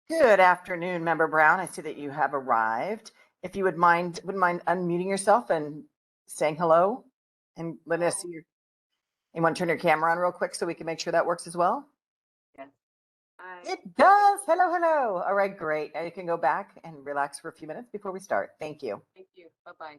Good afternoon, Member Brown. I see that you have arrived. If you wouldn't mind unmuting yourself and saying hello and letting us see your. You want to turn your camera on real quick so we can make sure that works as well? Yes. It does. Hello, hello. All right, great. Now you can go back and relax for a few minutes before we start. Thank you. Thank you. Bye-bye.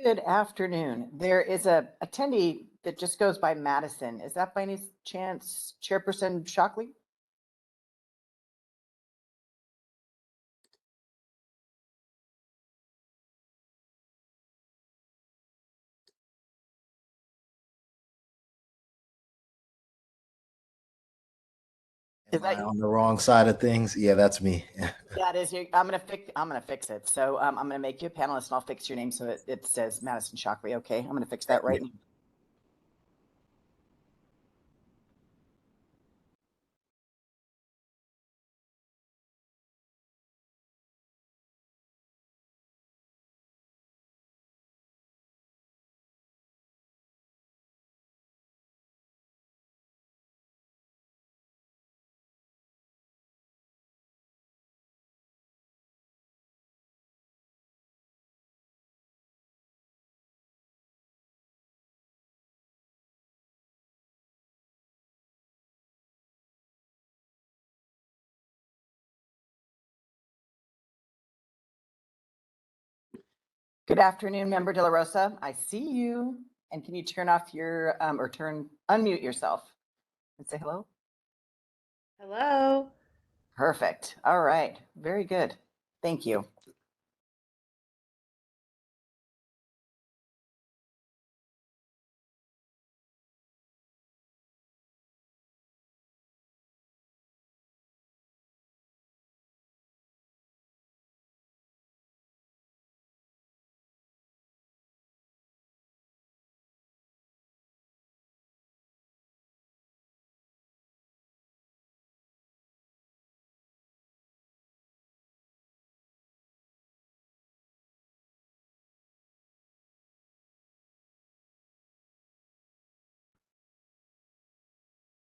Good afternoon. There is a attendee that just goes by Madison. Is that by any chance Chairperson Shockley? Am I on the wrong side of things? Yeah, that's me. That is you. I'm gonna fix it. So I'm gonna make you a panelist and I'll fix your name so it says Madison Shockley. Okay, I'm gonna fix that right now. Good afternoon, Member De La Rosa. I see you. And can you turn off your unmute yourself and say hello? Hello. Perfect. All right. Very good. Thank you.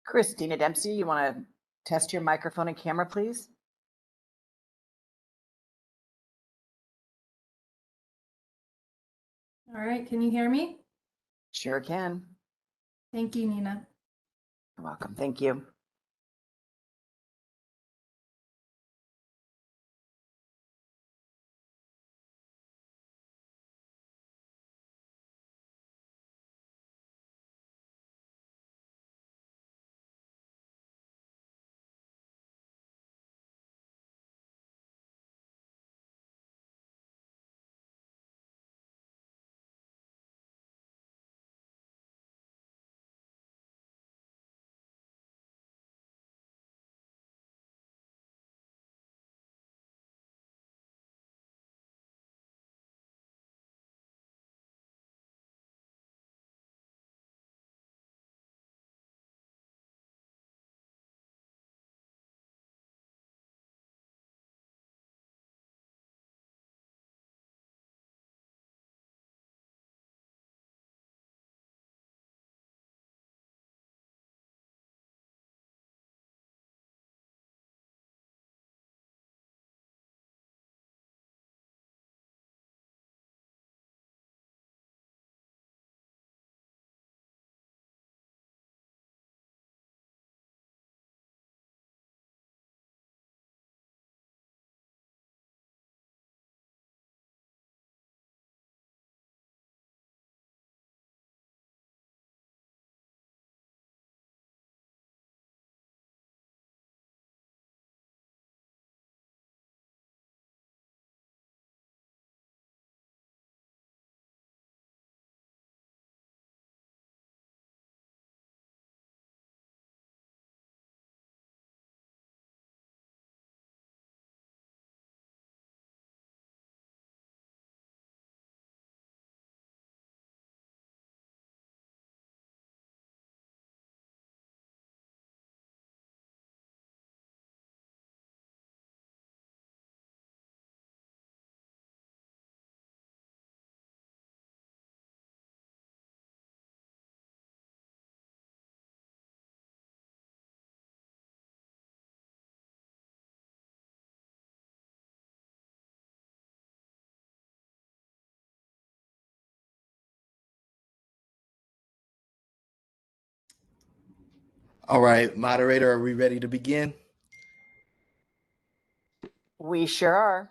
Christina Dempsey, you want to test your microphone and camera, please? All right, can you hear me? Sure can. Thank you, Nina. You're welcome. Thank you. All right, moderator, are we ready to begin? We sure are.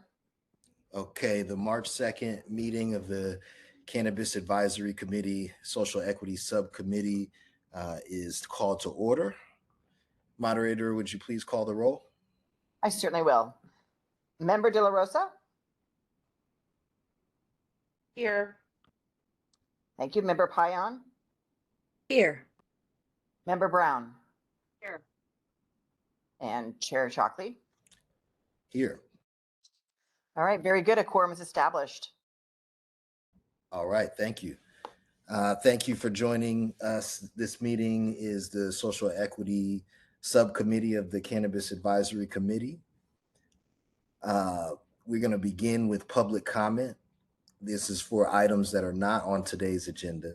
Okay, the March 2nd meeting of the Cannabis Advisory Committee, Social Equity Subcommittee is called to order. Moderator, would you please call the roll? I certainly will. Member De La Rosa? Here. Thank you. Member Payan? Here. Member Brown? Here. And Chair Shockley? Here. All right, very good. A quorum is established. All right, thank you. Thank you for joining us. This meeting is the Social Equity Subcommittee of the Cannabis Advisory Committee. We're going to begin with public comment. This is for items that are not on today's agenda.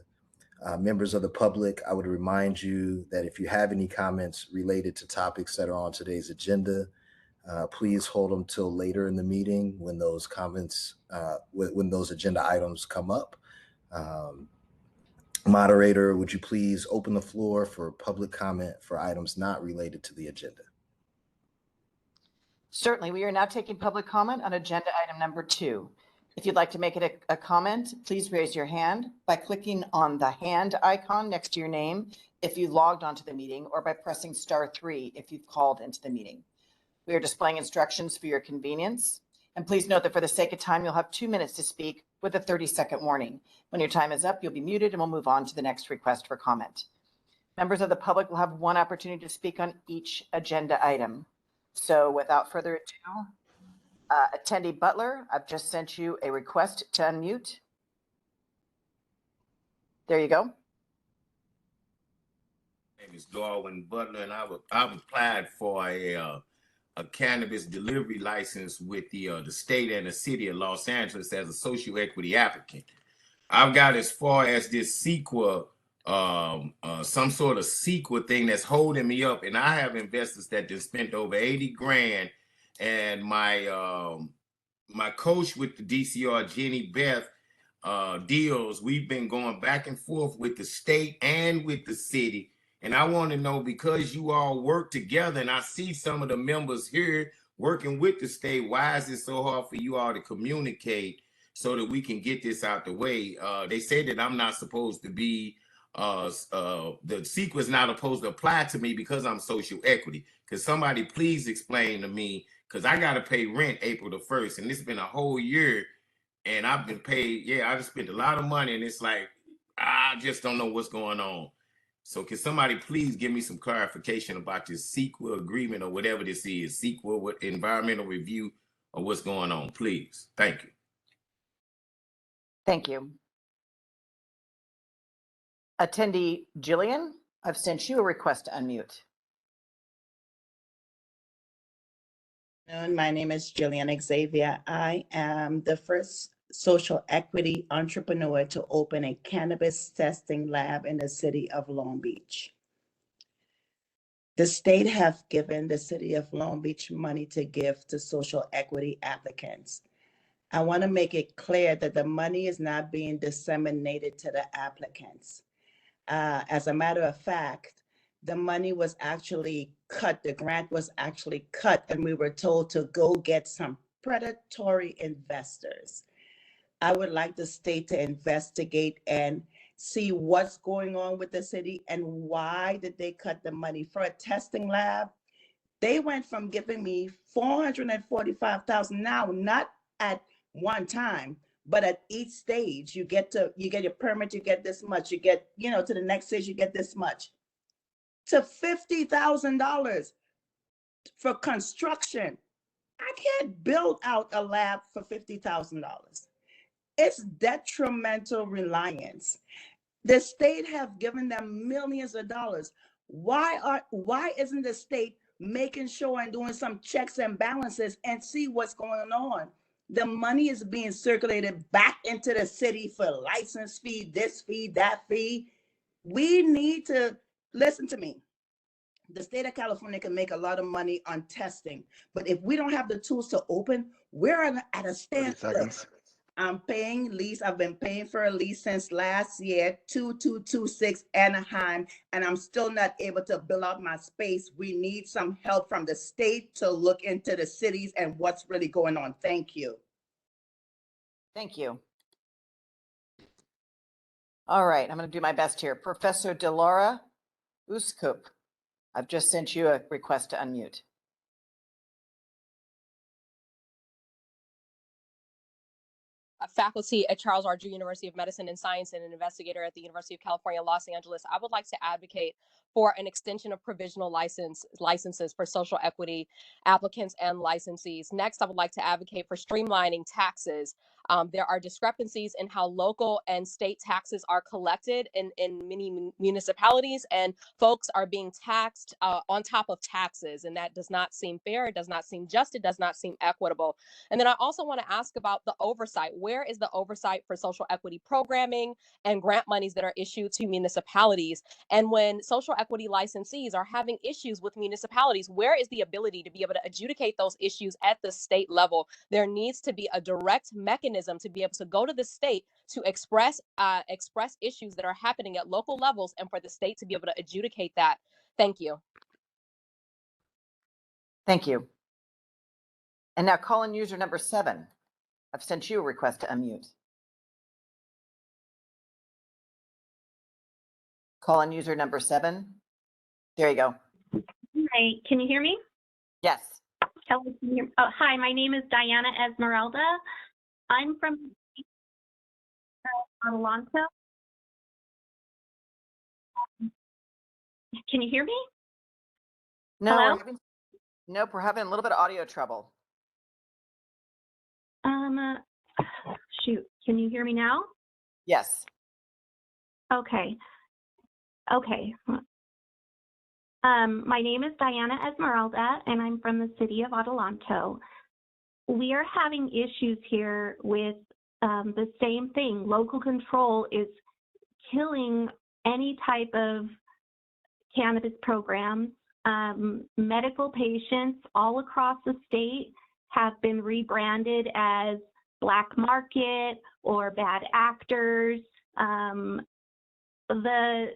Members of the public, I would remind you that if you have any comments related to topics that are on today's agenda, please hold them till later in the meeting when those comments, when those agenda items come up. Moderator, would you please open the floor for public comment for items not related to the agenda? Certainly, we are now taking public comment on agenda item number 2. If you'd like to make it a comment, please raise your hand by clicking on the hand icon next to your name if you logged onto the meeting, or by pressing *3 if you've called into the meeting. We are displaying instructions for your convenience. And please note that for the sake of time, you'll have 2 minutes to speak with a 30-second warning. When your time is up, you'll be muted and we'll move on to the next request for comment. Members of the public will have one opportunity to speak on each agenda item. So without further ado, Attendee Butler, I've just sent you a request to unmute. There you go. My name is Darwin Butler, and I've applied for a cannabis delivery license with the state and the city of Los Angeles as a social equity applicant. I've got as far as this CEQA, some sort of CEQA thing that's holding me up, and I have investors that just spent over 80 grand, and my my coach with the DCR, Jenny Beth, deals, we've been going back and forth with the state and with the city. And I want to know, because you all work together, and I see some of the members here working with the state, why is it so hard for you all to communicate so that we can get this out the way? They say that I'm not supposed to be, the CEQA is not supposed to apply to me because I'm social equity. Could somebody please explain to me, because I got to pay rent April the 1st, and it's been a whole year, and I've been paid. Yeah, I've spent a lot of money, and it's like, I just don't know what's going on. So can somebody please give me some clarification about this CEQA agreement or whatever this is, CEQA, what environmental review, or what's going on, please? Thank you. Thank you. Attendee Jillian, I've sent you a request to unmute. My name is Jillian Xavier. I am the first social equity entrepreneur to open a cannabis testing lab in the city of Long Beach. The state have given the city of Long Beach money to give to social equity applicants. I want to make it clear that the money is not being disseminated to the applicants. As a matter of fact, the money was actually cut, the grant was actually cut, and we were told to go get some predatory investors. I would like the state to investigate and see what's going on with the city and why did they cut the money for a testing lab. They went from giving me $445,000 now, not at one time, but at each stage. You get your permit, you get this much, you get, to the next stage, you get this much, to $50,000 for construction. I can't build out a lab for $50,000. It's detrimental reliance. The state have given them millions of dollars. Why isn't the state making sure and doing some checks and balances and see what's going on? The money is being circulated back into the city for license fee, this fee, that fee. We need to listen to me. The state of California can make a lot of money on testing, but if we don't have the tools to open, we're at a standstill. I'm paying lease. I've been paying for a lease since last year, 2226 Anaheim, and I'm still not able to build out my space. We need some help from the state to look into the cities and what's really going on. Thank you. Thank you. All right, I'm going to do my best here. Professor Delora Uskup, I've just sent you a request to unmute. A faculty at Charles R. Drew University of Medicine and Science and an investigator at the University of California, Los Angeles. I would like to advocate for an extension of provisional licenses for social equity applicants and licensees. Next, I would like to advocate for streamlining taxes. There are discrepancies in how local and state taxes are collected in many municipalities, and folks are being taxed on top of taxes, and that does not seem fair. It does not seem just. It does not seem equitable. And then I also want to ask about the oversight. Where is the oversight for social equity programming and grant monies that are issued to municipalities? And when social equity licensees are having issues with municipalities, where is the ability to be able to adjudicate those issues at the state level? There needs to be a direct mechanism to be able to go to the state to express issues that are happening at local levels, and for the state to be able to adjudicate that. Thank you. Thank you. And now call-in user number 7. I've sent you a request to unmute. Call-in user number 7. There you go. Hi, can you hear me? Yes. Hello, can you hear- Oh, hi, my name is Diana Esmeralda. I'm from Adelanto. Can you hear me? No, Hello? Nope, we're having a little bit of audio trouble. Shoot, can you hear me now? Yes. Okay. My name is Diana Esmeralda, and I'm from the city of Adelanto. We are having issues here with the same thing. Local control is killing any type of cannabis program. Medical patients all across the state have been rebranded as black market or bad actors. The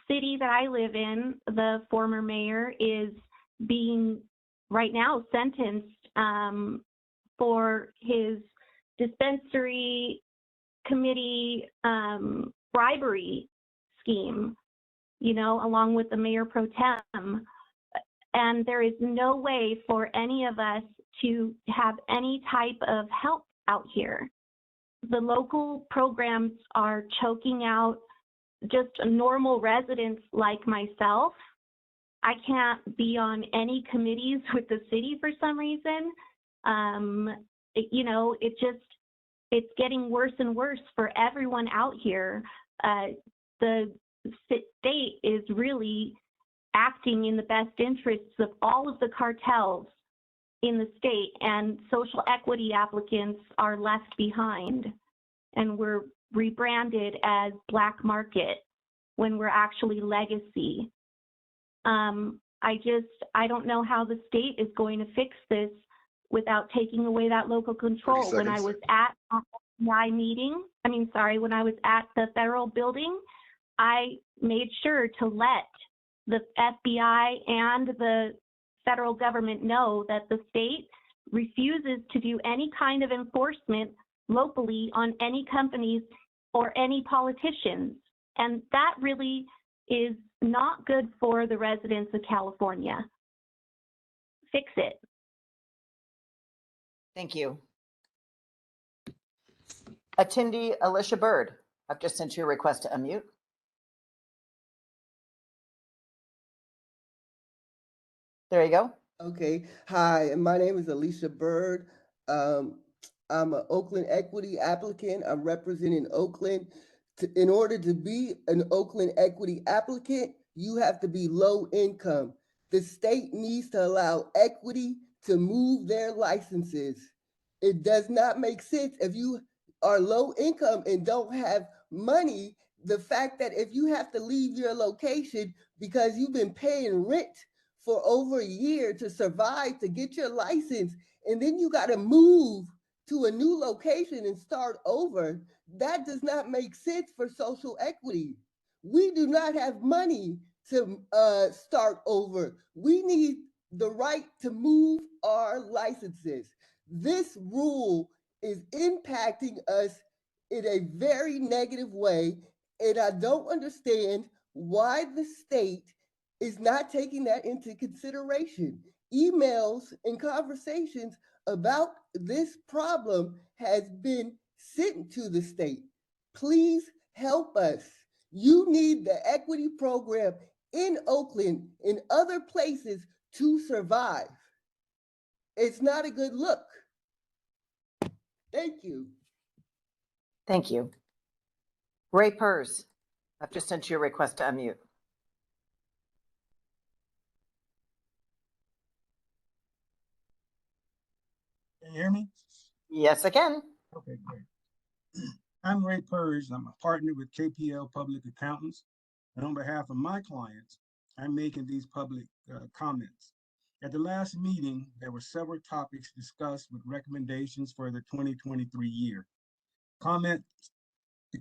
city that I live in, the former mayor is being right now sentenced for his dispensary committee bribery scheme, you know, along with the mayor pro tem. And there is no way for any of us to have any type of help out here. The local programs are choking out just normal residents like myself. I can't be on any committees with the city for some reason. You know, it's getting worse and worse for everyone out here. The state is really acting in the best interests of all of the cartels in the state, and social equity applicants are left behind, and we're rebranded as black market when we're actually legacy. I don't know how the state is going to fix this without taking away that local control. When I was at my meeting, when I was at the federal building, I made sure to let the FBI and the federal government know that the state refuses to do any kind of enforcement locally on any companies or any politicians. And that really is not good for the residents of California. Fix it. Thank you. Attendee Alicia Bird, I've just sent you a request to unmute. There you go. Okay. Hi, my name is Alicia Bird. I'm an Oakland equity applicant. I'm representing Oakland. In order to be an Oakland equity applicant, you have to be low income. The state needs to allow equity to move their licenses. It does not make sense if you are low income and don't have money. The fact that if you have to leave your location because you've been paying rent for over a year to survive, to get your license, and then you got to move to a new location and start over, that does not make sense for social equity. We do not have money to start over. We need the right to move our licenses. This rule is impacting us in a very negative way, and I don't understand why the state is not taking that into consideration. Emails and conversations about this problem has been sent to the state. Please help us. You need the equity program in Oakland and other places to survive. It's not a good look. Thank you. Thank you. Ray Purse, I've just sent you a request to unmute. Can you hear me? Yes, I can. Okay, great. I'm Ray Purge. I'm a partner with KPL Public Accountants. And on behalf of my clients, I'm making these public comments. At the last meeting, there were several topics discussed with recommendations for the 2023 year. The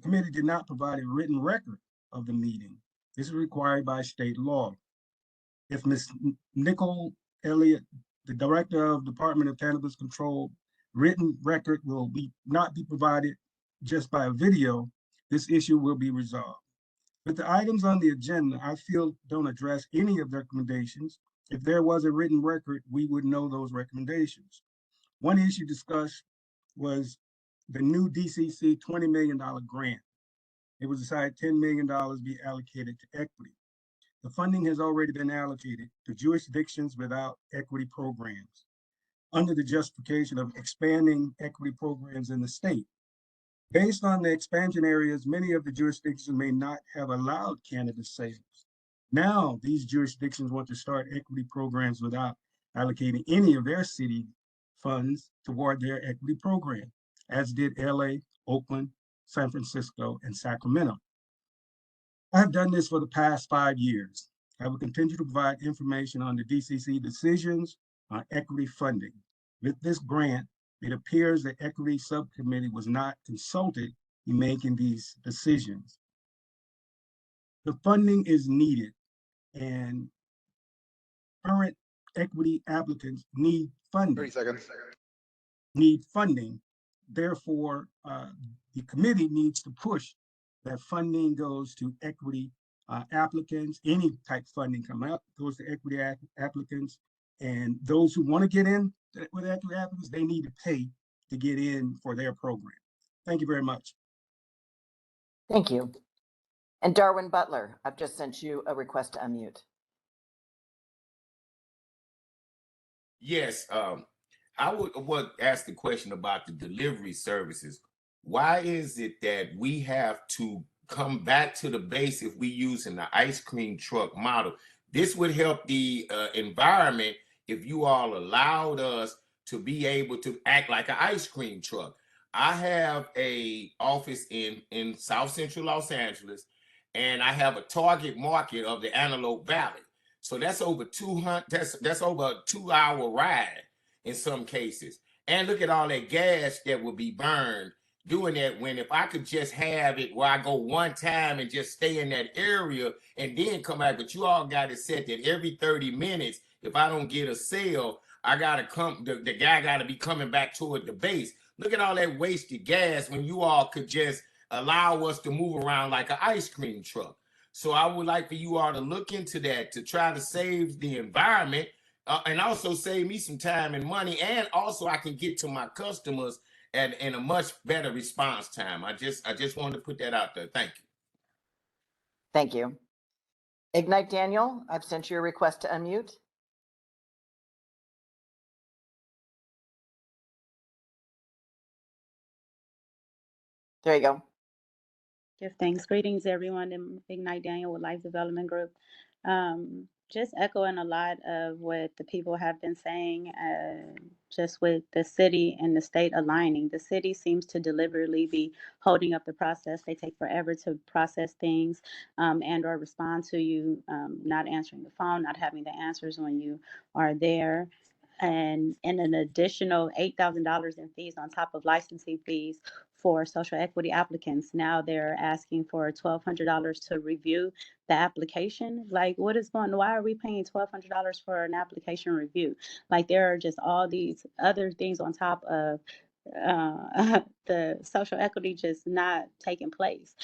committee did not provide a written record of the meeting. This is required by state law. If Ms. Nicole Elliott, the Director of Department of Cannabis Control, written record will not be provided just by a video, this issue will be resolved. But the items on the agenda, I feel, don't address any of the recommendations. If there was a written record, we would know those recommendations. One issue discussed was the new DCC $20 million grant. It was decided $10 million be allocated to equity. The funding has already been allocated to jurisdictions without equity programs under the justification of expanding equity programs in the state. Based on the expansion areas, many of the jurisdictions may not have allowed cannabis sales. Now, these jurisdictions want to start equity programs without allocating any of their city funds toward their equity program, as did LA, Oakland, San Francisco, and Sacramento. I've done this for the past 5 years. I will continue to provide information on the DCC decisions on equity funding. With this grant, it appears the Equity Subcommittee was not consulted in making these decisions. The funding is needed, and current equity applicants need funding. 30 seconds. Need funding. Therefore, the committee needs to push that funding goes to equity applicants. Any type funding come up goes to equity applicants, and those who want to get in with equity applicants, they need to pay to get in for their program. Thank you very much. Thank you. And Darwin Butler, I've just sent you a request to unmute. Yes, I would ask the question about the delivery services. Why is it that we have to come back to the base if we using the ice cream truck model? This would help the environment if you all allowed us to be able to act like an ice cream truck. I have a office in South Central Los Angeles, and I have a target market of the Antelope Valley. So that's over 200. That's over a 2-hour ride in some cases. And look at all that gas that would be burned doing that, when if I could just have it where I go one time and just stay in that area and then come back. But you all got it set that every 30 minutes, if I don't get a sale, I gotta come, the guy gotta be coming back toward the base. Look at all that wasted gas when you all could just allow us to move around like an ice cream truck. So I would like for you all to look into that to try to save the environment and also save me some time and money. And also I can get to my customers in a much better response time. I just wanted to put that out there. Thank you. Thank you. Ignite Daniel, I've sent you a request to unmute. There you go. Give thanks. Greetings, everyone. In Ignite Daniel with Life Development Group. Just echoing a lot of what the people have been saying, just with the city and the state aligning. The city seems to deliberately be holding up the process. They take forever to process things and or respond to you, not answering the phone, not having the answers when you are there. and an additional $8,000 in fees on top of licensing fees for social equity applicants. Now they're asking for $1,200 to review the application. Like, what is going? Why are we paying $1,200 for an application review? Like, there are just all these other things on top of the social equity just not taking place.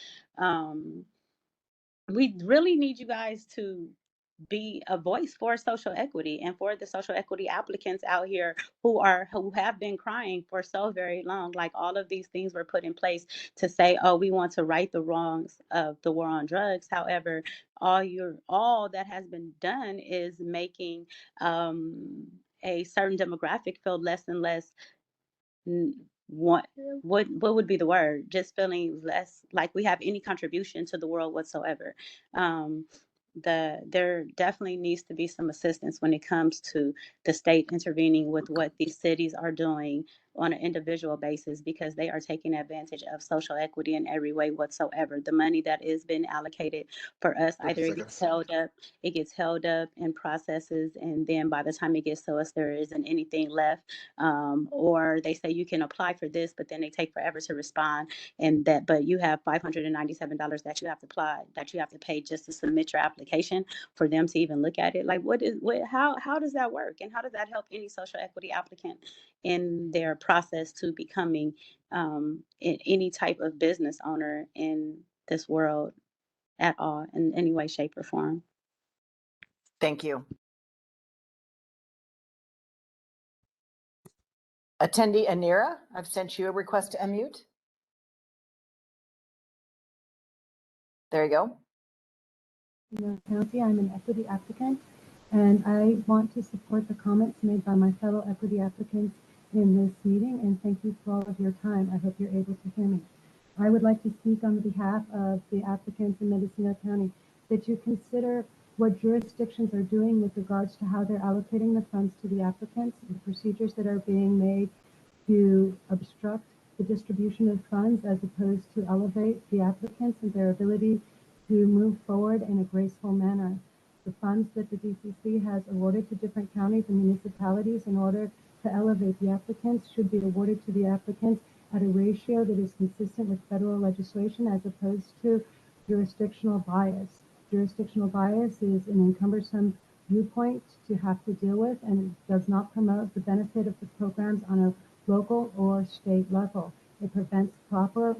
We really need you guys to be a voice for social equity and for the social equity applicants out here who have been crying for so very long. Like, all of these things were put in place to say, oh, we want to right the wrongs of the war on drugs. However, all that has been done is making a certain demographic feel less and less n- what would be the word, just feeling less like we have any contribution to the world whatsoever. um there definitely needs to be some assistance when it comes to the state intervening with what these cities are doing on an individual basis, because they are taking advantage of social equity in every way whatsoever. The money that is been allocated for us, either it gets held up in processes, and then by the time it gets to us there isn't anything left. Or they say you can apply for this, but then they take forever to respond, and that but you have $597 that you have to pay just to submit your application for them to even look at it. Like, how does that work, and how does that help any social equity applicant in their process to becoming any type of business owner in this world at all, in any way, shape, or form? Thank you. Attendee Anira, I've sent you a request to unmute. There you go. County. I'm an equity applicant, and I want to support the comments made by my fellow equity applicants in this meeting, and thank you for all of your time. I hope you're able to hear me. I would like to speak on behalf of the applicants in Mendocino County that you consider what jurisdictions are doing with regards to how they're allocating the funds to the applicants, the procedures that are being made to obstruct the distribution of funds as opposed to elevate the applicants and their ability to move forward in a graceful manner. The funds that the DCC has awarded to different counties and municipalities in order to elevate the applicants should be awarded to the applicants at a ratio that is consistent with federal legislation as opposed to jurisdictional bias. Jurisdictional bias is an encumbersome viewpoint to have to deal with, and it does not promote the benefit of the programs on a local or state level. It prevents proper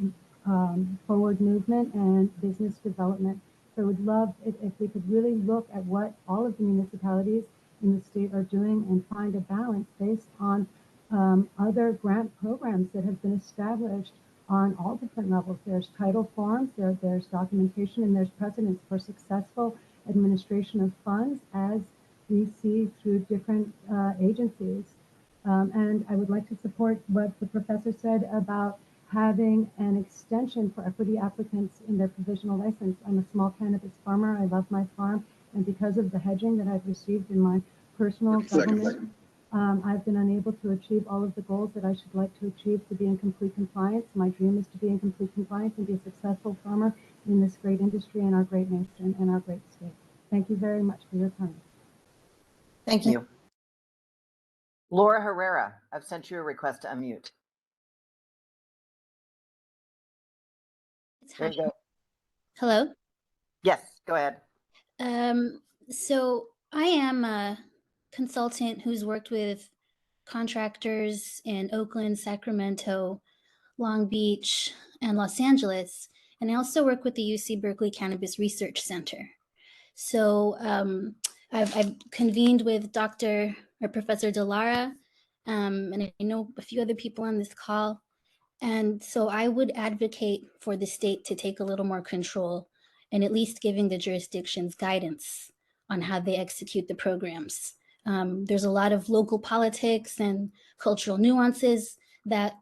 forward movement and business development. So I would love it if we could really look at what all of the municipalities in the state are doing and find a balance based on other grant programs that have been established on all different levels. There's title forms, there's documentation, and there's precedents for successful administration of funds as we see through different agencies. And I would like to support what the professor said about having an extension for equity applicants in their provisional license. I'm a small cannabis farmer. I love my farm. And because of the hedging that I've received in my personal government, I've been unable to achieve all of the goals that I should like to achieve to be in complete compliance. My dream is to be in complete compliance and be a successful farmer in this great industry and our great nation and our great state. Thank you very much for your time. Thank you. Laura Herrera, I've sent you a request to unmute. There you go. Hello. Yes, go ahead. So I am a consultant who's worked with contractors in Oakland, Sacramento, Long Beach, and Los Angeles. And I also work with the UC Berkeley Cannabis Research Center. So I've convened with Dr. or Professor Delara, and I know a few other people on this call. And so I would advocate for the state to take a little more control and at least giving the jurisdictions guidance on how they execute the programs. There's a lot of local politics and cultural nuances that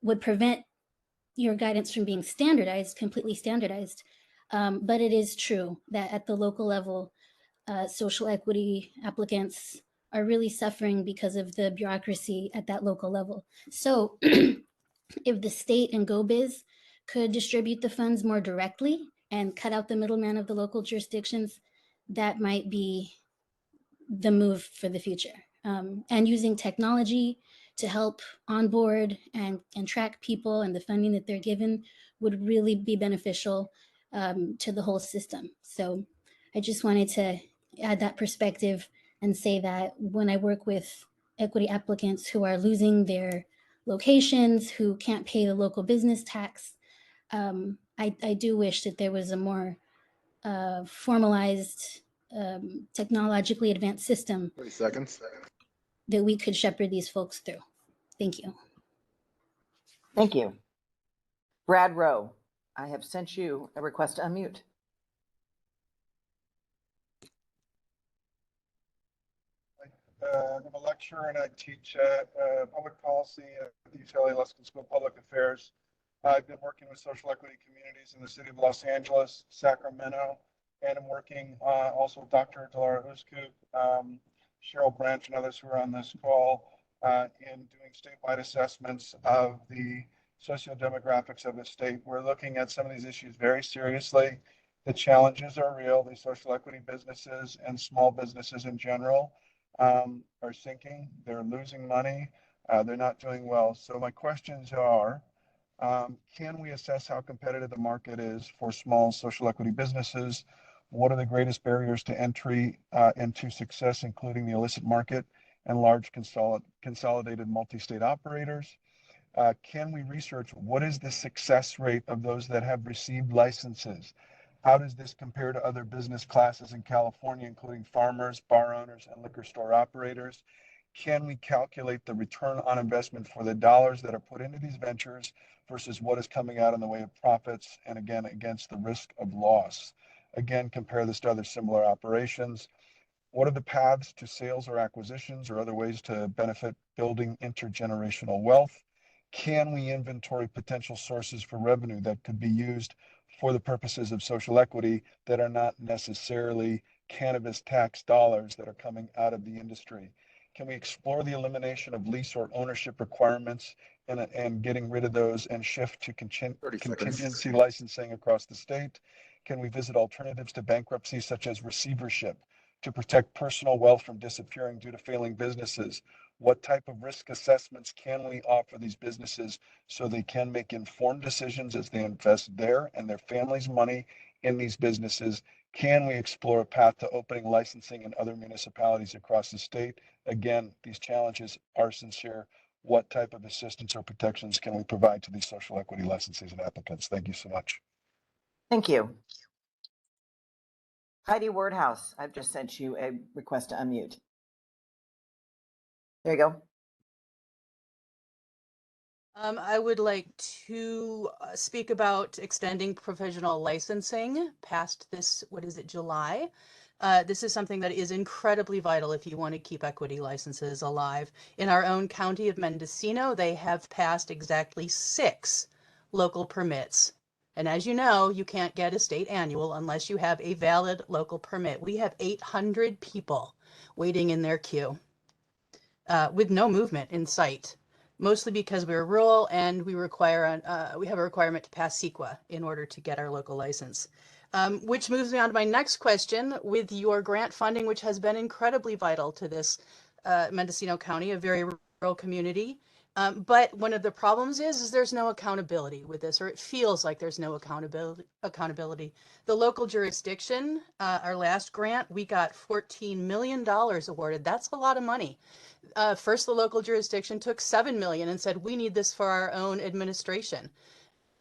would prevent your guidance from being standardized, completely standardized. But it is true that at the local level, social equity applicants are really suffering because of the bureaucracy at that local level. So if the state and GoBiz could distribute the funds more directly and cut out the middleman of the local jurisdictions, that might be the move for the future. and using technology to help onboard and track people, and the funding that they're given would really be beneficial to the whole system. So I just wanted to add that perspective and say that when I work with equity applicants who are losing their locations, who can't pay the local business tax, I do wish that there was a more formalized, technologically advanced system 30 seconds. that we could shepherd these folks through. Thank you. Thank you. Brad Rowe, I have sent you a request to unmute. I'm a lecturer and I teach public policy at the UCLA Luskin School of Public Affairs. I've been working with social equity communities in the city of Los Angeles, Sacramento, and I'm working also with Dr. Delara Uskuk, Cheryl Branch, and others who are on this call in doing statewide assessments of the socio-demographics of the state. We're looking at some of these issues very seriously. The challenges are real. The social equity businesses and small businesses in general are sinking. They're losing money. They're not doing well. So my questions are, can we assess how competitive the market is for small social equity businesses? What are the greatest barriers to entry into success, including the illicit market and large consolidated multi-state operators? Can we research what is the success rate of those that have received licenses? How does this compare to other business classes in California, including farmers, bar owners, and liquor store operators? Can we calculate the return on investment for the dollars that are put into these ventures versus what is coming out in the way of profits, and again, against the risk of loss? Again, compare this to other similar operations. What are the paths to sales or acquisitions or other ways to benefit building intergenerational wealth? Can we inventory potential sources for revenue that could be used for the purposes of social equity that are not necessarily cannabis tax dollars that are coming out of the industry? Can we explore the elimination of lease or ownership requirements and getting rid of those and shift to contingency licensing across the state? Can we visit alternatives to bankruptcy, such as receivership, to protect personal wealth from disappearing due to failing businesses? What type of risk assessments can we offer these businesses so they can make informed decisions as they invest their and their families' money in these businesses? Can we explore a path to opening licensing in other municipalities across the state? Again, these challenges are sincere. What type of assistance or protections can we provide to these social equity licensees and applicants? Thank you so much. Thank you. Heidi Wordhouse, I've just sent you a request to unmute. There you go. I would like to speak about extending provisional licensing past this, what is it, July? This is something that is incredibly vital if you want to keep equity licenses alive. In our own county of Mendocino, they have passed exactly 6 local permits. And as you know, you can't get a state annual unless you have a valid local permit. We have 800 people waiting in their queue with no movement in sight, mostly because we're rural and we have a requirement to pass CEQA in order to get our local license. Which moves me on to my next question. With your grant funding, which has been incredibly vital to this Mendocino County, a very rural community, but one of the problems is there's no accountability with this, or it feels like there's no accountability. The local jurisdiction, our last grant, we got $14 million awarded. That's a lot of money. First, the local jurisdiction took $7 million and said, we need this for our own administration.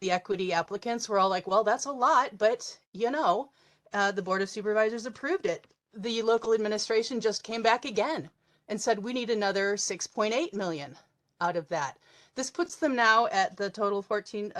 The equity applicants were all like, well, that's a lot, but you know, the Board of Supervisors approved it. The local administration just came back again and said, we need another 6.8 million out of that. This puts them now at the total 14,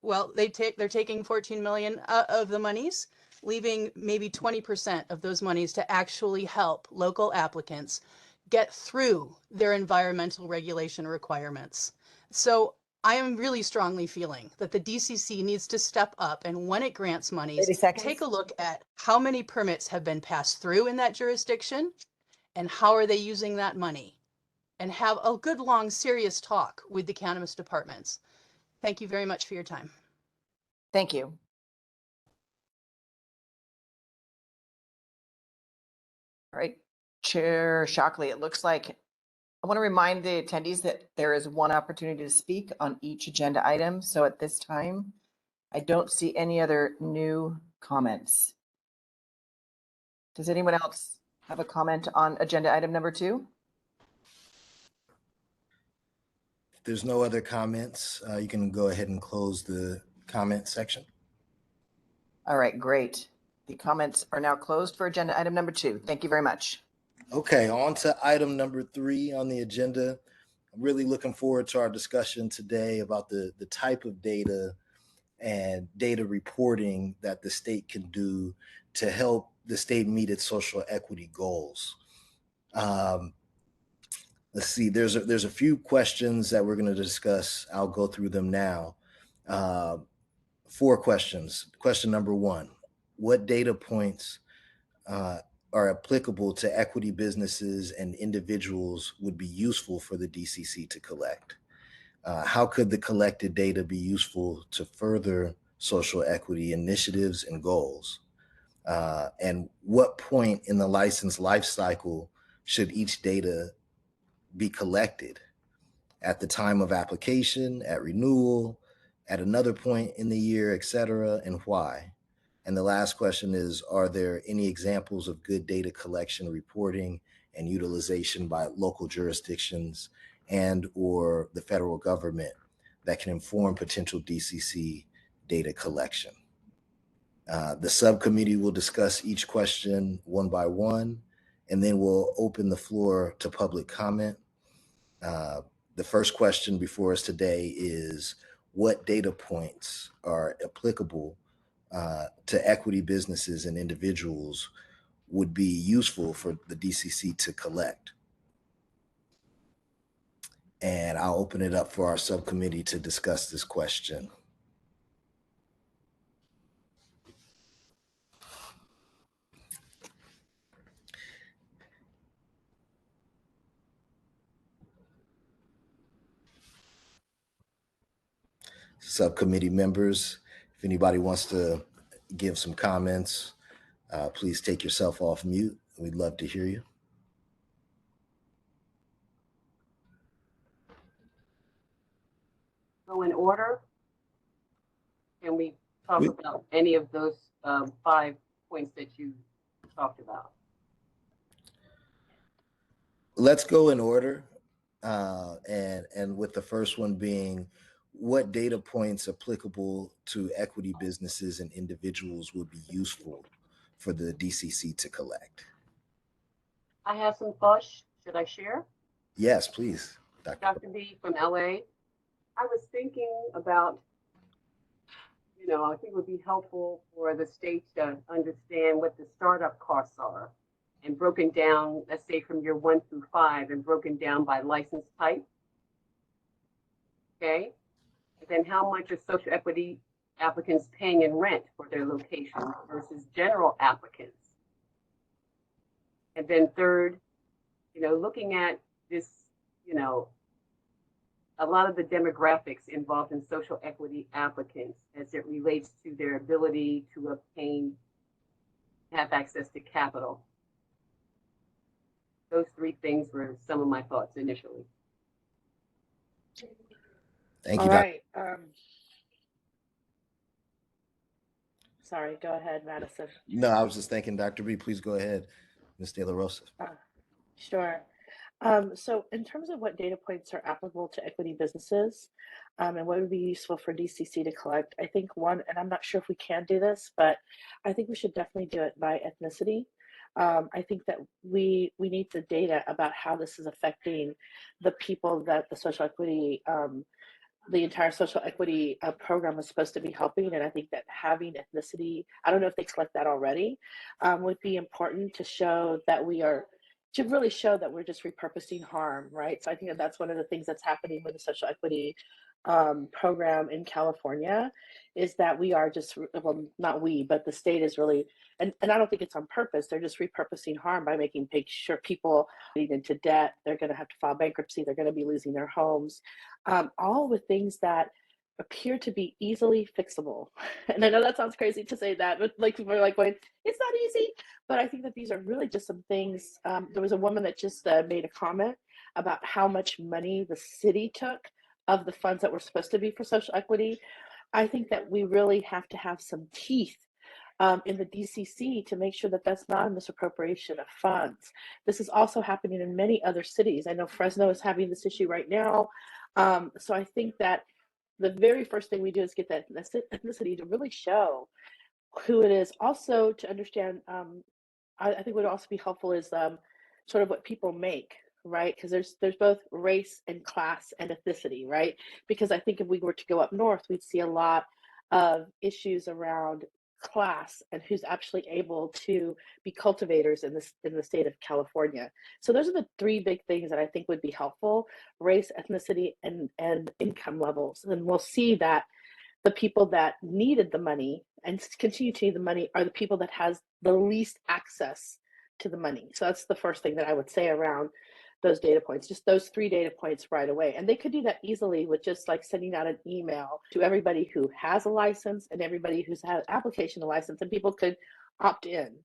well, they're taking 14 million of the monies, leaving maybe 20% of those monies to actually help local applicants get through their environmental regulation requirements. So I am really strongly feeling that the DCC needs to step up, and when it grants monies, take a look at how many permits have been passed through in that jurisdiction and how are they using that money, and have a good, long, serious talk with the cannabis departments. Thank you very much for your time. Thank you. All right. Chair Shockley, it looks like I want to remind the attendees that there is one opportunity to speak on each agenda item. So at this time, I don't see any other new comments. Does anyone else have a comment on agenda item number 2? If there's no other comments, you can go ahead and close the comment section. All right, great. The comments are now closed for agenda item number 2. Thank you very much. Okay, on to item number 3 on the agenda. I'm really looking forward to our discussion today about the type of data and data reporting that the state can do to help the state meet its social equity goals. Let's see, there's a few questions that we're going to discuss. I'll go through them now. 4 questions. Question number 1, what data points are applicable to equity businesses and individuals would be useful for the DCC to collect? How could the collected data be useful to further social equity initiatives and goals? And what point in the license life cycle should each data be collected? At the time of application, at renewal, at another point in the year, et cetera, and why? And the last question is, are there any examples of good data collection, reporting, and utilization by local jurisdictions and or the federal government that can inform potential DCC data collection? The subcommittee will discuss each question one by one, and then we'll open the floor to public comment. The first question before us today is, what data points are applicable to equity businesses and individuals would be useful for the DCC to collect? And I'll open it up for our subcommittee to discuss this question. Subcommittee members, if anybody wants to give some comments, please take yourself off mute. We'd love to hear you. Go in order? Can we talk about any of those 5 points that you talked about? Let's go in order. And with the first one being, what data points applicable to equity businesses and individuals would be useful for the DCC to collect? I have some thoughts. Should I share? Yes, please. Dr. B from LA. I was thinking about, I think it would be helpful for the state to understand what the startup costs are and broken down, let's say from year 1 through 5 and broken down by license type. Okay. And then how much are social equity applicants paying in rent for their location versus general applicants? And then third, looking at this, a lot of the demographics involved in social equity applicants as it relates to their ability to have access to capital. Those 3 things were some of my thoughts initially. Thank you. All right. Sorry, go ahead, Madison. No, I was just thinking, Dr. B, please go ahead, Ms. De La Rosa. Sure. So in terms of what data points are applicable to equity businesses and what would be useful for DCC to collect, I think one, and I'm not sure if we can do this, but I think we should definitely do it by ethnicity. I think that we need the data about how this is affecting the people that the social equity, the entire social equity program is supposed to be helping. And I think that having ethnicity, I don't know if they collect that already, would be important to show that to really show that we're just repurposing harm, right? So I think that that's one of the things that's happening with the social equity program in California, is that we are just, well, not we, but the state is really, and I don't think it's on purpose, they're just repurposing harm by making sure people get into debt, they're going to have to file bankruptcy, they're going to be losing their homes, all with things that appear to be easily fixable. And I know that sounds crazy to say that, but like people are like going, it's not easy. But I think that these are really just some things. There was a woman that just made a comment about how much money the city took of the funds that were supposed to be for social equity. I think that we really have to have some teeth in the DCC to make sure that that's not a misappropriation of funds. This is also happening in many other cities. I know Fresno is having this issue right now. So I think that the very first thing we do is get that ethnicity to really show who it is. Also to understand, I think what would also be helpful is sort of what people make, right? Because there's both race and class and ethnicity, right? Because I think if we were to go up north, we'd see a lot of issues around class and who's actually able to be cultivators in the state of California. So those are the three big things that I think would be helpful: race, ethnicity, and income levels. And we'll see that the people that needed the money and continue to need the money are the people that has the least access to the money. So that's the first thing that I would say around those data points, just those 3 data points right away. And they could do that easily with just like sending out an email to everybody who has a license and everybody who's had an application to license, and people could opt in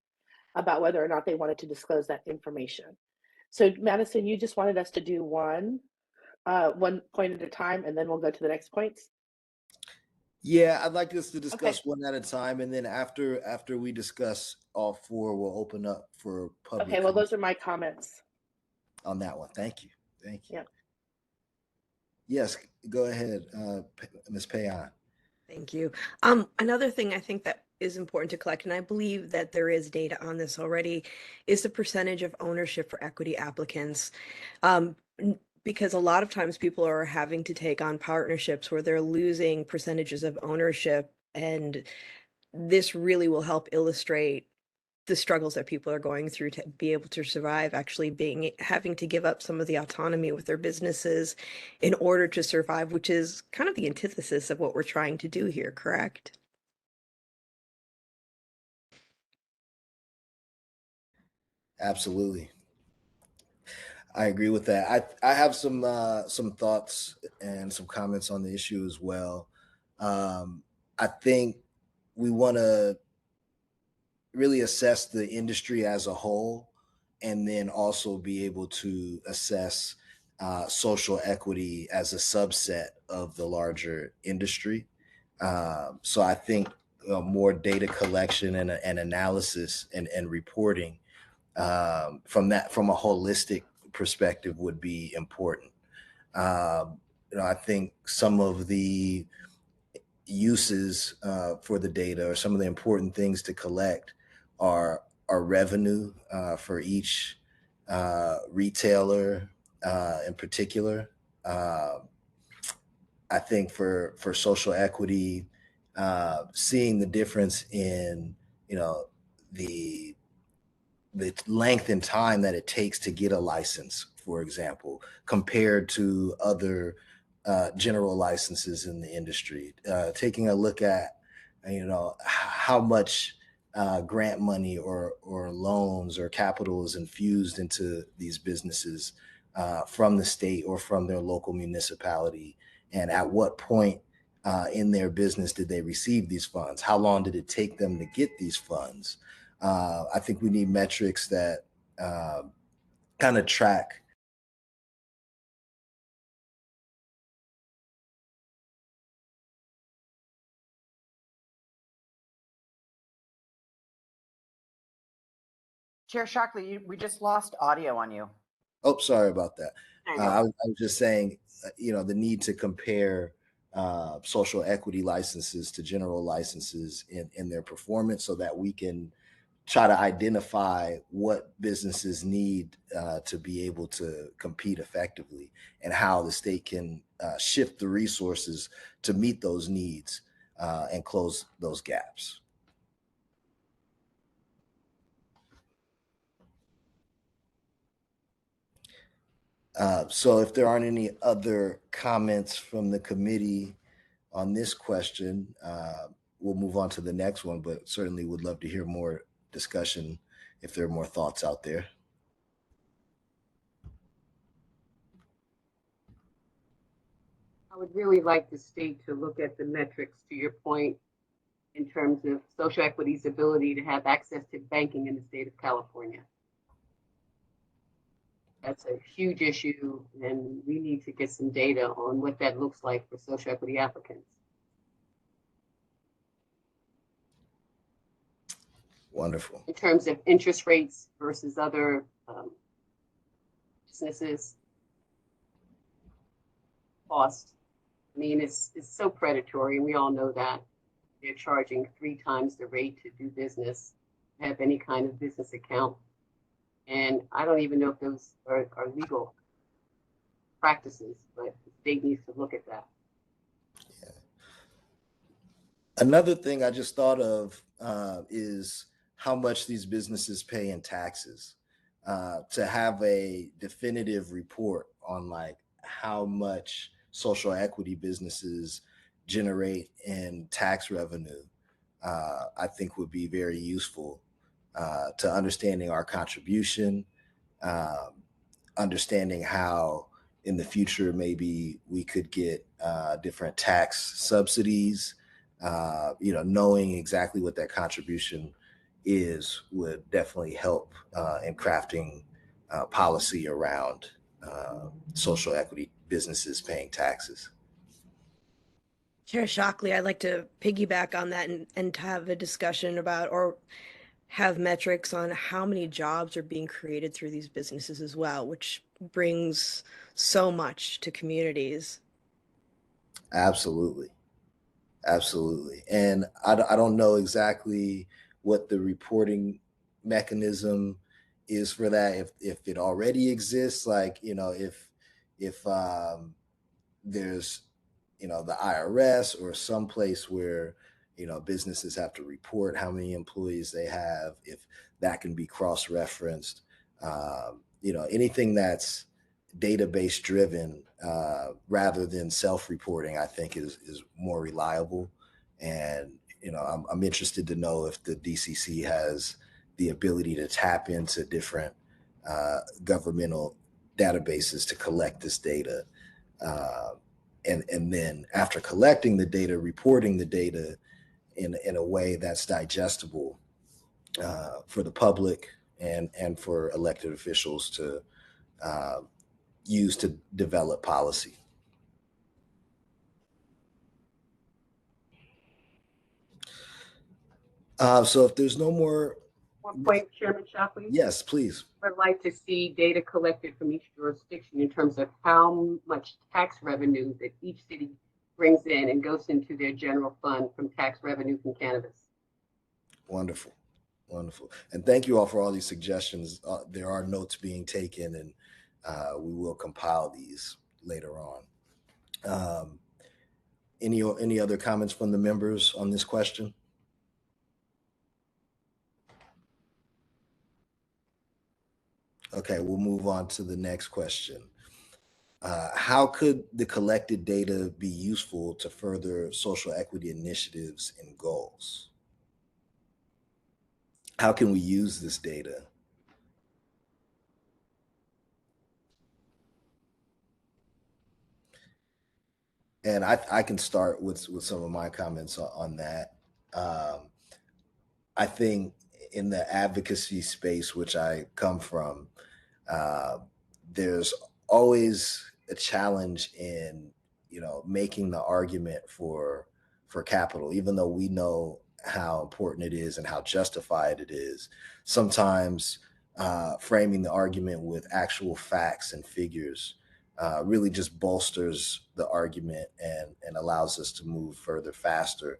about whether or not they wanted to disclose that information. So Madison, you just wanted us to do one point at a time, and then we'll go to the next points. Yeah, I'd like us to discuss one at a time, and then after we discuss all 4, we'll open up for public. Okay, well, those are my comments on that one. Thank you. Yeah. Yes, go ahead, Ms. Payan. Thank you. Another thing I think that is important to collect, and I believe that there is data on this already, is the percentage of ownership for equity applicants. Because a lot of times people are having to take on partnerships where they're losing percentages of ownership, and this really will help illustrate the struggles that people are going through to be able to survive, actually having to give up some of the autonomy with their businesses in order to survive, which is kind of the antithesis of what we're trying to do here, correct? Absolutely. I agree with that. I have some thoughts and some comments on the issue as well. I think we want to really assess the industry as a whole, and then also be able to assess social equity as a subset of the larger industry. So I think more data collection and analysis and reporting from a holistic perspective would be important. I think some of the uses for the data, or some of the important things to collect, are revenue for each retailer in particular. I think for social equity, seeing the difference in the length and time that it takes to get a license, for example, compared to other general licenses in the industry. Taking a look at how much grant money or loans or capital is infused into these businesses from the state or from their local municipality, and at what point in their business did they receive these funds? How long did it take them to get these funds? I think we need metrics that kind of track Chair Shockley, we just lost audio on you. Oh, sorry about that. There you go. I was just saying, the need to compare social equity licenses to general licenses in their performance, so that we can try to identify what businesses need to be able to compete effectively, and how the state can shift the resources to meet those needs and close those gaps. So if there aren't any other comments from the committee on this question, we'll move on to the next one, but certainly would love to hear more discussion if there are more thoughts out there. I would really like the state to look at the metrics, to your point, in terms of social equity's ability to have access to banking in the state of California. That's a huge issue, and we need to get some data on what that looks like for social equity applicants. Wonderful. In terms of interest rates versus other businesses, cost. I mean, it's so predatory, and we all know that. They're charging 3 times the rate to do business, have any kind of business account. And I don't even know if those are legal practices, but the state needs to look at that. Yeah. Another thing I just thought of is how much these businesses pay in taxes. To have a definitive report on like how much social equity businesses generate in tax revenue, I think would be very useful to understanding our contribution, understanding how in the future maybe we could get different tax subsidies. Knowing exactly what that contribution is would definitely help in crafting policy around social equity businesses paying taxes. Chair Shockley, I'd like to piggyback on that and to have a discussion about or have metrics on how many jobs are being created through these businesses as well, which brings so much to communities. Absolutely. Absolutely. And I don't know exactly what the reporting mechanism is for that, if it already exists, like, if there's, the IRS or some place where, businesses have to report how many employees they have, if that can be cross-referenced, anything that's database driven rather than self-reporting, I think is more reliable. And, I'm interested to know if the DCC has the ability to tap into different governmental databases to collect this data. And then after collecting the data, reporting the data in a way that's digestible for the public and for elected officials to use to develop policy. So if there's no more. One point, Chairman Shockley. Yes, please. I'd like to see data collected from each jurisdiction in terms of how much tax revenue that each city brings in and goes into their general fund from tax revenue from cannabis. Wonderful. Wonderful. And thank you all for all these suggestions. There are notes being taken, and we will compile these later on. Any other comments from the members on this question? Okay, we'll move on to the next question. How could the collected data be useful to further social equity initiatives and goals? How can we use this data? And I can start with some of my comments on that. I think in the advocacy space, which I come from, there's always a challenge in making the argument for capital, even though we know how important it is and how justified it is. Sometimes framing the argument with actual facts and figures really just bolsters the argument and allows us to move further faster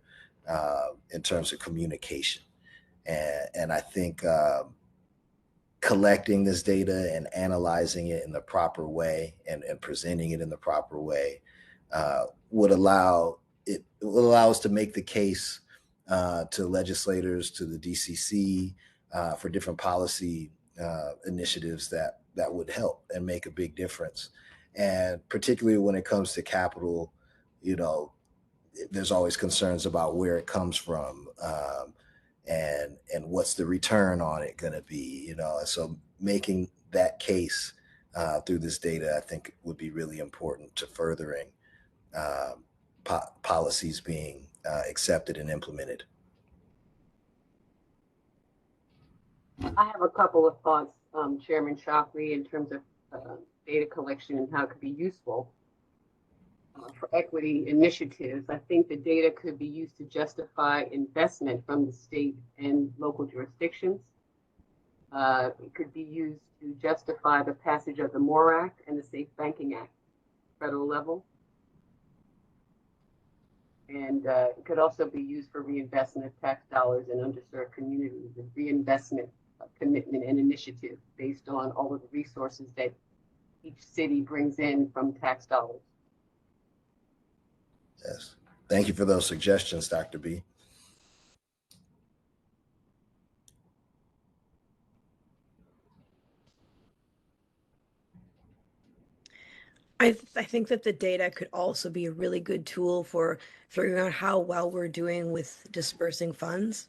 in terms of communication. And I think collecting this data and analyzing it in the proper way and presenting it in the proper way would allow us to make the case to legislators, to the DCC, for different policy initiatives that would help and make a big difference. And particularly when it comes to capital, there's always concerns about where it comes from and what's the return on it going to be, so making that case through this data, I think would be really important to furthering policies being accepted and implemented. I have a couple of thoughts, Chairman Shockley, in terms of data collection and how it could be useful for equity initiatives. I think the data could be used to justify investment from the state and local jurisdictions. It could be used to justify the passage of the MORE Act and the Safe Banking Act, federal level. And it could also be used for reinvestment of tax dollars in underserved communities, and reinvestment commitment and initiative based on all of the resources that each city brings in from tax dollars. Yes. Thank you for those suggestions, Dr. B. I think that the data could also be a really good tool for figuring out how well we're doing with dispersing funds.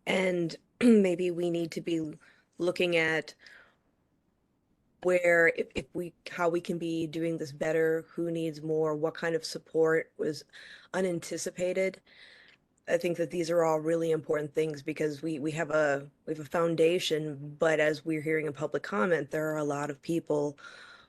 And maybe we need to be looking at where how we can be doing this better, who needs more, what kind of support was unanticipated. I think that these are all really important things because we have a foundation, but as we're hearing in public comment, there are a lot of people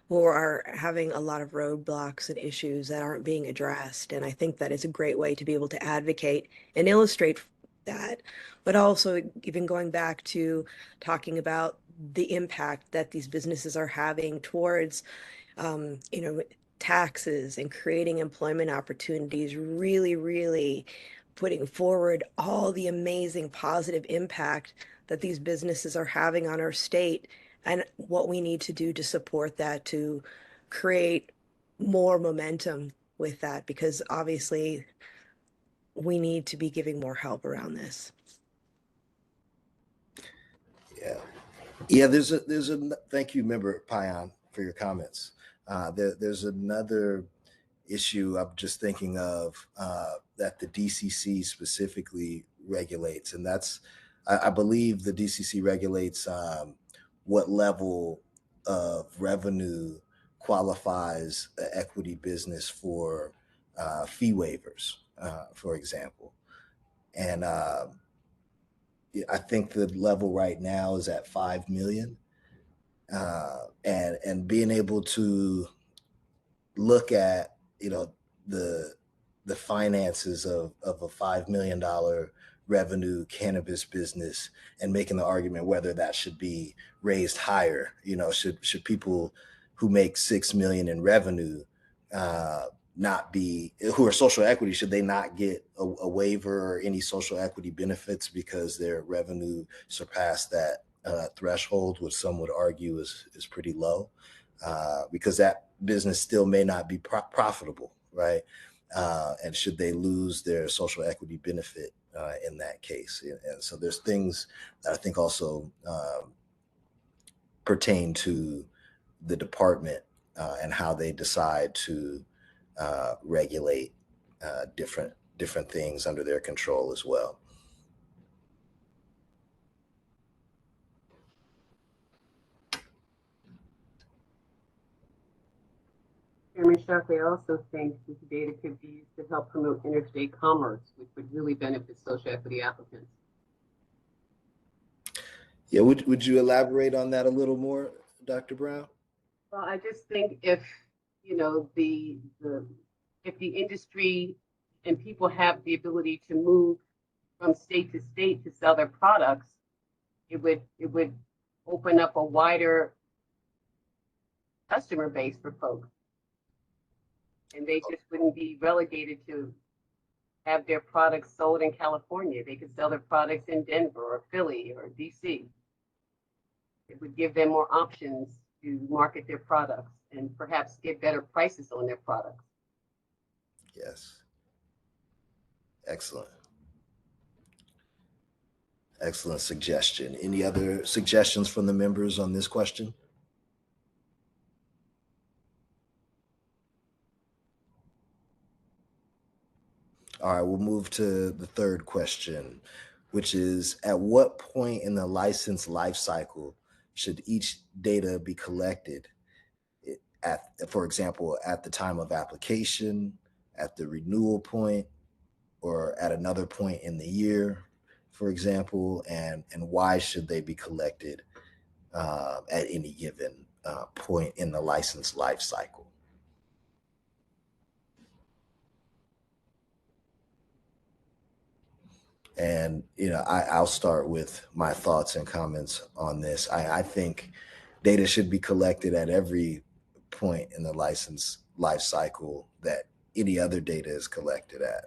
who are having a lot of roadblocks and issues that aren't being addressed. And I think that is a great way to be able to advocate and illustrate that, but also even going back to talking about the impact that these businesses are having towards, taxes and creating employment opportunities, really, really putting forward all the amazing positive impact that these businesses are having on our state and what we need to do to support that, to create more momentum with that, because obviously we need to be giving more help around this. Yeah, there's a thank you, Member Payan, for your comments. There's another issue I'm just thinking of that the DCC specifically regulates, and that's I believe the DCC regulates what level of revenue qualifies an equity business for fee waivers, for example. And I think the level right now is at 5 million. And being able to look at, the finances of a $5 million revenue cannabis business and making the argument whether that should be raised higher. Should people who make 6 million in revenue not be, who are social equity, should they not get a waiver or any social equity benefits because their revenue surpassed that threshold, which some would argue is pretty low, because that business still may not be profitable, right? And should they lose their social equity benefit in that case? And so there's things that I think also pertain to the department and how they decide to regulate different things under their control as well. Chairman Shockley, I also think this data could be used to help promote interstate commerce, which would really benefit social equity applicants. Yeah, would you elaborate on that a little more, Dr. Brown? Well, I just think if if the industry and people have the ability to move from state to state to sell their products, it would open up a wider customer base for folks. And they just wouldn't be relegated to have their products sold in California. They could sell their products in Denver or Philly or DC. It would give them more options to market their products and perhaps get better prices on their products. Yes. Excellent. Excellent suggestion. Any other suggestions from the members on this question? All right, we'll move to the third question, which is, at what point in the license life cycle should each data be collected? For example, at the time of application, at the renewal point or at another point in the year, for example, and why should they be collected at any given point in the license life cycle? And, I'll start with my thoughts and comments on this. I think data should be collected at every point in the license life cycle that any other data is collected at.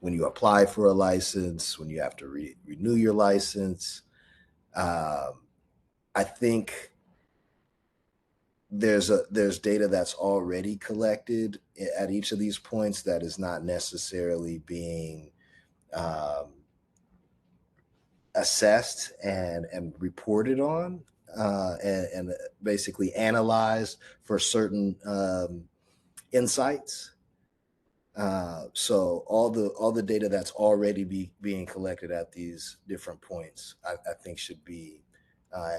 When you apply for a license, when you have to renew your license, I think there's data that's already collected at each of these points that is not necessarily being assessed and reported on and basically analyzed for certain insights. So all the data that's already being collected at these different points, I think should be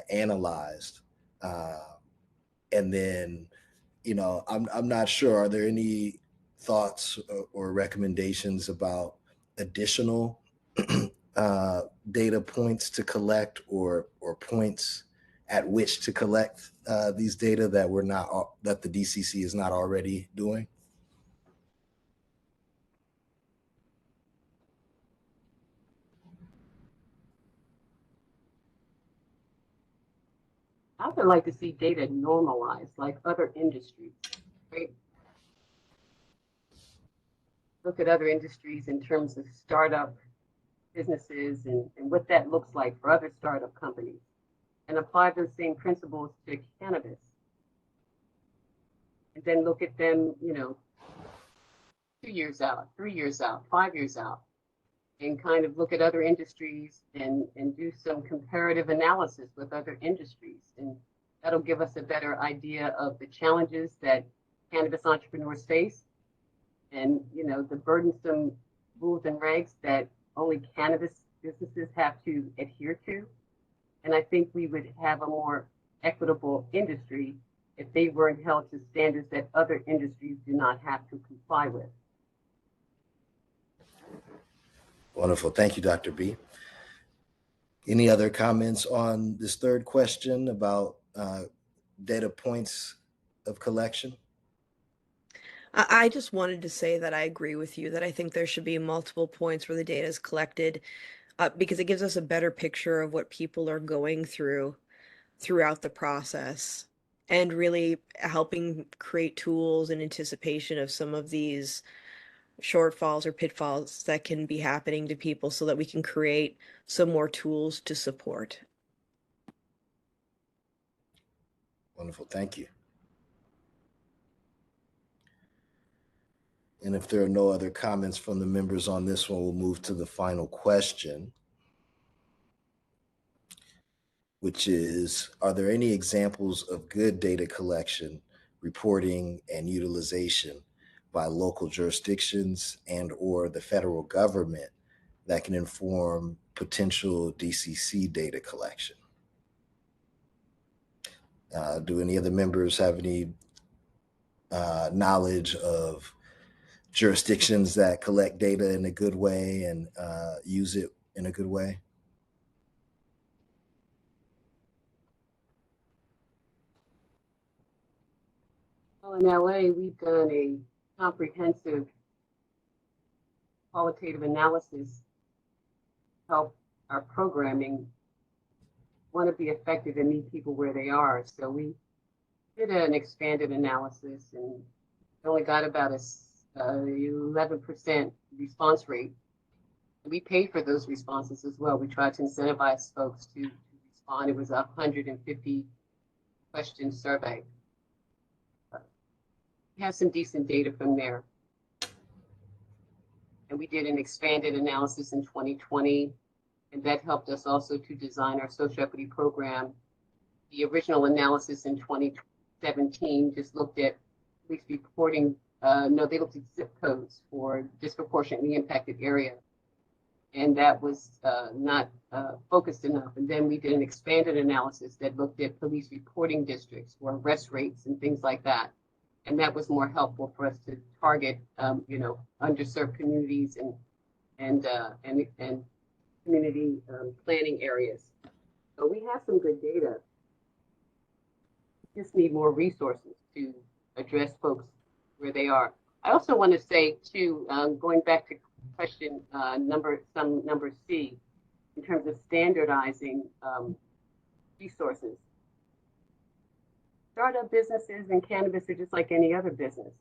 analyzed. And then, I'm not sure, are there any thoughts or recommendations about additional data points to collect or points at which to collect these data that the DCC is not already doing? I would like to see data normalized like other industries, right? Look at other industries in terms of startup businesses and what that looks like for other startup companies and apply those same principles to cannabis. And then look at them, 2 years out, 3 years out, 5 years out, and kind of look at other industries and do some comparative analysis with other industries. And that'll give us a better idea of the challenges that cannabis entrepreneurs face and, the burdensome rules and regs that only cannabis businesses have to adhere to. And I think we would have a more equitable industry if they weren't held to standards that other industries do not have to comply with. Wonderful. Thank you, Dr. B. Any other comments on this third question about data points of collection? I just wanted to say that I agree with you, that I think there should be multiple points where the data is collected because it gives us a better picture of what people are going through throughout the process and really helping create tools in anticipation of some of these shortfalls or pitfalls that can be happening to people so that we can create some more tools to support. Wonderful. Thank you. And if there are no other comments from the members on this one, we'll move to the final question, which is, are there any examples of good data collection, reporting, and utilization by local jurisdictions and or the federal government that can inform potential DCC data collection? Do any of the members have any knowledge of jurisdictions that collect data in a good way and use it in a good way? Well, in LA, we've done a comprehensive qualitative analysis to help our programming want to be effective and meet people where they are. So we did an expanded analysis and only got about a 11% response rate. We paid for those responses as well. We tried to incentivize folks to respond. It was a 150 question survey. We have some decent data from there. And we did an expanded analysis in 2020, and that helped us also to design our social equity program. The original analysis in 2017 just looked at police reporting, they looked at zip codes for disproportionately impacted area. And that was not focused enough. And then we did an expanded analysis that looked at police reporting districts for arrest rates and things like that. And that was more helpful for us to target, underserved communities and community planning areas. So we have some good data. We just need more resources to address folks where they are. I also want to say too, going back to question number C, in terms of standardizing resources. Startup businesses in cannabis are just like any other business.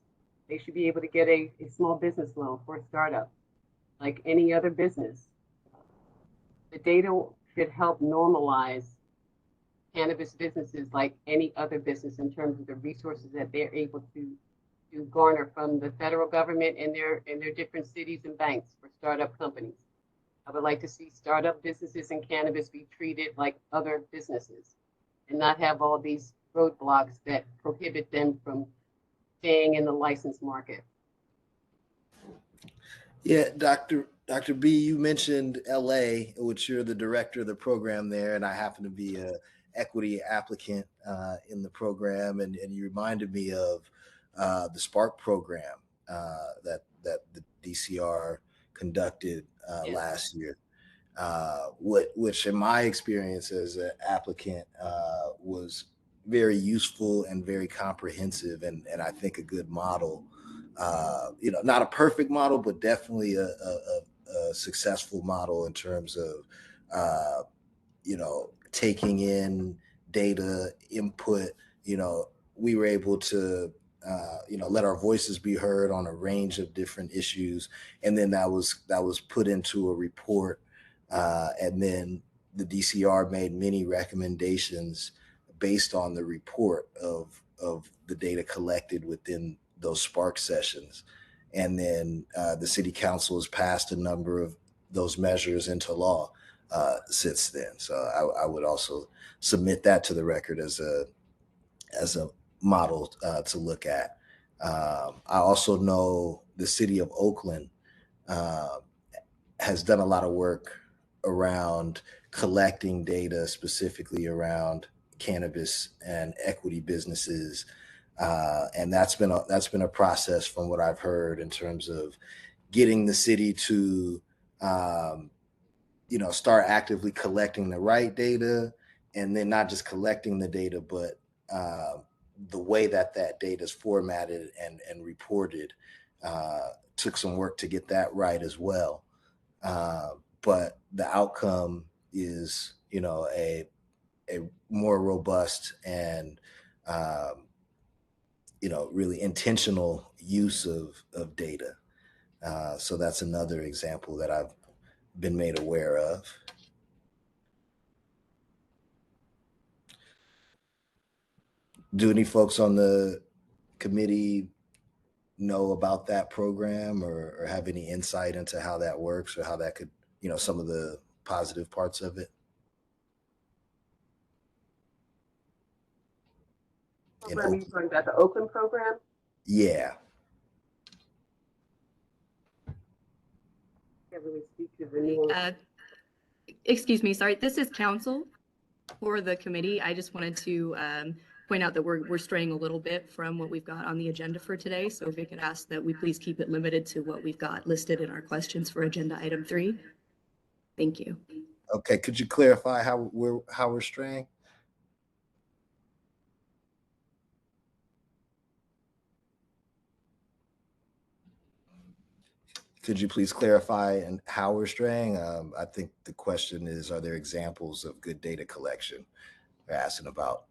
They should be able to get a small business loan for a startup, like any other business. The data should help normalize cannabis businesses like any other business in terms of the resources that they're able to garner from the federal government and their different cities and banks for startup companies. I would like to see startup businesses in cannabis be treated like other businesses and not have all these roadblocks that prohibit them from staying in the licensed market. Yeah, Dr. B, you mentioned LA, which you're the director of the program there, and I happen to be a equity applicant in the program, and you reminded me of the Spark program that the DCR conducted last year, which in my experience as an applicant was very useful and very comprehensive, and I think a good model. Not a perfect model, but definitely a successful model in terms of taking in data input. We were able to let our voices be heard on a range of different issues, and then that was put into a report, and then the DCR made many recommendations based on the report of the data collected within those Spark sessions. And then the city council has passed a number of those measures into law since then. So I would also submit that to the record as a model to look at. I also know the city of Oakland has done a lot of work around collecting data specifically around cannabis and equity businesses. And that's been a process from what I've heard in terms of getting the city to start actively collecting the right data, and then not just collecting the data, but the way that data is formatted and reported. Took some work to get that right as well. But the outcome is, a more robust and really intentional use of data. So that's another example that I've been made aware of. Do any folks on the committee know about that program or have any insight into how that works or how that could, some of the positive parts of it? Program, are you talking about the Oakland program? Yeah. Can't really speak to the new. Excuse me, sorry, this is counsel for the committee. I just wanted to point out that we're straying a little bit from what we've got on the agenda for today. So if we could ask that we please keep it limited to what we've got listed in our questions for agenda item 3. Thank you. Okay, could you clarify how we're straying? Could you please clarify and how we're straying? I think the question is, are there examples of good data collection? We're asking about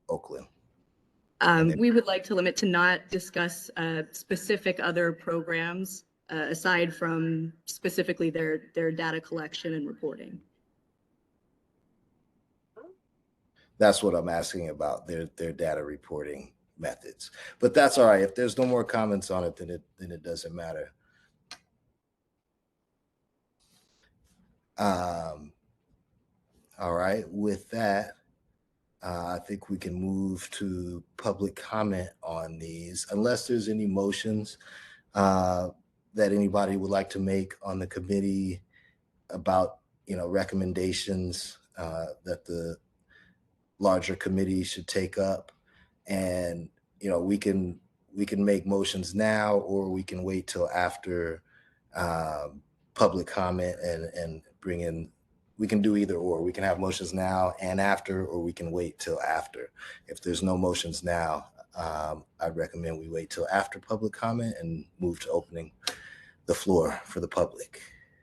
Oakland. We would like to limit to not discuss specific other programs aside from specifically their data collection and reporting. That's what I'm asking about, their data reporting methods. But that's all right. If there's no more comments on it, then it doesn't matter. All right, with that, I think we can move to public comment on these, unless there's any motions that anybody would like to make on the committee about, recommendations that the larger committee should take up. And, we can we can make motions now, or we can wait till after public comment and bring in. We can do either or. We can have motions now and after, or we can wait till after. If there's no motions now, I'd recommend we wait till after public comment and move to opening the floor for the public.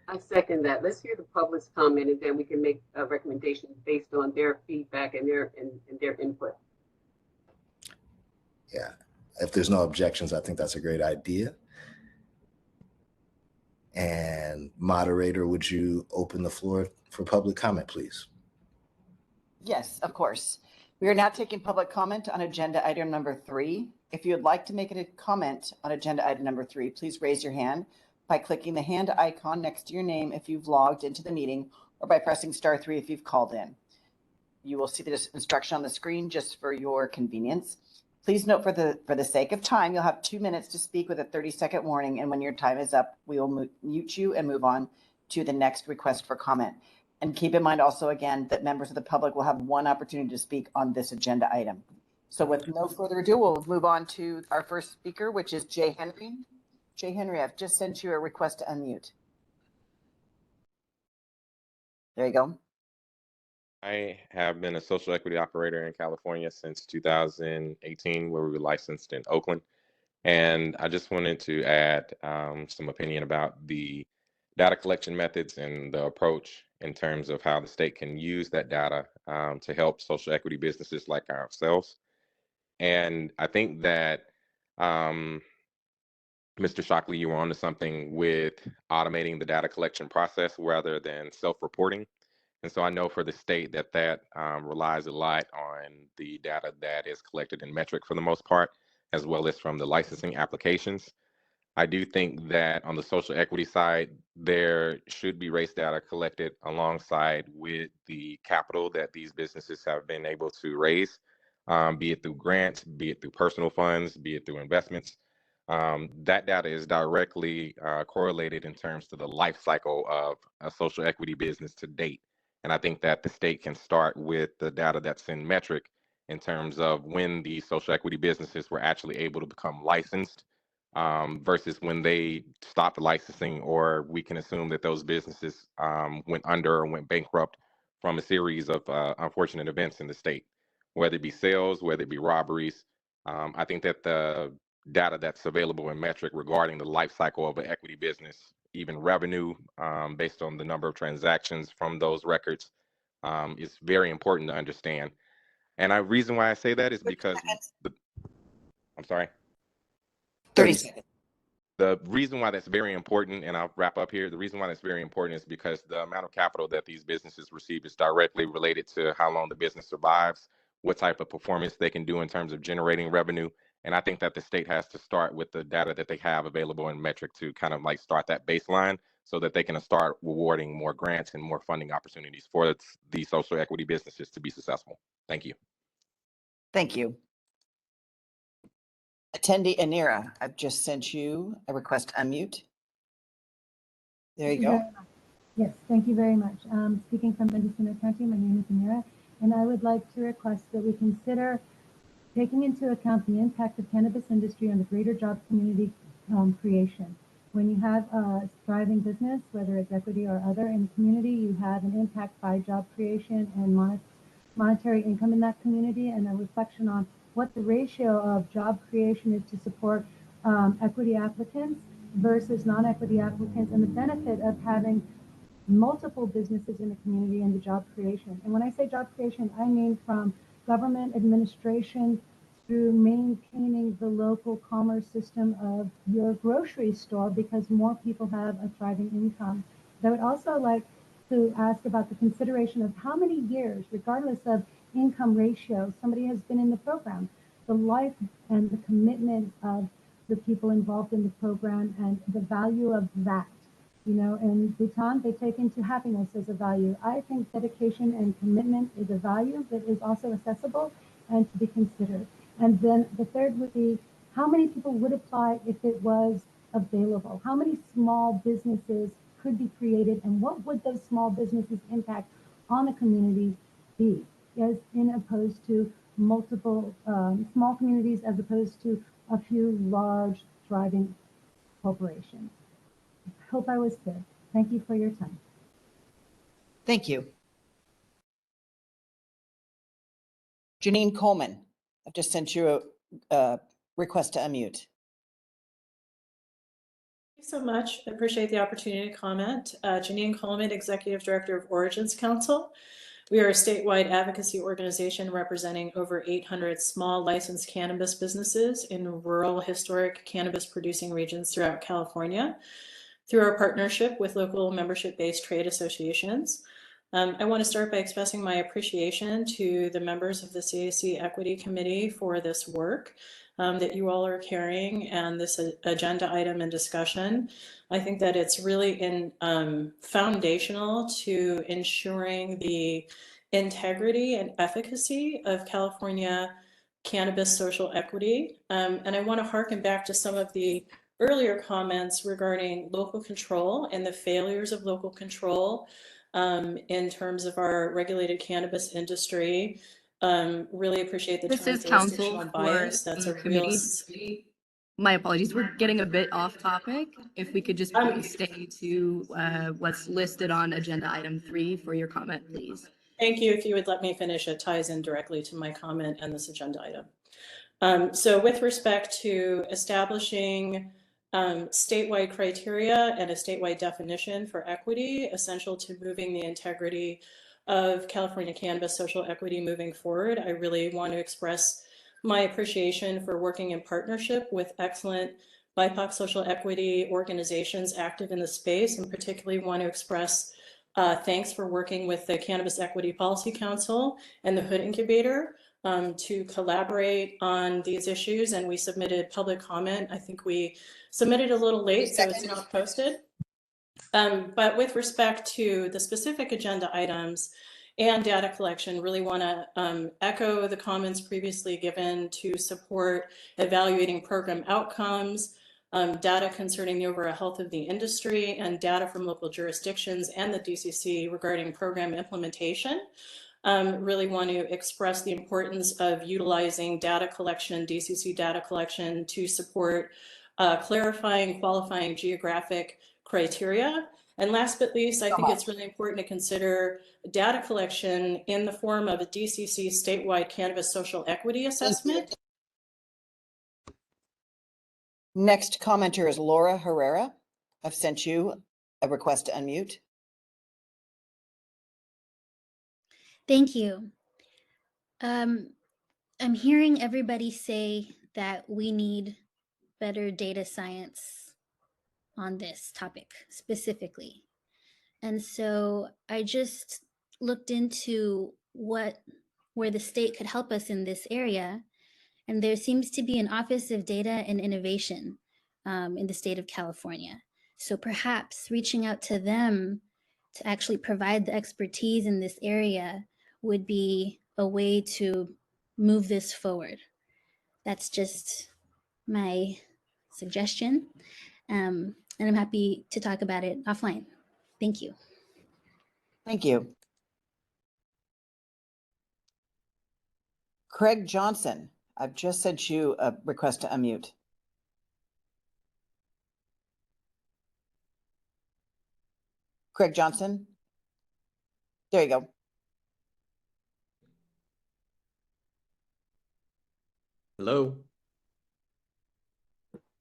I second that. Let's hear the public's comment, and then we can make a recommendation based on their feedback and their input. Yeah, if there's no objections, I think that's a great idea. And moderator, would you open the floor for public comment, please? Yes, of course. We are now taking public comment on agenda item number 3. If you would like to make a comment on agenda item number 3, please raise your hand by clicking the hand icon next to your name if you've logged into the meeting, or by pressing *3 if you've called in. You will see this instruction on the screen just for your convenience. Please note, for the sake of time, you'll have 2 minutes to speak with a 30-second warning, and when your time is up, we will mute you and move on to the next request for comment. And keep in mind also, again, that members of the public will have 1 opportunity to speak on this agenda item. So with no further ado, we'll move on to our first speaker, which is Jay Henry. Jay Henry, I've just sent you a request to unmute. There you go. I have been a social equity operator in California since 2018, where we were licensed in Oakland. And I just wanted to add some opinion about the data collection methods and the approach in terms of how the state can use that data to help social equity businesses like ourselves. And I think that Mr. Shockley, you were onto something with automating the data collection process rather than self-reporting. And so I know for the state that relies a lot on the data that is collected in metric for the most part, as well as from the licensing applications. I do think that on the social equity side, there should be race data collected alongside with the capital that these businesses have been able to raise, be it through grants, be it through personal funds, be it through investments. That data is directly correlated in terms to the life cycle of a social equity business to date. And I think that the state can start with the data that's in metric in terms of when the social equity businesses were actually able to become licensed versus when they stopped licensing, or we can assume that those businesses went under or went bankrupt from a series of unfortunate events in the state, whether it be sales, whether it be robberies. I think that the data that's available in metric regarding the life cycle of an equity business, even revenue based on the number of transactions from those records, is very important to understand. And the reason why I say that is because I'm sorry. 30 seconds. The reason why that's very important, and I'll wrap up here, the reason why that's very important is because the amount of capital that these businesses receive is directly related to how long the business survives, what type of performance they can do in terms of generating revenue. And I think that the state has to start with the data that they have available in metric to kind of like start that baseline so that they can start rewarding more grants and more funding opportunities for these social equity businesses to be successful. Thank you. Thank you. Attendee Anira, I've just sent you a request to unmute. There you go. Yes, thank you very much. Speaking from Mendocino County, my name is Anira, and I would like to request that we consider taking into account the impact of cannabis industry on the greater job community creation. When you have a thriving business, whether it's equity or other in the community, you have an impact by job creation and monetary income in that community, and a reflection on what the ratio of job creation is to support equity applicants versus non-equity applicants, and the benefit of having multiple businesses in the community and the job creation. And when I say job creation, I mean from government administration through maintaining the local commerce system of your grocery store, because more people have a thriving income. I would also like to ask about the consideration of how many years, regardless of income ratio, somebody has been in the program, the life and the commitment of the people involved in the program, and the value of that. You know, in Bhutan, they take into happiness as a value. I think dedication and commitment is a value that is also accessible and to be considered. And then the third would be, how many people would apply if it was available? How many small businesses could be created, and what would those small businesses' impact on the community be, as in opposed to multiple small communities as opposed to a few large, thriving corporations. I hope I was clear. Thank you for your time. Thank you. Janine Coleman, I've just sent you a request to unmute. Thanks so much. I appreciate the opportunity to comment. Janine Coleman, Executive Director of Origins Council. We are a statewide advocacy organization representing over 800 small licensed cannabis businesses in rural historic cannabis producing regions throughout California through our partnership with local membership-based trade associations. I want to start by expressing my appreciation to the members of the CAC Equity Committee for this work that you all are carrying and this agenda item and discussion. I think that it's really foundational to ensuring the integrity and efficacy of California cannabis social equity. And I want to harken back to some of the earlier comments regarding local control and the failures of local control in terms of our regulated cannabis industry. Really appreciate the This term is counsel jurisdictional for bias. That's the a real. committee. My apologies, we're getting a bit off topic. If we could just please stay to what's listed on agenda item 3 for your comment, please. Thank you. If you would let me finish, it ties in directly to my comment and this agenda item. So with respect to establishing statewide criteria and a statewide definition for equity, essential to moving the integrity of California cannabis social equity moving forward, I really want to express my appreciation for working in partnership with excellent BIPOC social equity organizations active in the space, and particularly want to express thanks for working with the Cannabis Equity Policy Council and the Hood Incubator to collaborate on these issues. And we submitted public comment. I think we submitted a little late, so it's not posted. But with respect to the specific agenda items and data collection, really want to echo the comments previously given to support evaluating program outcomes, data concerning the overall health of the industry, and data from local jurisdictions and the DCC regarding program implementation. Really want to express the importance of utilizing data collection, DCC data collection, to support clarifying, qualifying geographic criteria. And last but least, I think it's really important to consider data collection in the form of a DCC statewide cannabis social equity assessment. Next commenter is Laura Herrera. I've sent you a request to unmute. Thank you. I'm hearing everybody say that we need better data science on this topic specifically. And so I just looked into where the state could help us in this area. And there seems to be an Office of Data and Innovation in the state of California. So perhaps reaching out to them to actually provide the expertise in this area would be a way to move this forward. That's just my suggestion. And I'm happy to talk about it offline. Thank you. Thank you. Craig Johnson, I've just sent you a request to unmute. Craig Johnson. There you go. Hello.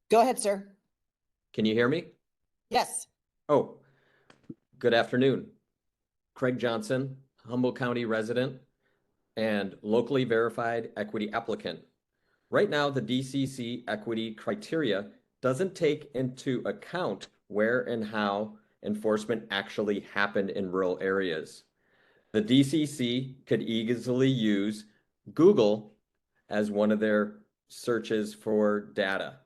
Go ahead, sir. Can you hear me? Yes. Oh, good afternoon. Craig Johnson, Humboldt County resident and locally verified equity applicant. Right now, the DCC equity criteria doesn't take into account where and how enforcement actually happened in rural areas. The DCC could easily use Google as one of their searches for data.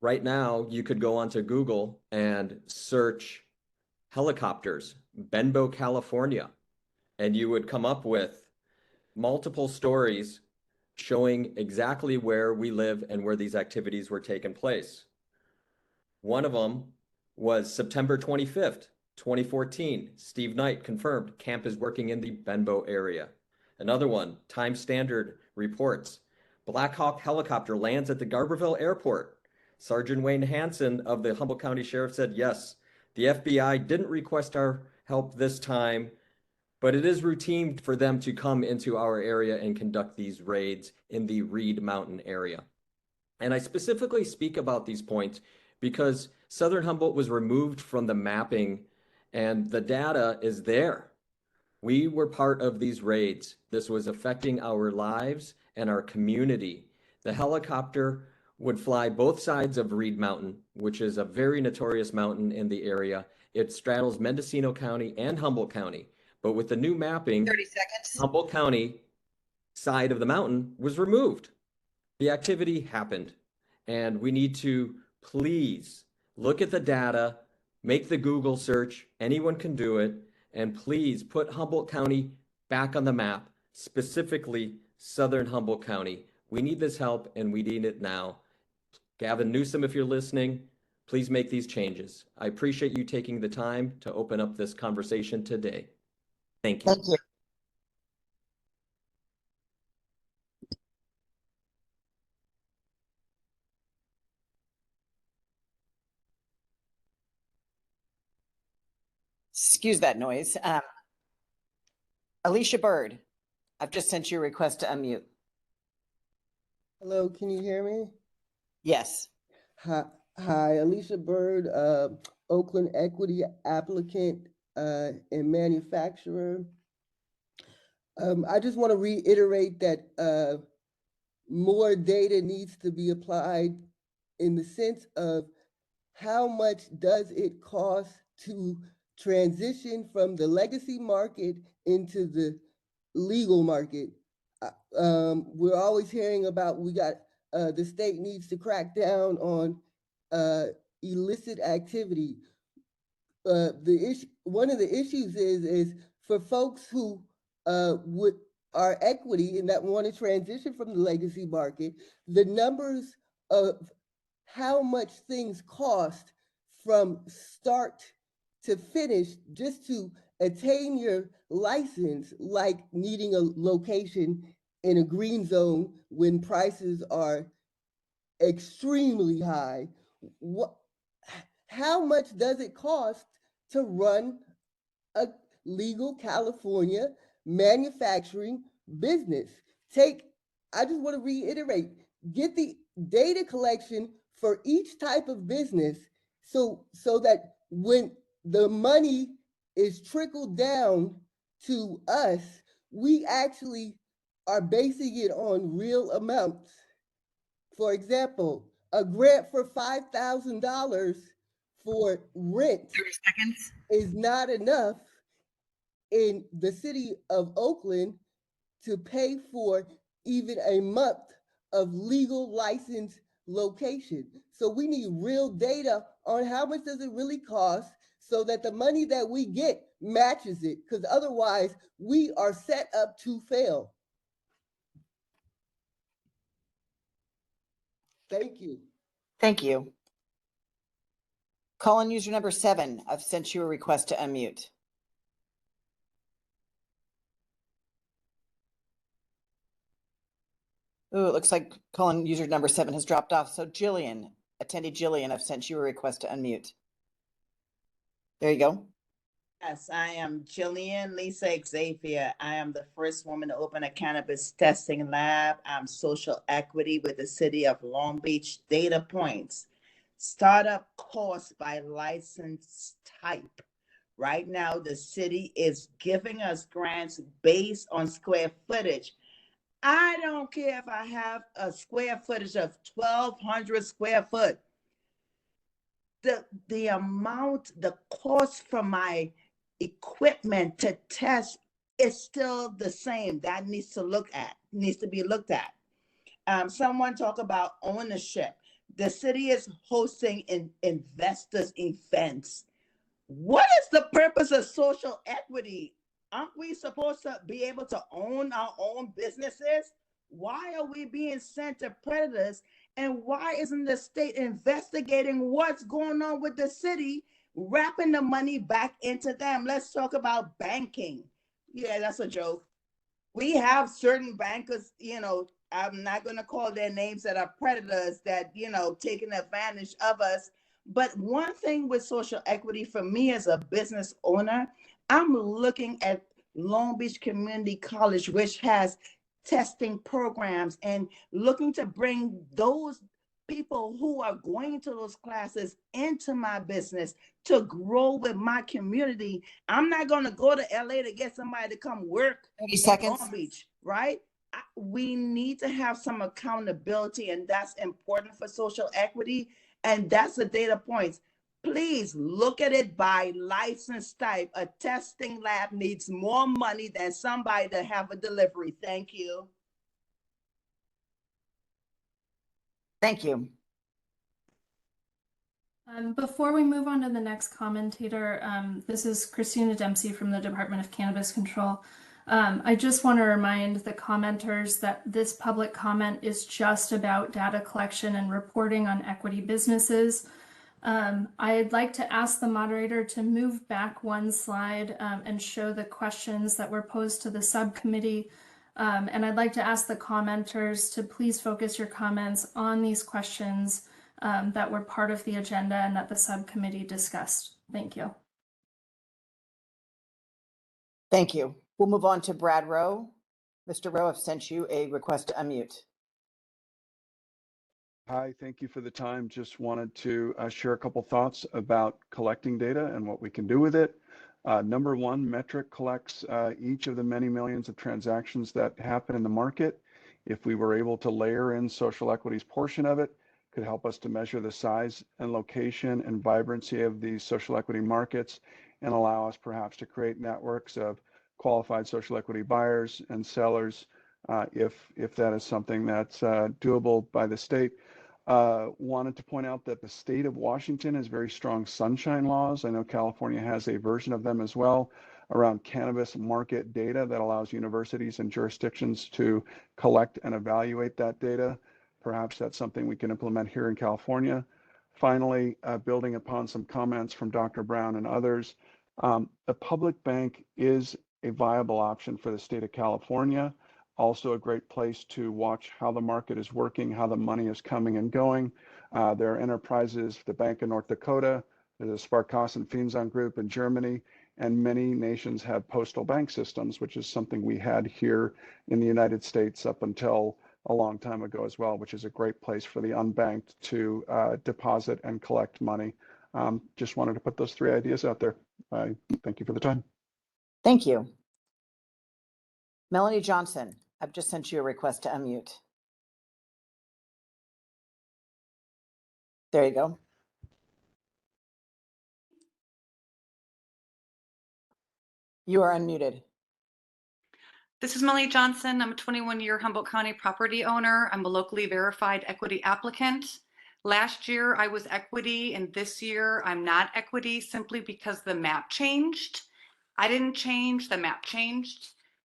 Right now, you could go onto Google and search helicopters, Benbow, California, and you would come up with multiple stories showing exactly where we live and where these activities were taking place. One of them was September 25th, 2014. Steve Knight confirmed camp is working in the Benbow area. Another one, Time Standard reports, Black Hawk helicopter lands at the Garberville Airport. Sergeant Wayne Hansen of the Humboldt County Sheriff said, yes, the FBI didn't request our help this time, but it is routine for them to come into our area and conduct these raids in the Reed Mountain area. And I specifically speak about these points because Southern Humboldt was removed from the mapping and the data is there. We were part of these raids. This was affecting our lives and our community. The helicopter would fly both sides of Reed Mountain, which is a very notorious mountain in the area. It straddles Mendocino County and Humboldt County. But with the new mapping, 30 seconds. Humboldt County side of the mountain was removed. The activity happened. And we need to please look at the data, make the Google search. Anyone can do it. And please put Humboldt County back on the map, specifically Southern Humboldt County. We need this help and we need it now. Gavin Newsom, if you're listening, please make these changes. I appreciate you taking the time to open up this conversation today. Thank you. Thank you. Excuse that noise. Alicia Bird, I've just sent you a request to unmute. Hello, can you hear me? Yes. Hi, Alicia Bird, Oakland equity applicant and manufacturer. I just want to reiterate that more data needs to be applied in the sense of how much does it cost to transition from the legacy market into the legal market. We're always hearing about the state needs to crack down on illicit activity. One of the issues is for folks who are equity and that want to transition from the legacy market, the numbers of how much things cost from start to finish just to attain your license, like needing a location in a green zone when prices are extremely high. How much does it cost to run a legal California manufacturing business? I just want to reiterate, get the data collection for each type of business so that when the money is trickled down to us, we actually are basing it on real amounts. For example, a grant for $5,000 for rent 30 seconds. is not enough in the city of Oakland to pay for even a month of legal license location. So we need real data on how much does it really cost so that the money that we get matches it, because otherwise we are set up to fail. Thank you. Thank you. Call in user number 7. I've sent you a request to unmute. Ooh, it looks like call-in user number 7 has dropped off. So Jillian, attendee Jillian, I've sent you a request to unmute. There you go. Yes, I am Jillian Lisa Xavier. I am the first woman to open a cannabis testing lab. I'm social equity with the city of Long Beach. Data points. Startup cost by license type. Right now, the city is giving us grants based on square footage. I don't care if I have a square footage of 1,200 square foot. The amount, the cost for my equipment to test is still the same. That needs to be looked at. Someone talk about ownership. The city is hosting investors events. What is the purpose of social equity? Aren't we supposed to be able to own our own businesses? Why are we being sent to predators? And why isn't the state investigating what's going on with the city, wrapping the money back into them? Let's talk about banking. Yeah, that's a joke. We have certain bankers, I'm not going to call their names, that are predators that, taking advantage of us. But one thing with social equity for me as a business owner, I'm looking at Long Beach Community College, which has testing programs, and looking to bring those people who are going to those classes into my business to grow with my community. I'm not going to go to LA to get somebody to come work 30 in seconds. Long Beach, right? We need to have some accountability, and that's important for social equity. And that's the data points. Please look at it by license type. A testing lab needs more money than somebody to have a delivery. Thank you. Thank you. Before we move on to the next commentator, this is Christina Dempsey from the Department of Cannabis Control. I just want to remind the commenters that this public comment is just about data collection and reporting on equity businesses. I'd like to ask the moderator to move back one slide and show the questions that were posed to the subcommittee. And I'd like to ask the commenters to please focus your comments on these questions that were part of the agenda and that the subcommittee discussed. Thank you. Thank you. We'll move on to Brad Rowe. Mr. Rowe, I've sent you a request to unmute. Hi, thank you for the time. Just wanted to share a couple thoughts about collecting data and what we can do with it. Number one, Metric collects each of the many millions of transactions that happen in the market. If we were able to layer in social equity's portion of it, could help us to measure the size and location and vibrancy of these social equity markets, and allow us perhaps to create networks of qualified social equity buyers and sellers if that is something that's doable by the state. Wanted to point out that the state of Washington has very strong sunshine laws. I know California has a version of them as well around cannabis market data that allows universities and jurisdictions to collect and evaluate that data. Perhaps that's something we can implement here in California. Finally, building upon some comments from Dr. Brown and others, the public bank is a viable option for the state of California. Also a great place to watch how the market is working, how the money is coming and going. There are enterprises, the Bank of North Dakota, there's a Sparkassen Finzon Group in Germany, and many nations have postal bank systems, which is something we had here in the United States up until a long time ago as well, which is a great place for the unbanked to deposit and collect money. Just wanted to put those three ideas out there. Thank you for the time. Thank you. Melanie Johnson, I've just sent you a request to unmute. There you go. You are unmuted. This is Melanie Johnson. I'm a 21-year Humboldt County property owner. I'm a locally verified equity applicant. Last year I was equity, and this year I'm not equity simply because the map changed. I didn't change, the map changed.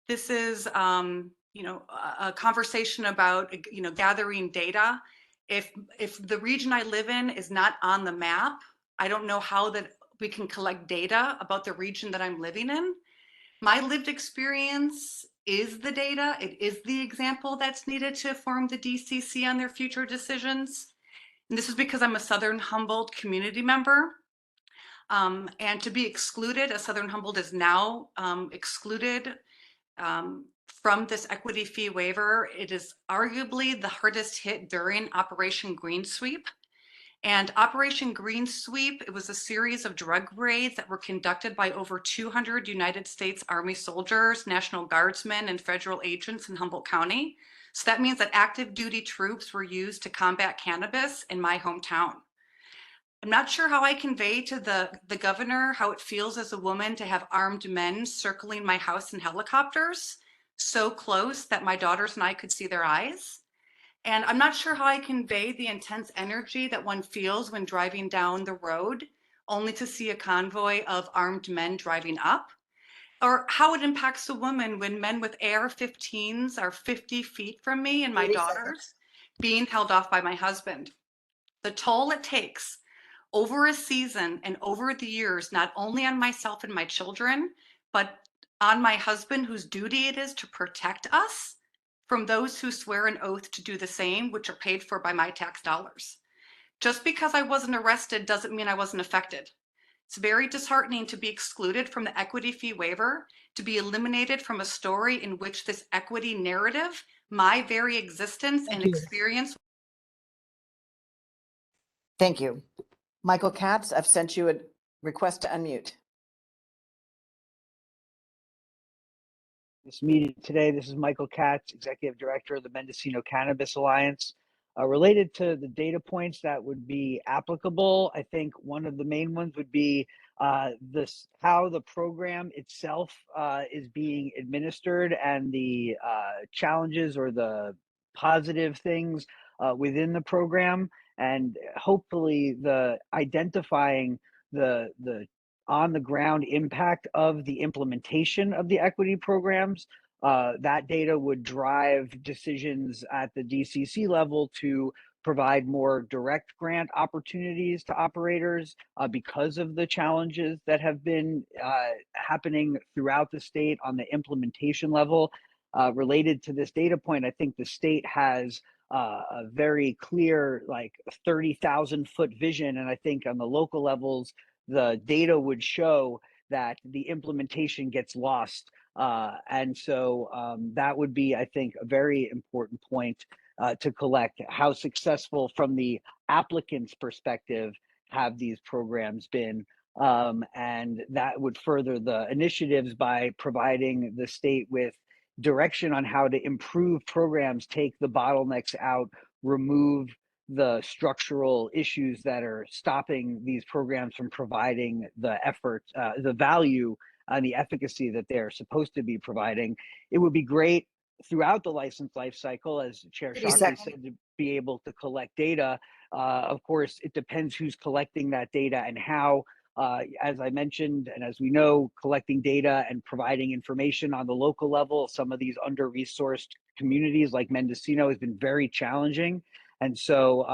This is a conversation about gathering data. If the region I live in is not on the map, I don't know how that we can collect data about the region that I'm living in. My lived experience is the data. It is the example that's needed to inform the DCC on their future decisions. And this is because I'm a Southern Humboldt community member. And to be excluded, as Southern Humboldt is now excluded from this equity fee waiver, it is arguably the hardest hit during Operation Green Sweep. And Operation Green Sweep, it was a series of drug raids that were conducted by over 200 United States Army soldiers, National Guardsmen, and federal agents in Humboldt County. So that means that active duty troops were used to combat cannabis in my hometown. I'm not sure how I convey to the governor how it feels as a woman to have armed men circling my house in helicopters, so close that my daughters and I could see their eyes. And I'm not sure how I convey the intense energy that one feels when driving down the road, only to see a convoy of armed men driving up, or how it impacts a woman when men with AR-15s are 50 feet from me and my daughters being held off by my husband. The toll it takes over a season and over the years, not only on myself and my children, but on my husband, whose duty it is to protect us from those who swear an oath to do the same, which are paid for by my tax dollars. Just because I wasn't arrested doesn't mean I wasn't affected. It's very disheartening to be excluded from the equity fee waiver, to be eliminated from a story in which this equity narrative, my very existence and experience. Thank you. Michael Katz, I've sent you a request to unmute. This meeting today. This is Michael Katz, Executive Director of the Mendocino Cannabis Alliance. Related to the data points that would be applicable, I think one of the main ones would be how the program itself is being administered and the challenges or the positive things within the program, and hopefully the identifying the on the ground impact of the implementation of the equity programs. That data would drive decisions at the DCC level to provide more direct grant opportunities to operators because of the challenges that have been happening throughout the state on the implementation level. Related to this data point, I think the state has a very clear, like 30,000 foot vision. And I think on the local levels, the data would show that the implementation gets lost. And so that would be, I think, a very important point to collect. How successful from the applicant's perspective have these programs been? And that would further the initiatives by providing the state with direction on how to improve programs, take the bottlenecks out, remove the structural issues that are stopping these programs from providing the effort, the value and the efficacy that they're supposed to be providing. It would be great throughout the license life cycle, as Chair Shockley said, to be able to collect data. Of course, it depends who's collecting that data and how. As I mentioned, and as we know, collecting data and providing information on the local level, some of these under-resourced communities like Mendocino has been very challenging. And so,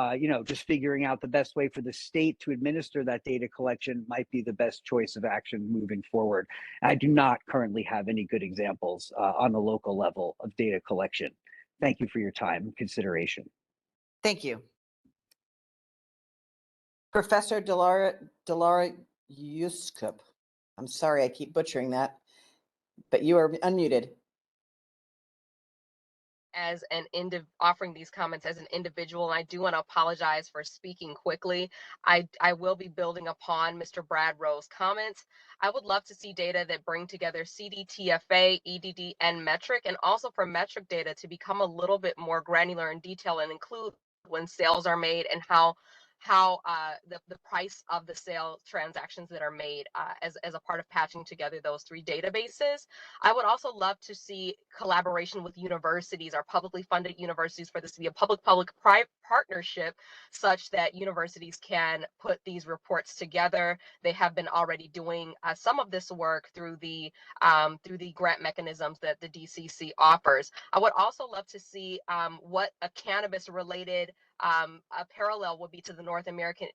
just figuring out the best way for the state to administer that data collection might be the best choice of action moving forward. I do not currently have any good examples on the local level of data collection. Thank you for your time and consideration. Thank you. Professor Delara Yuskub. I'm sorry, I keep butchering that, but you are unmuted. As offering these comments as an individual, and I do want to apologize for speaking quickly. I will be building upon Mr. Brad Rowe's comments. I would love to see data that bring together CDTFA, EDD, and metric, and also for metric data to become a little bit more granular in detail and include when sales are made and how the price of the sale transactions that are made as a part of patching together those three databases. I would also love to see collaboration with universities, our publicly funded universities, for this to be a public-public-private partnership such that universities can put these reports together. They have been already doing some of this work through the grant mechanisms that the DCC offers. I would also love to see what a cannabis-related a parallel would be to the North American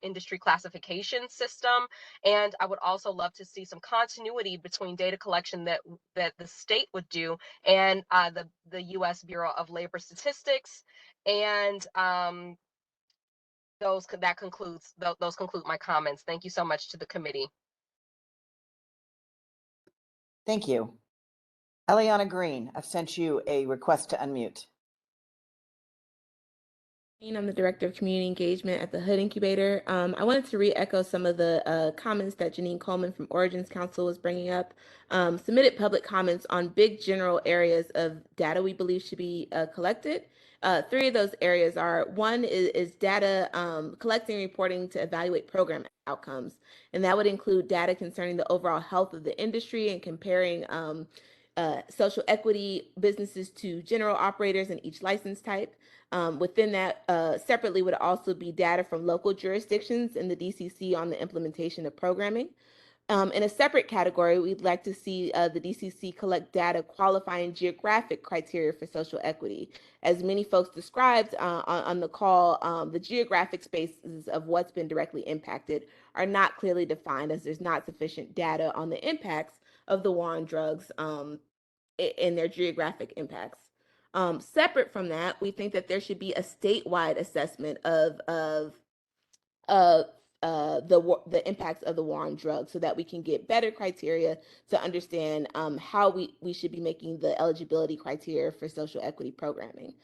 industry classification system. And I would also love to see some continuity between data collection that the state would do and the U.S. Bureau of Labor Statistics. And those conclude my comments. Thank you so much to the committee. Thank you. Eliana Green, I've sent you a request to unmute. I'm the Director of Community Engagement at the Hood Incubator. I wanted to re-echo some of the comments that Janine Coleman from Origins Council was bringing up. Submitted public comments on big general areas of data we believe should be collected. Three of those areas are, one is data collecting and reporting to evaluate program outcomes. And that would include data concerning the overall health of the industry and comparing social equity businesses to general operators in each license type. Within that, separately would also be data from local jurisdictions in the DCC on the implementation of programming. In a separate category, we'd like to see the DCC collect data qualifying geographic criteria for social equity. As many folks described on the call, the geographic spaces of what's been directly impacted are not clearly defined, as there's not sufficient data on the impacts of the war on drugs in their geographic impacts. Separate from that, we think that there should be a statewide assessment of the impacts of the war on drugs, so that we can get better criteria to understand how we should be making the eligibility criteria for social equity programming.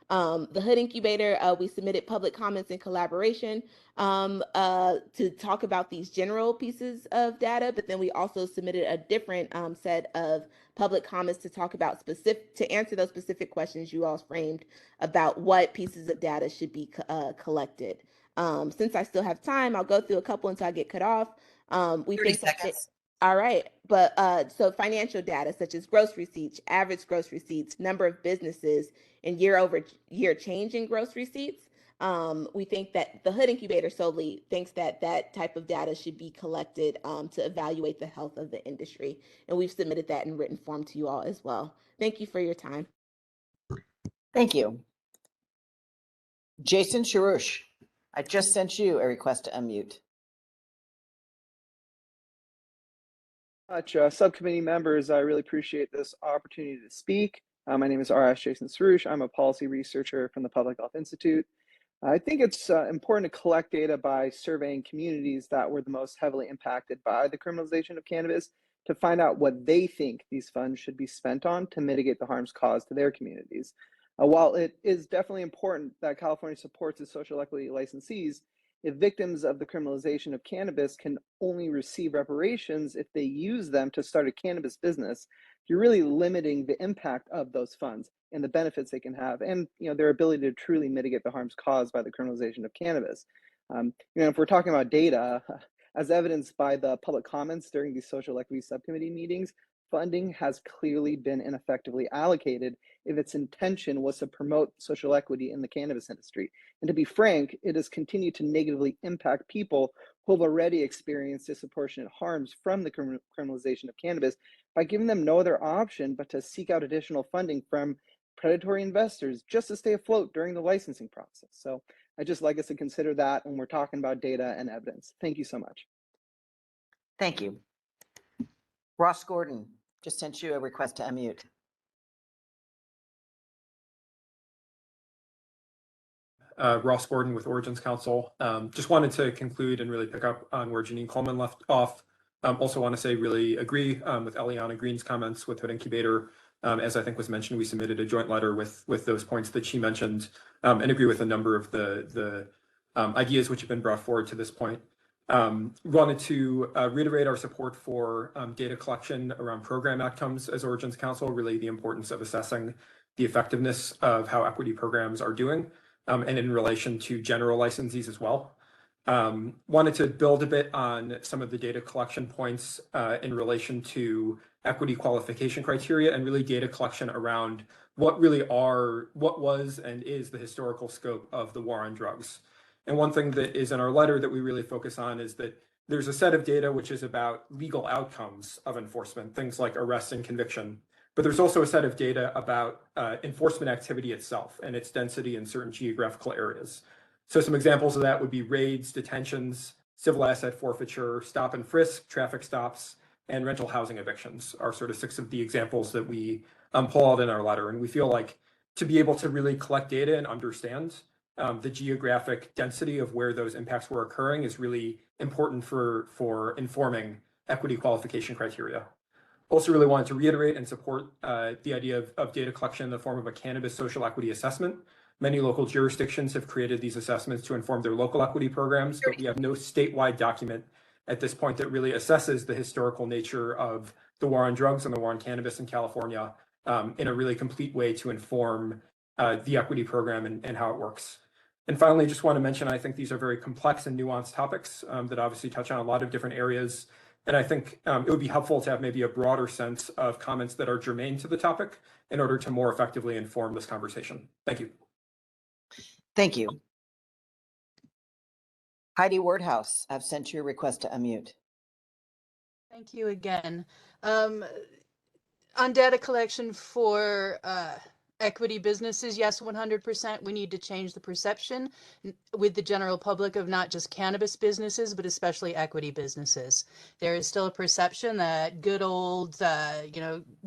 The Hood Incubator, we submitted public comments in collaboration to talk about these general pieces of data, but then we also submitted a different set of public comments to talk about to answer those specific questions you all framed about what pieces of data should be collected. Since I still have time, I'll go through a couple until I get cut off. We 30 think that seconds. all right, but so financial data such as gross receipts, average gross receipts, number of businesses, and year-over-year change in gross receipts. We think that the Hood Incubator solely thinks that that type of data should be collected to evaluate the health of the industry, and we've submitted that in written form to you all as well. Thank you for your time. Thank you. Jason Sharush, I just sent you a request to unmute. Subcommittee members, I really appreciate this opportunity to speak. My name is R.S. Jason Sarush. I'm a policy researcher from the Public Health Institute. I think it's important to collect data by surveying communities that were the most heavily impacted by the criminalization of cannabis to find out what they think these funds should be spent on to mitigate the harms caused to their communities. While it is definitely important that California supports its social equity licensees, if victims of the criminalization of cannabis can only receive reparations if they use them to start a cannabis business, you're really limiting the impact of those funds and the benefits they can have, and their ability to truly mitigate the harms caused by the criminalization of cannabis. If we're talking about data, as evidenced by the public comments during these social equity subcommittee meetings, funding has clearly been ineffectively allocated if its intention was to promote social equity in the cannabis industry. And to be frank, it has continued to negatively impact people who have already experienced disproportionate harms from the criminalization of cannabis by giving them no other option but to seek out additional funding from predatory investors just to stay afloat during the licensing process. So I'd just like us to consider that when we're talking about data and evidence. Thank you so much. Thank you. Ross Gordon, just sent you a request to unmute. Ross Gordon with Origins Council. Just wanted to conclude and really pick up on where Janine Coleman left off. Also want to say really agree with Eliana Green's comments with Hood Incubator. As I think was mentioned, we submitted a joint letter with those points that she mentioned, and agree with a number of the ideas which have been brought forward to this point. Wanted to reiterate our support for data collection around program outcomes as Origins Council, really the importance of assessing the effectiveness of how equity programs are doing, and in relation to general licensees as well. Wanted to build a bit on some of the data collection points in relation to equity qualification criteria and really data collection around what was and is the historical scope of the war on drugs. And one thing that is in our letter that we really focus on is that there's a set of data which is about legal outcomes of enforcement, things like arrest and conviction. But there's also a set of data about enforcement activity itself and its density in certain geographical areas. So some examples of that would be raids, detentions, civil asset forfeiture, stop and frisk, traffic stops, and rental housing evictions are sort of 6 of the examples that we pull out in our letter. And we feel like to be able to really collect data and understand the geographic density of where those impacts were occurring is really important for informing equity qualification criteria. Also really wanted to reiterate and support the idea of data collection in the form of a cannabis social equity assessment. Many local jurisdictions have created these assessments to inform their local equity programs, but we have no statewide document at this point that really assesses the historical nature of the war on drugs and the war on cannabis in California in a really complete way to inform the equity program and how it works. And finally, just want to mention, I think these are very complex and nuanced topics that obviously touch on a lot of different areas. And I think it would be helpful to have maybe a broader sense of comments that are germane to the topic in order to more effectively inform this conversation. Thank you. Thank you. Heidi Wardhouse, I've sent you a request to unmute. Thank you again. On data collection for equity businesses, yes, 100%. We need to change the perception with the general public of not just cannabis businesses, but especially equity businesses. There is still a perception that good old,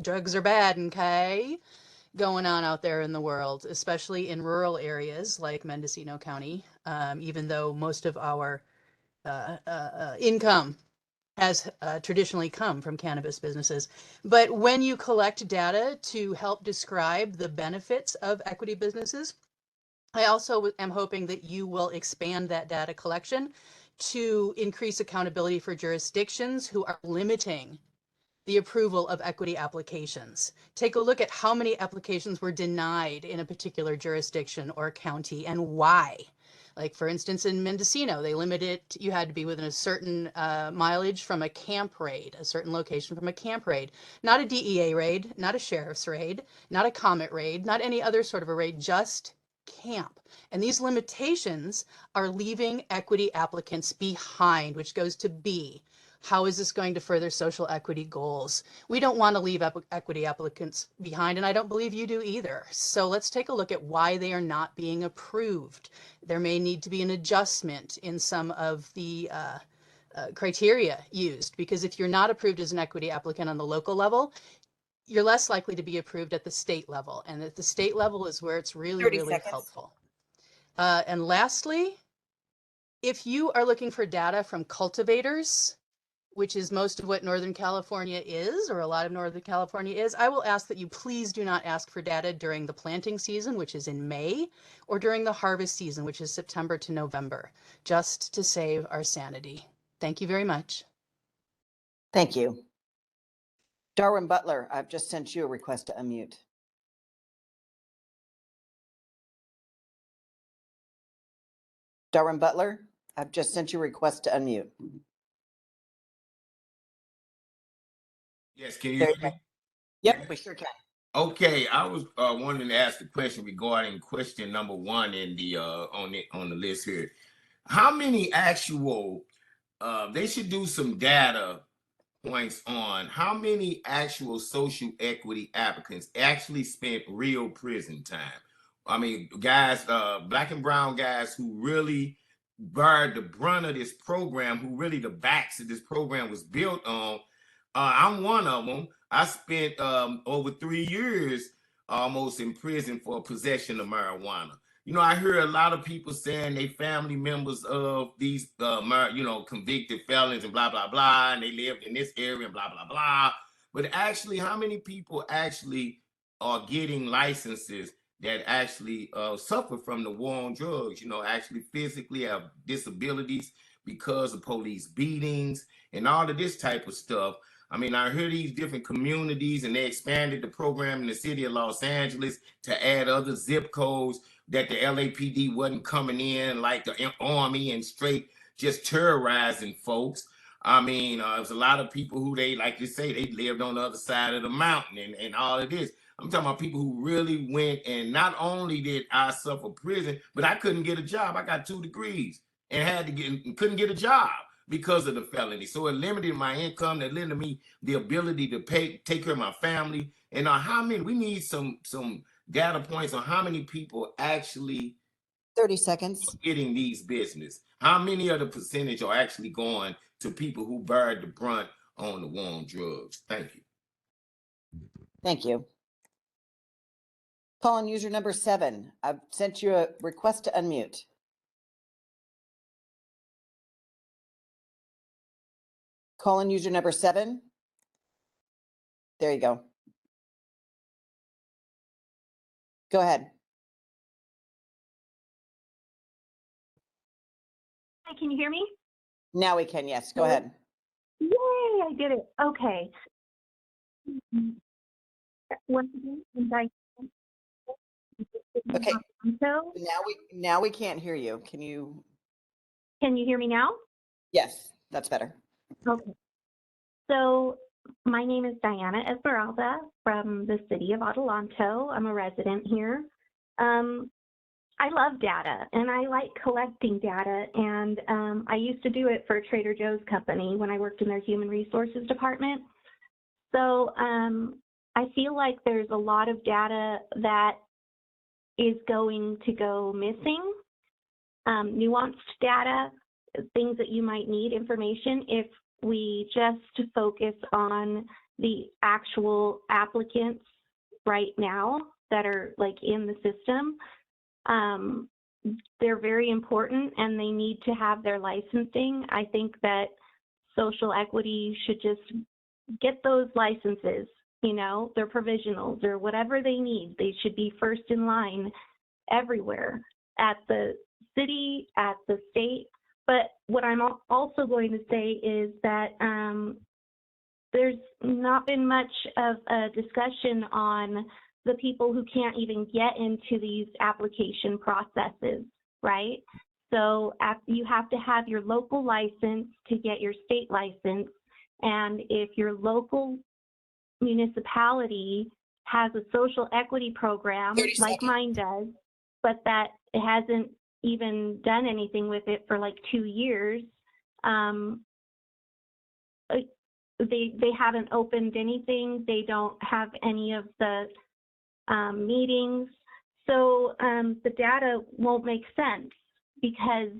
drugs are bad, okay? going on out there in the world, especially in rural areas like Mendocino County, even though most of our income has traditionally come from cannabis businesses. But when you collect data to help describe the benefits of equity businesses, I also am hoping that you will expand that data collection to increase accountability for jurisdictions who are limiting the approval of equity applications. Take a look at how many applications were denied in a particular jurisdiction or county and why. Like for instance, in Mendocino, they limited, you had to be within a certain mileage from a camp raid, a certain location from a camp raid, not a DEA raid, not a sheriff's raid, not a comet raid, not any other sort of a raid, just camp. And these limitations are leaving equity applicants behind, which goes to B. How is this going to further social equity goals? We don't want to leave equity applicants behind, and I don't believe you do either. So let's take a look at why they are not being approved. There may need to be an adjustment in some of the criteria used, because if you're not approved as an equity applicant on the local level, you're less likely to be approved at the state level. And at the state level is where it's really, 30 really seconds. helpful. And lastly, if you are looking for data from cultivators, which is most of what Northern California is, or a lot of Northern California is, I will ask that you please do not ask for data during the planting season, which is in May, or during the harvest season, which is September to November, just to save our sanity. Thank you very much. Thank you. Darwin Butler, I've just sent you a request to unmute. Darwin Butler, I've just sent you a request to unmute. Yes, can you There hear you go. me? Yep, we sure can. Okay, I was wanting to ask the question regarding question number 1 in the on the list here. How many actual they should do some data points on how many actual social equity applicants actually spent real prison time. I mean, guys, black and brown guys who really bear the brunt of this program, who really the backs that this program was built on. I'm one of them. I spent over 3 years almost in prison for possession of marijuana. You know, I hear a lot of people saying they family members of these, convicted felons and blah, blah, blah, and they lived in this area and blah, blah, blah. But actually, how many people actually are getting licenses that actually suffer from the war on drugs, actually physically have disabilities because of police beatings and all of this type of stuff? I mean, I heard these different communities and they expanded the program in the city of Los Angeles to add other zip codes that the LAPD wasn't coming in like the army and straight just terrorizing folks. I mean, there's a lot of people who they, like you say, they lived on the other side of the mountain and all of this. I'm talking about people who really went, and not only did I suffer prison, but I couldn't get a job. I got 2 degrees and couldn't get a job because of the felony. So it limited my income, that limited me the ability to take care of my family. And how many, we need some data points on how many people actually 30 seconds getting these business. How many of the percentage are actually going to people who bear the brunt on the war on drugs? Thank you. Thank you. Calling user number 7. I've sent you a request to unmute. Calling user number 7. There you go. Go ahead. Hi, can you hear me? Now we can, yes. Go ahead. Yay, I did it. Okay. Once again, Okay. So Now we can't hear you. Can you hear me now? Yes, that's better. Okay. So my name is Diana Esmeralda from the city of Adelanto. I'm a resident here. I love data and I like collecting data, and I used to do it for Trader Joe's company when I worked in their human resources department. So I feel like there's a lot of data that is going to go missing, nuanced data, things that you might need, information, if we just focus on the actual applicants right now that are like in the system. They're very important and they need to have their licensing. I think that social equity should just get those licenses, you know, their provisionals or whatever they need. They should be first in line everywhere, at the city, at the state. But what I'm also going to say is that there's not been much of a discussion on the people who can't even get into these application processes, right? So you have to have your local license to get your state license. And if your local municipality has a social equity program like mine does, but that it hasn't even done anything with it for like 2 years, they haven't opened anything. They don't have any of the meetings. So the data won't make sense because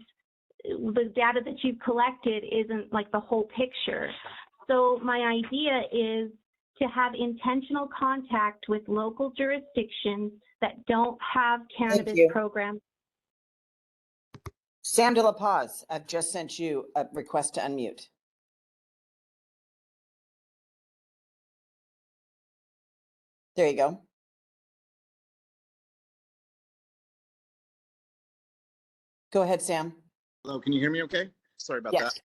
the data that you've collected isn't like the whole picture. So my idea is to have intentional contact with local jurisdictions that don't have cannabis programs. Sam De La Paz, I've just sent you a request to unmute. There you go. Go ahead, Sam. Hello, can you hear me okay? Sorry about Yes. that.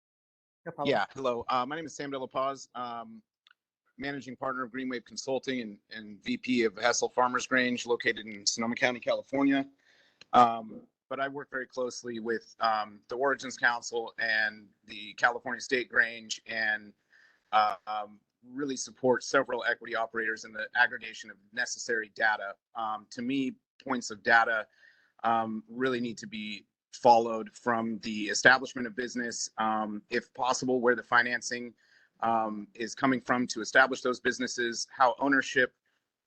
No problem. Yeah, hello. My name is Sam De La Paz, managing partner of Greenwave Consulting and VP of Hessel Farmers Grange, located in Sonoma County, California. But I work very closely with the Origins Council and the California State Grange, and really support several equity operators in the aggregation of necessary data. To me, points of data really need to be followed from the establishment of business, if possible, where the financing is coming from to establish those businesses, how ownership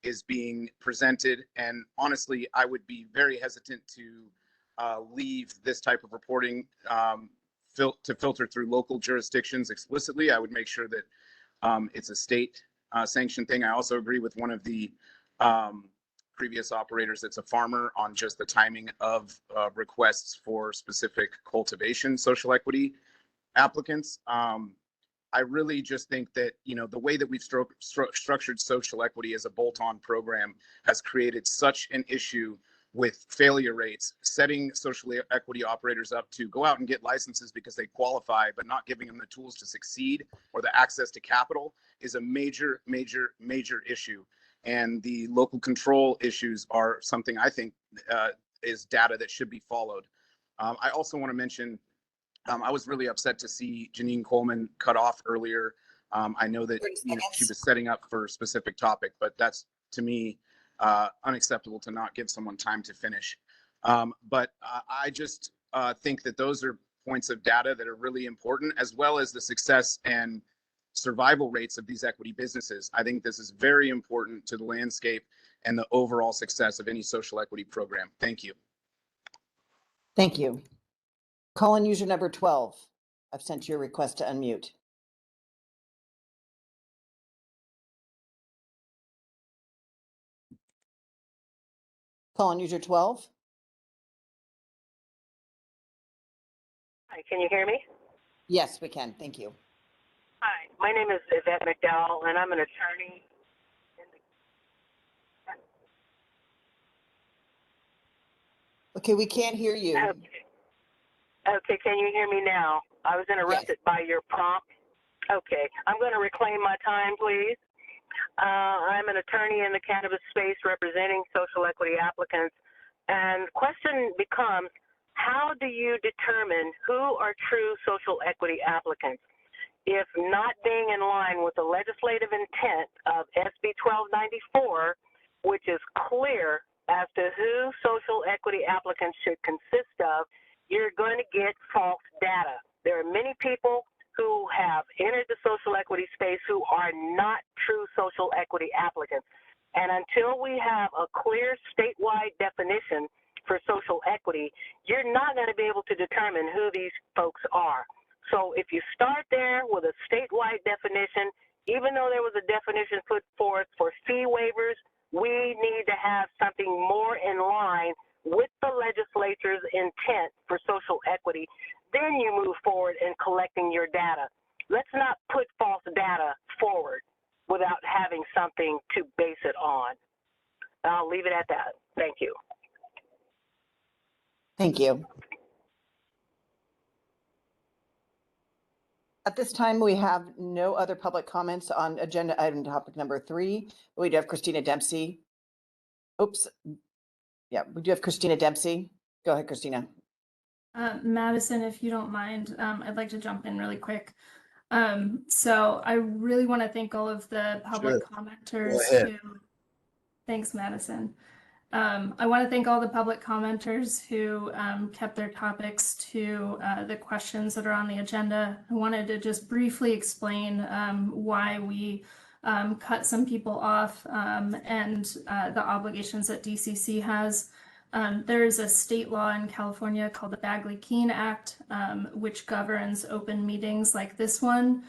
is being presented. And honestly, I would be very hesitant to leave this type of reporting to filter through local jurisdictions explicitly. I would make sure that it's a state sanctioned thing. I also agree with one of the previous operators that's a farmer on just the timing of requests for specific cultivation social equity applicants. I really just think that, you know, the way that we've structured social equity as a bolt-on program has created such an issue with failure rates, setting social equity operators up to go out and get licenses because they qualify, but not giving them the tools to succeed or the access to capital is a major, major, major issue. And the local control issues are something I think is data that should be followed. I also want to mention, I was really upset to see Janine Coleman cut off earlier. I know that she was setting up for a specific topic, but that's, to me, unacceptable to not give someone time to finish. But I just think that those are points of data that are really important, as well as the success and survival rates of these equity businesses. I think this is very important to the landscape and the overall success of any social equity program. Thank you. Thank you. Call-in user number 12. I've sent you a request to unmute. Call-in user 12. Hi, can you hear me? Yes, we can. Thank you. Hi, my name is Yvette McDowell, and I'm an attorney. Okay, we can't hear you. Okay, can you hear me now? I was interrupted by your prompt. Okay, I'm going to reclaim my time, please. I'm an attorney in the cannabis space representing social equity applicants. And question becomes, how do you determine who are true social equity applicants? If not being in line with the legislative intent of SB 1294, which is clear as to who social equity applicants should consist of, you're going to get false data. There are many people who have entered the social equity space who are not true social equity applicants. And until we have a clear statewide definition for social equity, you're not going to be able to determine who these folks are. So if you start there with a statewide definition, even though there was a definition put forth for fee waivers, We need to have something more in line with the legislature's intent for social equity. Then you move forward in collecting your data. Let's not put false data forward without having something to base it on. I'll leave it at that. Thank you. Thank you. At this time, we have no other public comments on agenda item topic number 3. We do have Christina Dempsey. Oops. Yeah, we do have Christina Dempsey. Go ahead, Christina. Madison, if you don't mind, I'd like to jump in really quick. So I really want to thank all of the public commenters who, thanks, Madison. I want to thank all the public commenters who kept their topics to the questions that are on the agenda. I wanted to just briefly explain why we cut some people off and the obligations that DCC has. There is a state law in California called the Bagley-Keene Act, which governs open meetings like this one.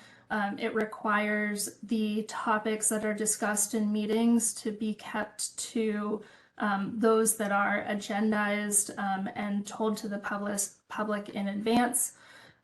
It requires the topics that are discussed in meetings to be kept to those that are agendized and told to the public in advance.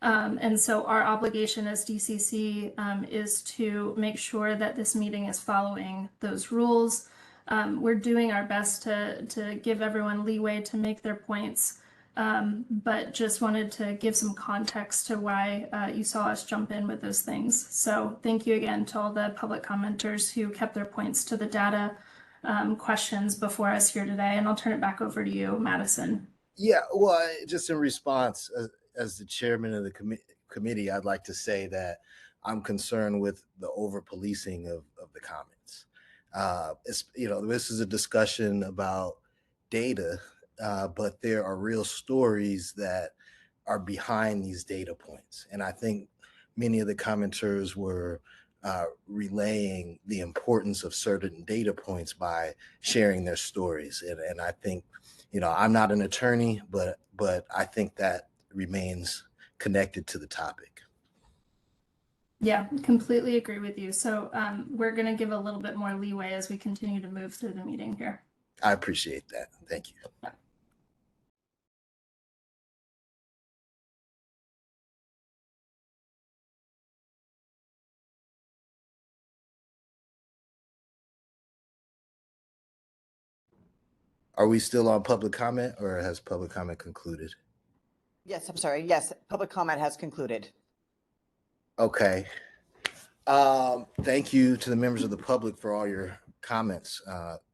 And so our obligation as DCC is to make sure that this meeting is following those rules. We're doing our best to give everyone leeway to make their points, but just wanted to give some context to why you saw us jump in with those things. So thank you again to all the public commenters who kept their points to the data questions before us here today. And I'll turn it back over to you, Madison. Yeah, well, just in response, as the chairman of the committee, I'd like to say that I'm concerned with the over-policing of the comments. This is a discussion about data, but there are real stories that are behind these data points. And I think many of the commenters were relaying the importance of certain data points by sharing their stories. And I think, I'm not an attorney, but I think that remains connected to the topic. Yeah, completely agree with you. So we're going to give a little bit more leeway as we continue to move through the meeting here. I appreciate that. Thank you. Yeah. Are we still on public comment, or has public comment concluded? Yes, I'm sorry. Yes, public comment has concluded. Okay. Thank you to the members of the public for all your comments,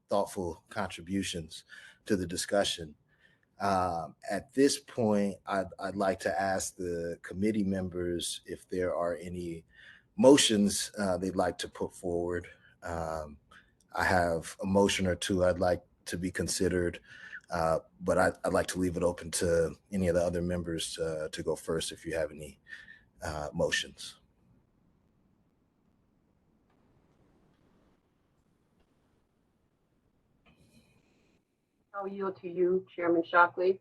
thoughtful contributions to the discussion. At this point, I'd like to ask the committee members if there are any motions they'd like to put forward. I have a motion or two I'd like to be considered, but I'd like to leave it open to any of the other members to go first if you have any motions. I'll yield to you, Chairman Shockley.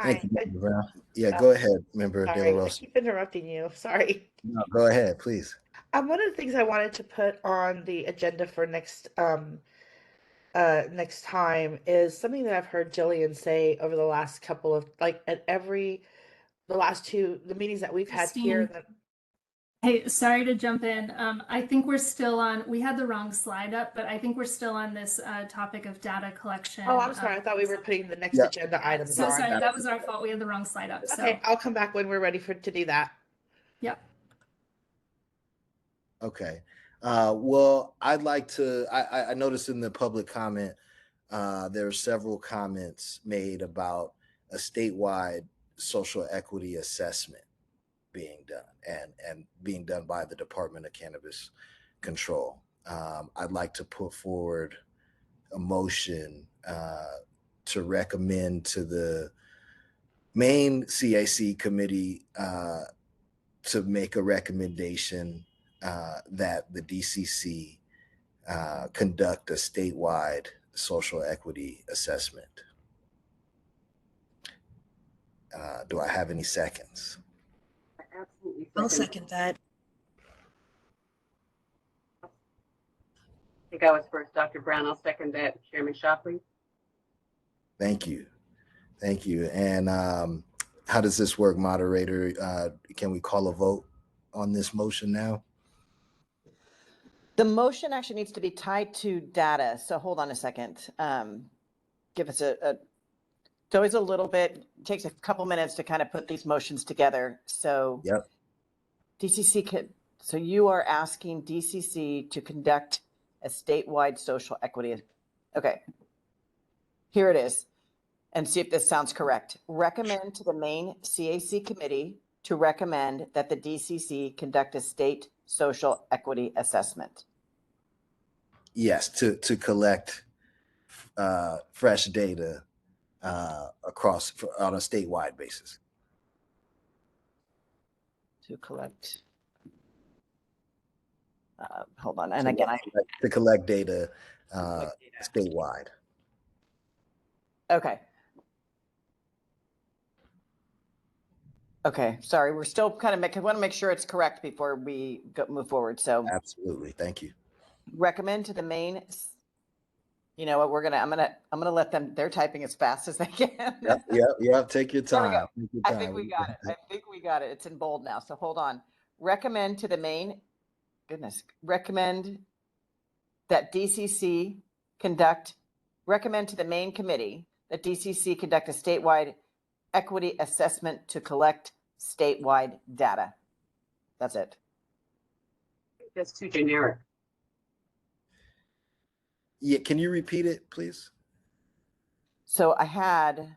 Thank Hi. you, Member Brown. Yeah, go ahead, Member De La Sorry, I Rosa. keep interrupting you. Sorry. No, go ahead, please. One of the things I wanted to put on the agenda for next time is something that I've heard Jillian say over the last couple of the last two meetings that we've had here. Christine. Hey, sorry to jump in. I think we're still on, we had the wrong slide up, but I think we're still on this topic of data collection. Oh, I'm sorry. I thought we were putting the next agenda items So on. sorry, that was our fault. We had the wrong slide up. Okay, I'll come back when we're ready to do that. Yep. Okay. Well, I'd like to, I noticed in the public comment, there are several comments made about a statewide social equity assessment being done and being done by the Department of Cannabis Control. I'd like to put forward a motion to recommend to the main CAC committee to make a recommendation that the DCC conduct a statewide social equity assessment. Do I have any seconds? Absolutely. I'll second that. think I was first, Dr. Brown. I'll second that, Chairman Shockley. Thank you. Thank you. And how does this work, moderator? Can we call a vote on this motion now? The motion actually needs to be tied to data. So hold on a second. Give us it's always a little bit, takes a couple minutes to kind of put these motions together. So Yep. So you are asking DCC to conduct a statewide social equity. Okay. Here it is. And see if this sounds correct. Recommend to the main CAC committee to recommend that the DCC conduct a state social equity assessment. Yes, to collect fresh data across on a statewide basis. To collect. Hold on. And again, to collect data statewide. Okay. Okay, sorry, we're still kind of I want to make sure it's correct before we move forward. So absolutely, thank you. Recommend to the main. You know what? I'm gonna let them. They're typing as fast as they can. Yep. Take your time. Take your time. I think we got it. It's in bold now. So hold on. Recommend to the main. Recommend that DCC conduct. Recommend to the main committee that DCC conduct a statewide equity assessment to collect statewide data. That's it. That's too generic. Yeah, can you repeat it, please? So I had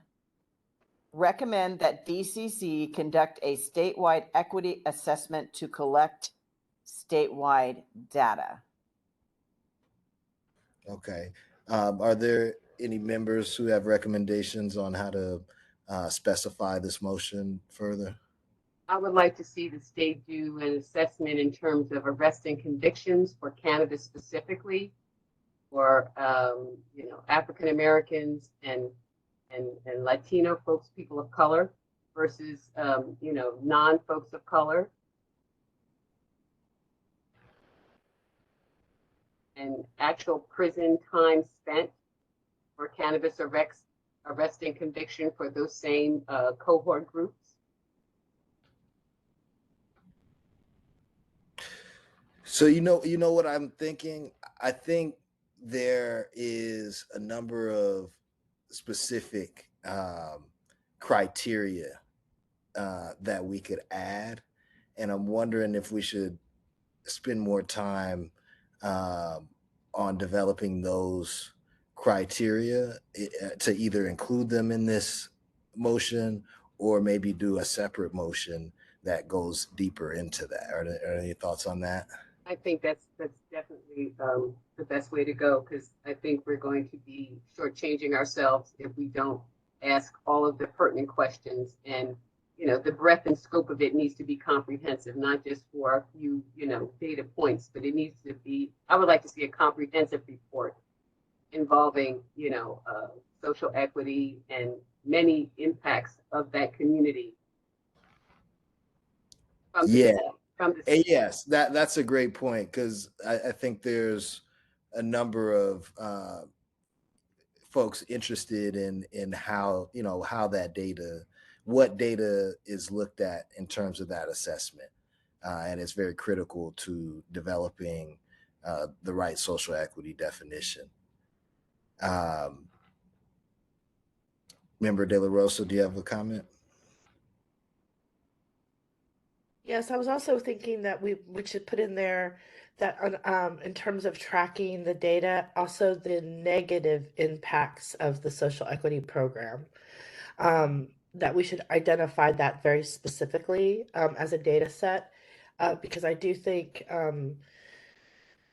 recommend that DCC conduct a statewide equity assessment to collect statewide data. Okay. Are there any members who have recommendations on how to specify this motion further? I would like to see the state do an assessment in terms of arrest and convictions for cannabis specifically, for African Americans and Latino folks, people of color, versus non-folks of color. And actual prison time spent for cannabis arrest and conviction for those same cohort groups. So you know what I'm thinking? I think there is a number of specific criteria that we could add, and I'm wondering if we should spend more time on developing those criteria to either include them in this motion or maybe do a separate motion that goes deeper into that. Are there any thoughts on that? I think that's definitely the best way to go, because I think we're going to be shortchanging ourselves if we don't ask all of the pertinent questions. And the breadth and scope of it needs to be comprehensive, not just for a few data points, but it needs to be. I would like to see a comprehensive report involving social equity and many impacts of that community. Yes, that's a great point, because I think there's a number of folks interested in how that data, what data is looked at in terms of that assessment, and it's very critical to developing the right social equity definition. Member De La Rosa, do you have a comment? Yes, I was also thinking that we should put in there that in terms of tracking the data, also the negative impacts of the social equity program, that we should identify that very specifically as a data set, because I do think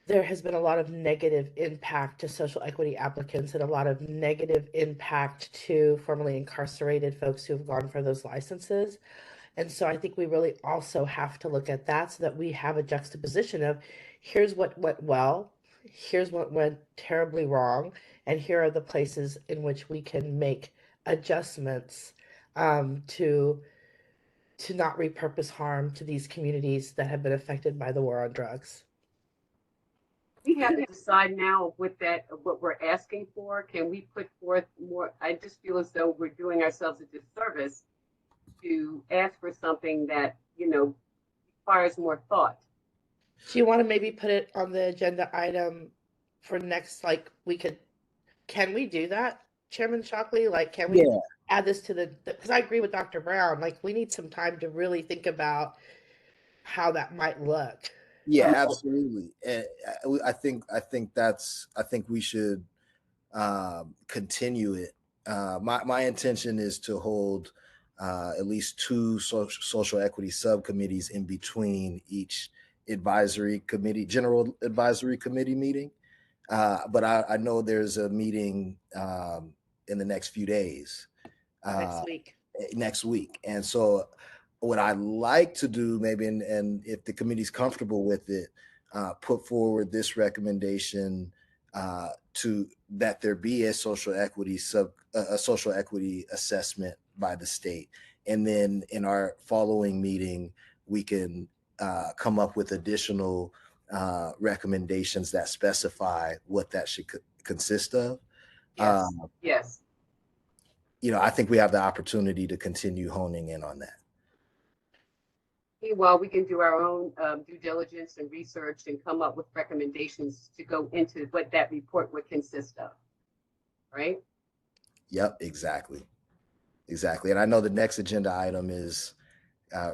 there has been a lot of negative impact to social equity applicants and a lot of negative impact to formerly incarcerated folks who have gone for those licenses. And so I think we really also have to look at that so that we have a juxtaposition of here's what went well, here's what went terribly wrong, and here are the places in which we can make adjustments to not repurpose harm to these communities that have been affected by the war on drugs. We have to decide now with that, what we're asking for? Can we put forth more? I just feel as though we're doing ourselves a disservice to ask for something that, requires more thought. Do you want to maybe put it on the agenda item for next, can we do that, Chairman Shockley? Can we add this to because I agree with Dr. Brown, we need some time to really think about how that might look. Yeah, absolutely. And I think we should continue it. My intention is to hold at least 2 social equity subcommittees in between each general advisory committee meeting. But I know there's a meeting in the next few days. Next week. And so what I like to do maybe, and if the committee's comfortable with it, put forward this recommendation to that there be a social equity assessment by the state. And then in our following meeting, we can come up with additional recommendations that specify what that should consist of. Yes. I think we have the opportunity to continue honing in on that. Meanwhile, we can do our own due diligence and research and come up with recommendations to go into what that report would consist of, right? Yep, exactly. And I know the next agenda item is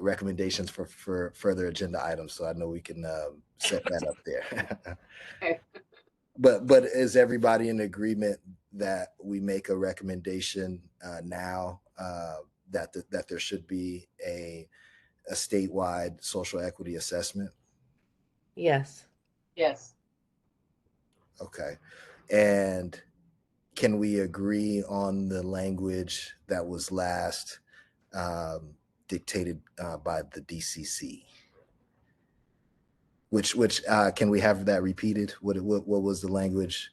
recommendations for further agenda items, so I know we can set that up there. Okay. But is everybody in agreement that we make a recommendation now that there should be a statewide social equity assessment? Yes. Okay. And can we agree on the language that was last dictated by the DCC? Which can we have that repeated? What was the language?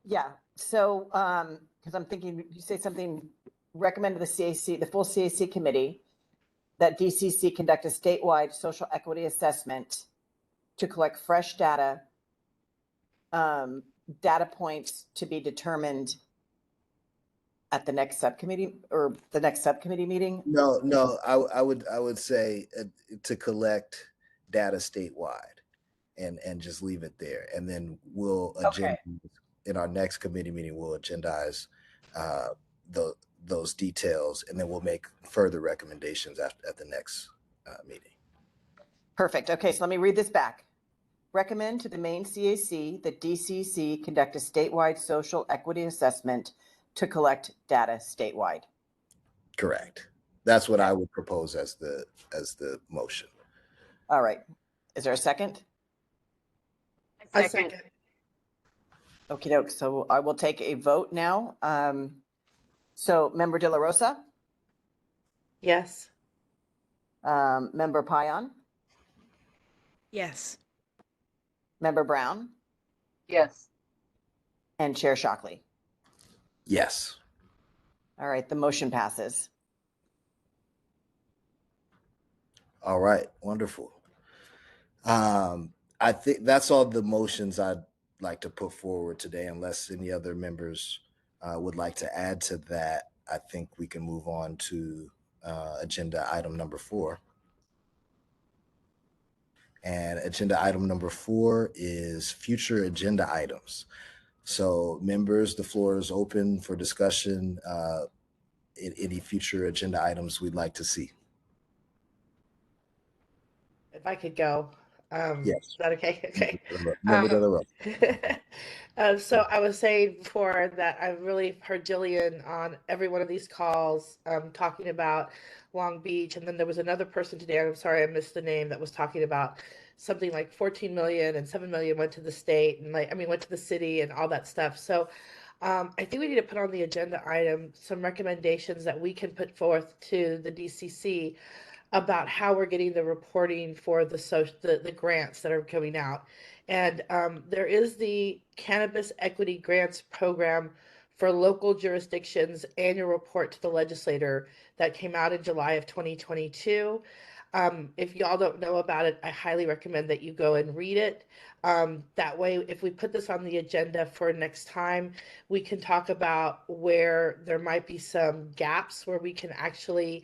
Yeah. So, because I'm thinking you say something, recommend to the CAC, the full CAC committee, that DCC conduct a statewide social equity assessment to collect fresh data points to be determined at the next subcommittee or the next subcommittee meeting? No, I would say to collect data statewide and just leave it there. And then we'll in our next committee meeting, we'll agendize those details, and then we'll make further recommendations at the next meeting. Perfect. Okay, so let me read this back. Recommend to the main CAC that DCC conduct a statewide social equity assessment to collect data statewide. Correct. That's what I would propose as the motion. All right. Is there a second? A second. Okie doke. So I will take a vote now. So Member De La Rosa? Yes. Member Payan? Yes. Member Brown? Yes. And Chair Shockley? Yes. All right, the motion passes. All right, wonderful. I think that's all the motions I'd like to put forward today, unless any other members would like to add to that. I think we can move on to agenda item number 4. And agenda item number 4 is future agenda items. So members, the floor is open for discussion. Any future agenda items we'd like to see. If I could go. Yes. Is that okay? Okay. So I was saying before that I've really heard Jillian on every one of these calls talking about Long Beach. And then there was another person today, I'm sorry I missed the name, that was talking about something like 14 million and 7 million went to the state and went to the city and all that stuff. So I think we need to put on the agenda item some recommendations that we can put forth to the DCC about how we're getting the reporting for the grants that are coming out. And there is the Cannabis Equity Grants Program for local jurisdictions annual report to the legislator that came out in July of 2022. If y'all don't know about it, I highly recommend that you go and read it. That way, if we put this on the agenda for next time, we can talk about where there might be some gaps where we can actually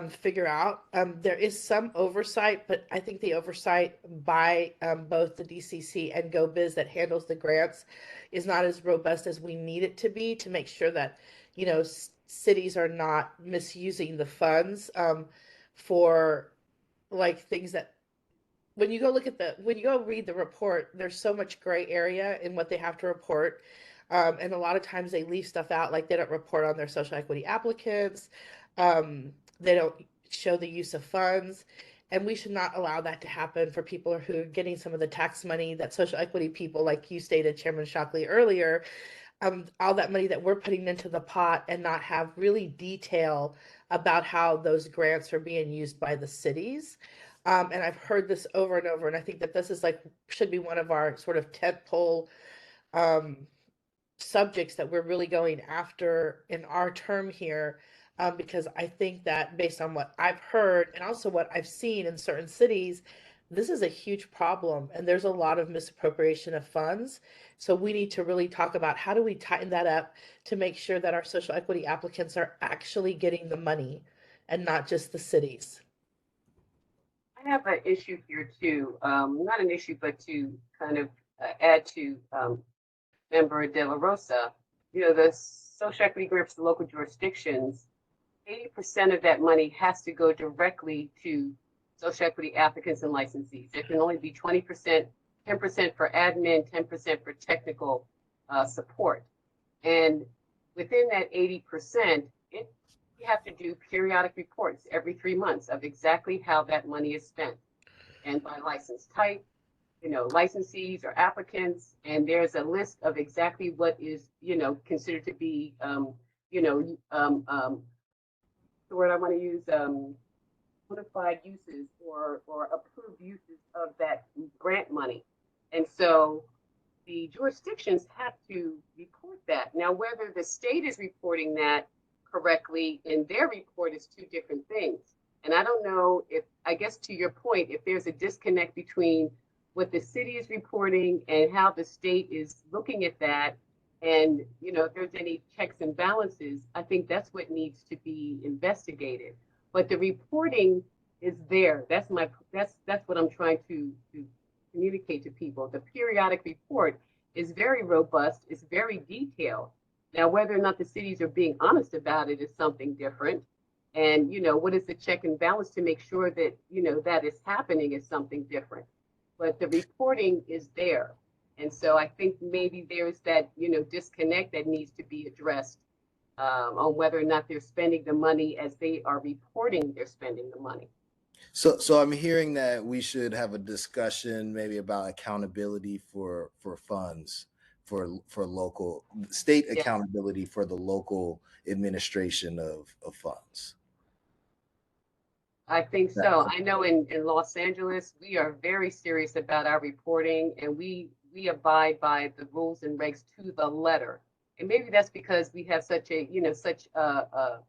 figure out. There is some oversight, but I think the oversight by both the DCC and GoBiz that handles the grants is not as robust as we need it to be to make sure that, you know, cities are not misusing the funds for like things that when you go look at when you go read the report, there's so much gray area in what they have to report. And a lot of times they leave stuff out, like they don't report on their social equity applicants. They don't show the use of funds. And we should not allow that to happen for people who are getting some of the tax money that social equity people, like you stated, Chairman Shockley, earlier, all that money that we're putting into the pot and not have really detail about how those grants are being used by the cities. And I've heard this over and over, and I think that this is like should be one of our sort of tentpole subjects that we're really going after in our term here, because I think that based on what I've heard and also what I've seen in certain cities, this is a huge problem and there's a lot of misappropriation of funds. So we need to really talk about how do we tighten that up to make sure that our social equity applicants are actually getting the money and not just the cities. I have an issue here too, not an issue, but to kind of add to Member De La Rosa. You know, the social equity grants to local jurisdictions, 80% of that money has to go directly to social equity applicants and licensees. There can only be 20%, 10% for admin, 10% for technical support. And within that 80%, you have to do periodic reports every 3 months of exactly how that money is spent and by license type, you know, licensees or applicants. And there's a list of exactly what is, you know, considered to be, you know, the word I want to use, qualified uses or approved uses of that grant money. And so the jurisdictions have to report that. Now, whether the state is reporting that correctly in their report is two different things. And I don't know if, I guess to your point, if there's a disconnect between what the city is reporting and how the state is looking at that. And, you know, if there's any checks and balances, I think that's what needs to be investigated. But the reporting is there. That's what I'm trying to communicate to people. The periodic report is very robust, it's very detailed. Now, whether or not the cities are being honest about it is something different. And, you know, what is the check and balance to make sure that, you know, that is happening is something different. But the reporting is there. And so I think maybe there's that, you know, disconnect that needs to be addressed on whether or not they're spending the money as they are reporting they're spending the money. So I'm hearing that we should have a discussion maybe about accountability for funds for local state accountability for the local administration of funds. I think so. I know in Los Angeles, we are very serious about our reporting and we abide by the rules and regs to the letter. And maybe that's because we have such a, you know, such a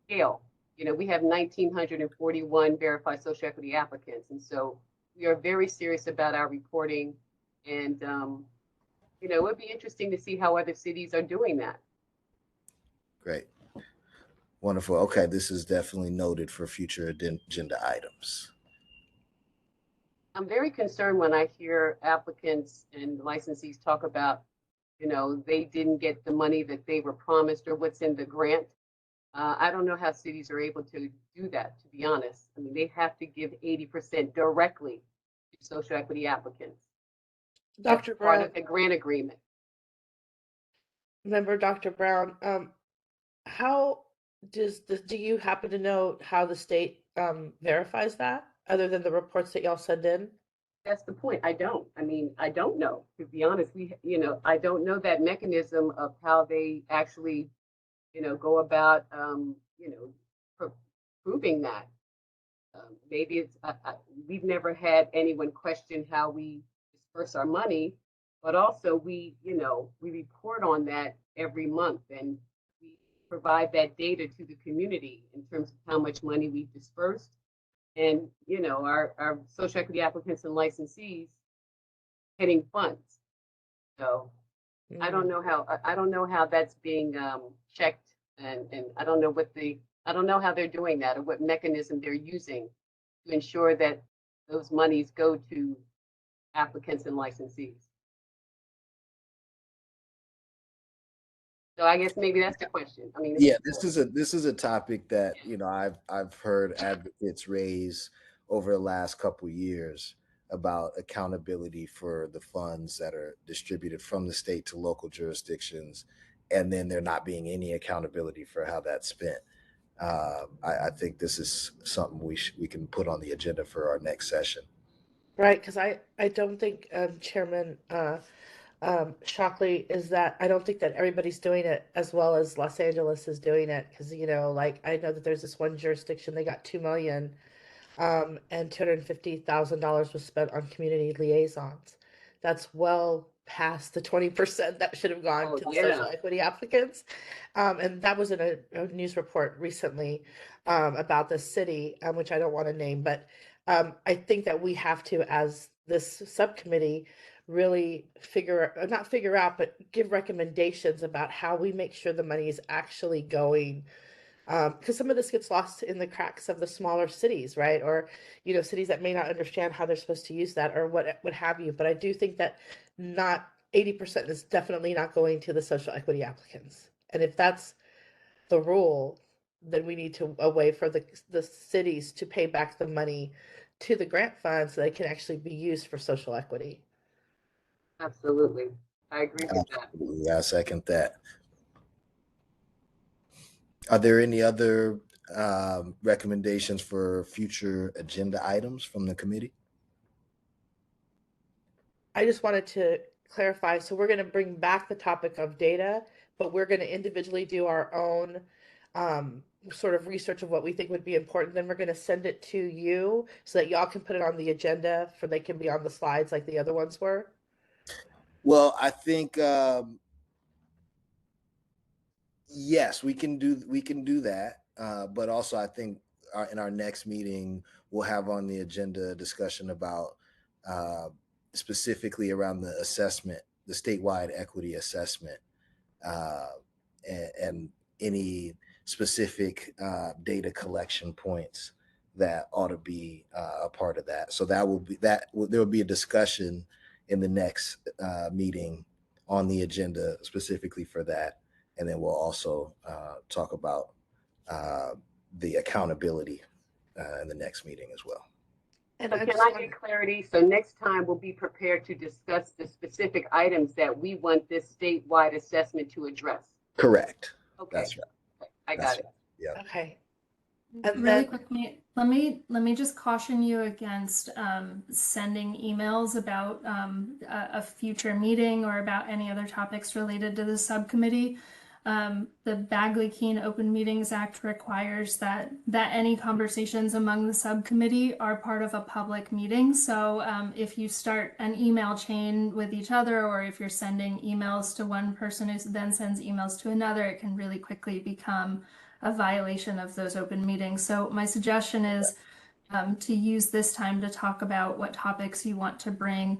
scale. You know, we have 1,941 verified social equity applicants. And so we are very serious about our reporting. And, you know, it would be interesting to see how other cities are doing that. Great. Wonderful. Okay, this is definitely noted for future agenda items. I'm very concerned when I hear applicants and licensees talk about, you know, they didn't get the money that they were promised or what's in the grant. I don't know how cities are able to do that, to be honest. I mean, they have to give 80% directly to social equity applicants. Dr. That's part Brown, of the grant agreement. Member Dr. Brown, how do you happen to know how the state verifies that other than the reports that y'all send in? That's the point. I don't. I mean, I don't know, to be honest. You know, I don't know that mechanism of how they actually, you know, go about, you know, proving that. Maybe it's, we've never had anyone question how we disperse our money, but also we, you know, we report on that every month and we provide that data to the community in terms of how much money we've dispersed and, you know, our social equity applicants and licensees getting funds. So I don't know how that's being checked, and I don't know I don't know how they're doing that or what mechanism they're using to ensure that those monies go to applicants and licensees. So I guess maybe that's the question. I mean, Yeah, this is a topic that, you know, I've heard advocates raise over the last couple years about accountability for the funds that are distributed from the state to local jurisdictions, and then there not being any accountability for how that's spent. I think this is something we can put on the agenda for our next session. Right, because I don't think Chairman Shockley, is that I don't think that everybody's doing it as well as Los Angeles is doing it. Because, you know, like I know that there's this one jurisdiction, they got 2 million, and $250,000 was spent on community liaisons. That's well past the 20% that should have gone to the social equity applicants. And that was in a news report recently about the city, which I don't want to name, but I think that we have to, as this subcommittee, really not figure out, but give recommendations about how we make sure the money is actually going, because some of this gets lost in the cracks of the smaller cities, right? Or, you know, cities that may not understand how they're supposed to use that or what have you. But I do think that not 80% is definitely not going to the social equity applicants. And if that's the rule, then we need to a way for the cities to pay back the money to the grant funds so they can actually be used for social equity. Absolutely. I agree with that. Yeah, I second that. Are there any other recommendations for future agenda items from the committee? I just wanted to clarify. So we're going to bring back the topic of data, but we're going to individually do our own sort of research of what we think would be important. Then we're going to send it to you so that y'all can put it on the agenda for they can be on the slides like the other ones were. Well, I think yes, we can do that. But also, I think in our next meeting, we'll have on the agenda a discussion about specifically around the assessment, the statewide equity assessment, and any specific data collection points that ought to be a part of that. So there will be a discussion in the next meeting on the agenda specifically for that. And then we'll also talk about the accountability in the next meeting as well. And so can I get clarity? So next time we'll be prepared to discuss the specific items that we want this statewide assessment to address. Correct. Okay. That's right. I got it. Yeah. Okay. And really quickly, let me just caution you against sending emails about a future meeting or about any other topics related to the subcommittee. The Bagley-Keene Open Meetings Act requires that any conversations among the subcommittee are part of a public meeting. So if you start an email chain with each other, or if you're sending emails to one person who then sends emails to another, it can really quickly become a violation of those open meetings. So my suggestion is to use this time to talk about what topics you want to bring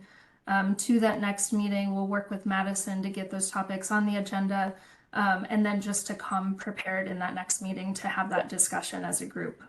to that next meeting. We'll work with Madison to get those topics on the agenda. And then just to come prepared in that next meeting to have that discussion as a group.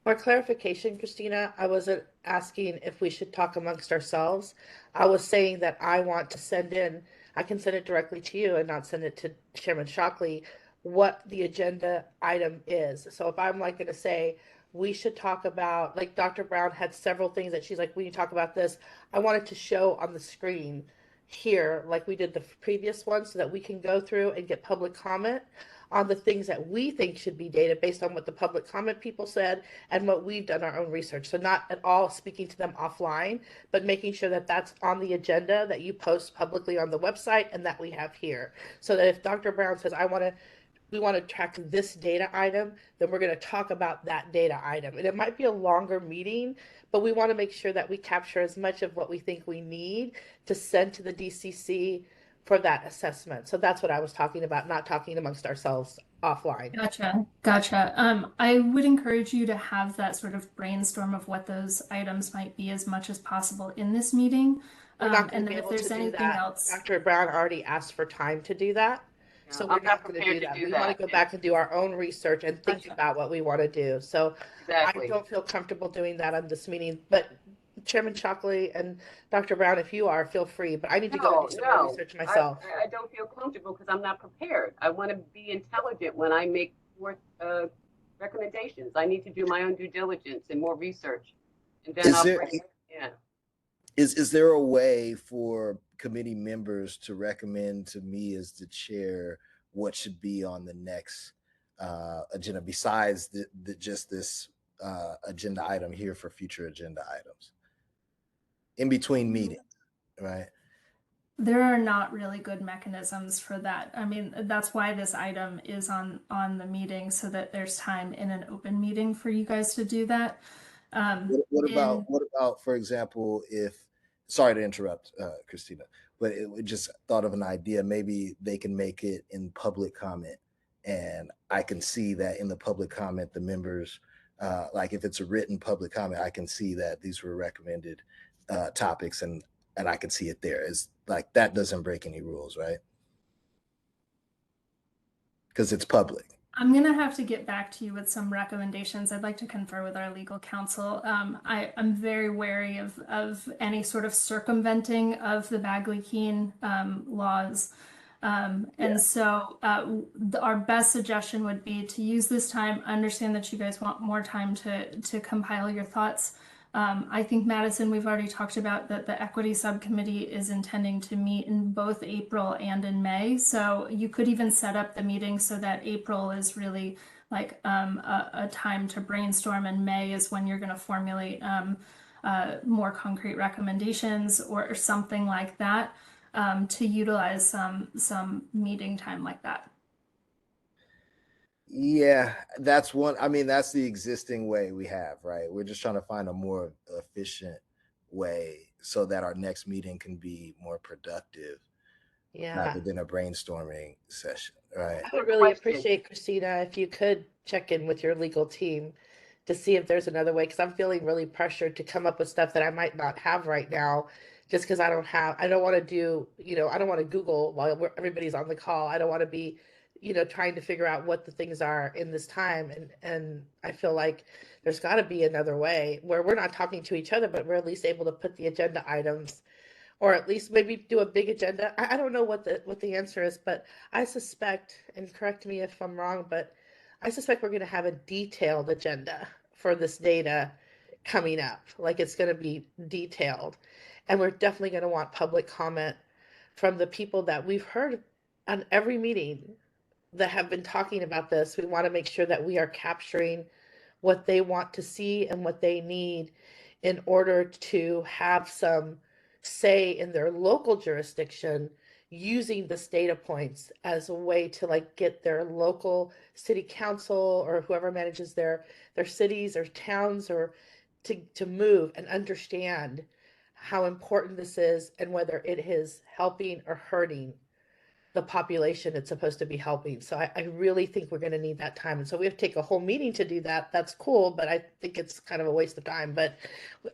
For clarification, Christina, I wasn't asking if we should talk amongst ourselves. I was saying that I want to send in, I can send it directly to you and not send it to Chairman Shockley, what the agenda item is. So if I'm like going to say, we should talk about, like Dr. Brown had several things that she's like, we need to talk about this. I wanted to show on the screen here like we did the previous one so that we can go through and get public comment on the things that we think should be data based on what the public comment people said and what we've done our own research. So not at all speaking to them offline, but making sure that that's on the agenda that you post publicly on the website and that we have here. So that if Dr. Brown says, we want to track this data item, then we're going to talk about that data item. And it might be a longer meeting, but we want to make sure that we capture as much of what we think we need to send to the DCC for that assessment. So that's what I was talking about, not talking amongst ourselves offline. Gotcha. I would encourage you to have that sort of brainstorm of what those items might be as much as possible in this meeting. We're not going And to be then if able to there's do anything that. else, Dr. Brown already asked for time to do that. So we're I'm not not going to prepared do to that. do We want that. to go back and do our own research and think Gotcha. about what we want to do. So I Exactly. don't feel comfortable doing that on this meeting, but Chairman Shockley and Dr. Brown, if you are, feel free, but I need to go and do some more research myself. I don't feel comfortable because I'm not prepared. I want to be intelligent when I make recommendations. I need to do my own due diligence and more research, and then Is there a way for committee members to recommend to me as the chair what should be on the next agenda besides just this agenda item here for future agenda items in between meetings, right? there are not really good mechanisms for that. I mean, that's why this item is on the meeting, so that there's time in an open meeting for you guys to do that. What about, for example, if, sorry to interrupt, Christina, but it just thought of an idea. Maybe they can make it in public comment, and I can see that in the public comment, the members, like if it's a written public comment, I can see that these were recommended topics, and I can see it there. Is like that doesn't break any rules, right? Because it's public. I'm gonna have to get back to you with some recommendations. I'd like to confer with our legal counsel. I'm very wary of any sort of circumventing of the Bagley-Keene laws. And so our best suggestion would be to use this time, understand that you guys want more time to compile your thoughts. I think, Madison, we've already talked about that the equity subcommittee is intending to meet in both April and in May. So you could even set up the meeting so that April is really like a time to brainstorm, and May is when you're going to formulate more concrete recommendations or something like that, to utilize some meeting time like that. Yeah, that's one. I mean, that's the existing way we have, right? We're just trying to find a more efficient way so that our next meeting can be more productive, rather than a brainstorming session, right? I would really appreciate, Christina, if you could check in with your legal team to see if there's another way, because I'm feeling really pressured to come up with stuff that I might not have right now, just because I don't want to do, I don't want to Google while everybody's on the call. I don't want to be, trying to figure out what the things are in this time. And I feel like there's got to be another way where we're not talking to each other, but we're at least able to put the agenda items, or at least maybe do a big agenda. I don't know what the answer is, but I suspect, and correct me if I'm wrong, but I suspect we're going to have a detailed agenda for this data coming up. Like it's going to be detailed, and we're definitely going to want public comment from the people that we've heard on every meeting that have been talking about this. We want to make sure that we are capturing what they want to see and what they need in order to have some say in their local jurisdiction, using this data points as a way to like get their local city council or whoever manages their cities or towns, or to move and understand how important this is and whether it is helping or hurting the population it's supposed to be helping. So I really think we're going to need that time. And so we have to take a whole meeting to do that. That's cool, but I think it's kind of a waste of time. But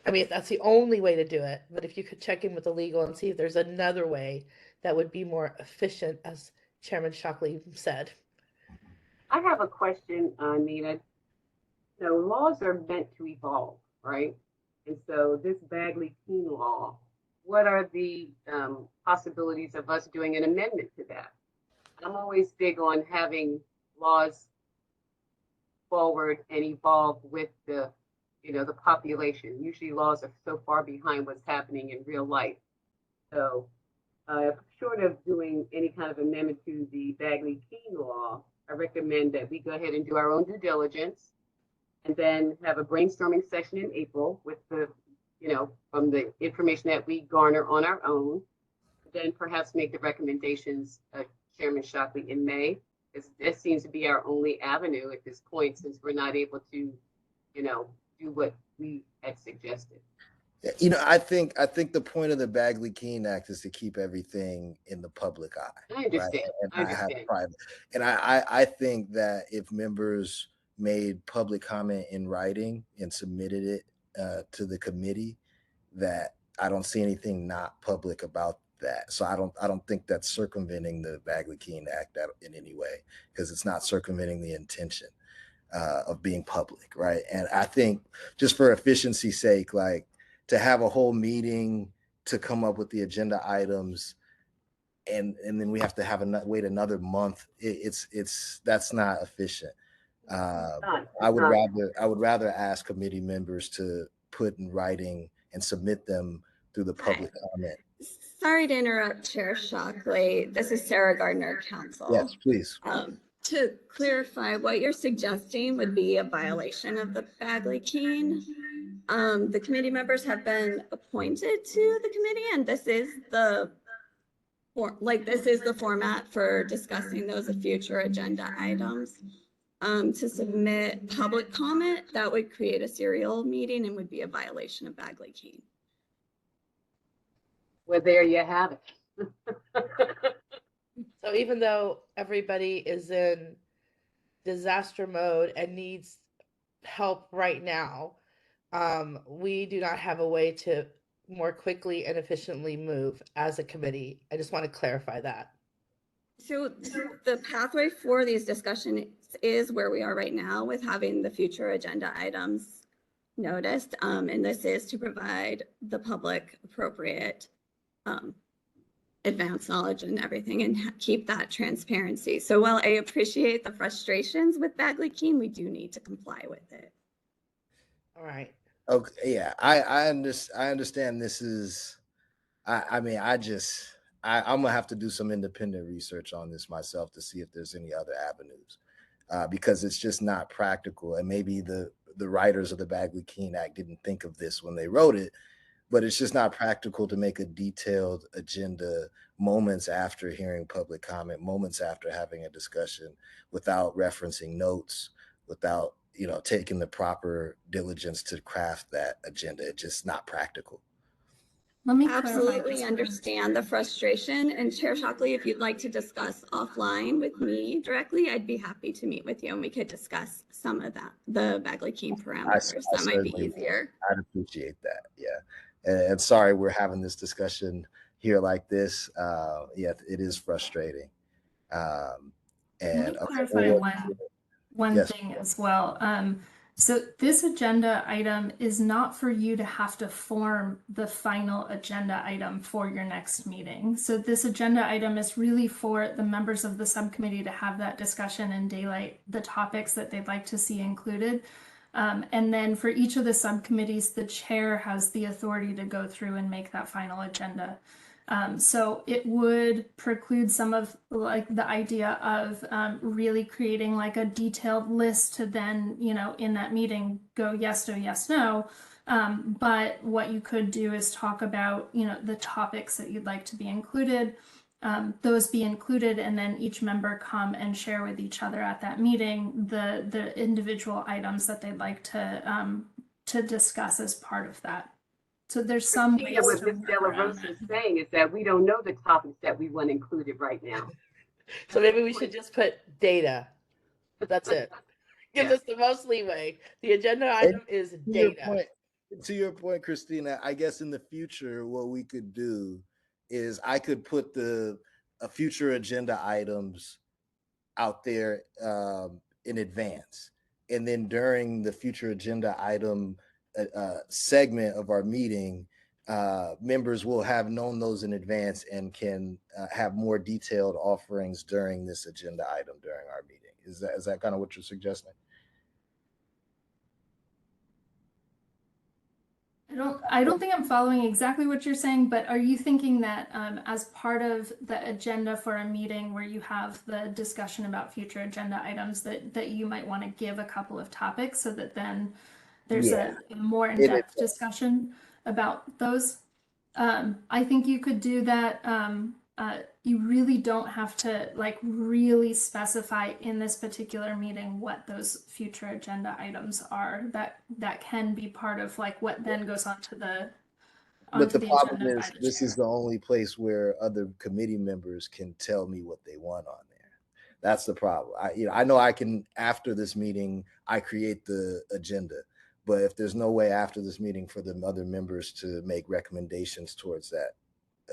I mean, that's the only way to do it. But if you could check in with the legal and see if there's another way that would be more efficient, as Chairman Shockley said. I have a question, Nina. So laws are meant to evolve, right? And so this Bagley-Keene law, what are the possibilities of us doing an amendment to that? I'm always big on having laws forward and evolve with the population. Usually laws are so far behind what's happening in real life. So short of doing any kind of amendment to the Bagley-Keene law, I recommend that we go ahead and do our own due diligence and then have a brainstorming session in April with from the information that we garner on our own, then perhaps make the recommendations, Chairman Shockley, in May. This seems to be our only avenue at this point, since we're not able to, do what we had suggested. You know, I think the point of the Bagley-Keene Act is to keep everything in the public eye, I right? understand. And I not have understand. private. And I think that if members made public comment in writing and submitted it to the committee, that I don't see anything not public about that. So I don't think that's circumventing the Bagley-Keene Act in any way, because it's not circumventing the intention of being public, right? And I think just for efficiency's sake, like to have a whole meeting to come up with the agenda items, and then we have to wait another month. It's that's not efficient. I would rather ask committee members to put in writing and submit them through the public comment. Sorry to interrupt, Chair Shockley. This is Sarah Gardner, Council. Yes, please. To clarify, what you're suggesting would be a violation of the Bagley-Keene. The committee members have been appointed to the committee, and this is the format for discussing those future agenda items. To submit public comment, that would create a serial meeting and would be a violation of Bagley-Keene. Well, there you have it. So even though everybody is in disaster mode and needs help right now, we do not have a way to more quickly and efficiently move as a committee. I just want to clarify that. So the pathway for these discussions is where we are right now with having the future agenda items noticed. And this is to provide the public appropriate advanced knowledge and everything and keep that transparency. So while I appreciate the frustrations with Bagley-Keene, we do need to comply with it. All right. Okay, yeah, I understand this is, I'm gonna have to do some independent research on this myself to see if there's any other avenues, because it's just not practical. And maybe the writers of the Bagley-Keene Act didn't think of this when they wrote it, but it's just not practical to make a detailed agenda moments after hearing public comment, moments after having a discussion, without referencing notes, without taking the proper diligence to craft that agenda. It's just not practical. Let me absolutely understand the frustration. And Chair Shockley, if you'd like to discuss offline with me directly, I'd be happy to meet with you and we could discuss some of that, the Bagley-Keene parameters. That might be easier. I'd appreciate that. Yeah. And sorry we're having this discussion here like this. Yeah, it is frustrating. Let me clarify one thing as well. So this agenda item is not for you to have to form the final agenda item for your next meeting. So this agenda item is really for the members of the subcommittee to have that discussion and daylight the topics that they'd like to see included. And then for each of the subcommittees, the chair has the authority to go through and make that final agenda. So it would preclude some of like the idea of really creating like a detailed list to then, in that meeting go yes, no, yes, no. But what you could do is talk about, the topics that you'd like to be included, those be included, and then each member come and share with each other at that meeting the individual items that they'd like to discuss as part of that. So there's some ways what to Ms. De La Rosa is saying is that we don't know the topics that we want included right now. So maybe we should just put data. That's it. Gives us the most leeway. The agenda item is data. To your point, Christina, I guess in the future, what we could do is I could put the future agenda items out there in advance. And then during the future agenda item segment of our meeting, members will have known those in advance and can have more detailed offerings during this agenda item during our meeting. Is that kind of what you're suggesting? I don't think I'm following exactly what you're saying, but are you thinking that as part of the agenda for a meeting where you have the discussion about future agenda items that you might want to give a couple of topics so that then there's a more in-depth discussion about those? I think you could do that. You really don't have to like really specify in this particular meeting what those future agenda items are. That can be part of like what then goes on to onto the the problem agenda by is, the this chair. is the only place where other committee members can tell me what they want on there. That's the problem. I know I can, after this meeting, I create the agenda, but if there's no way after this meeting for the other members to make recommendations towards that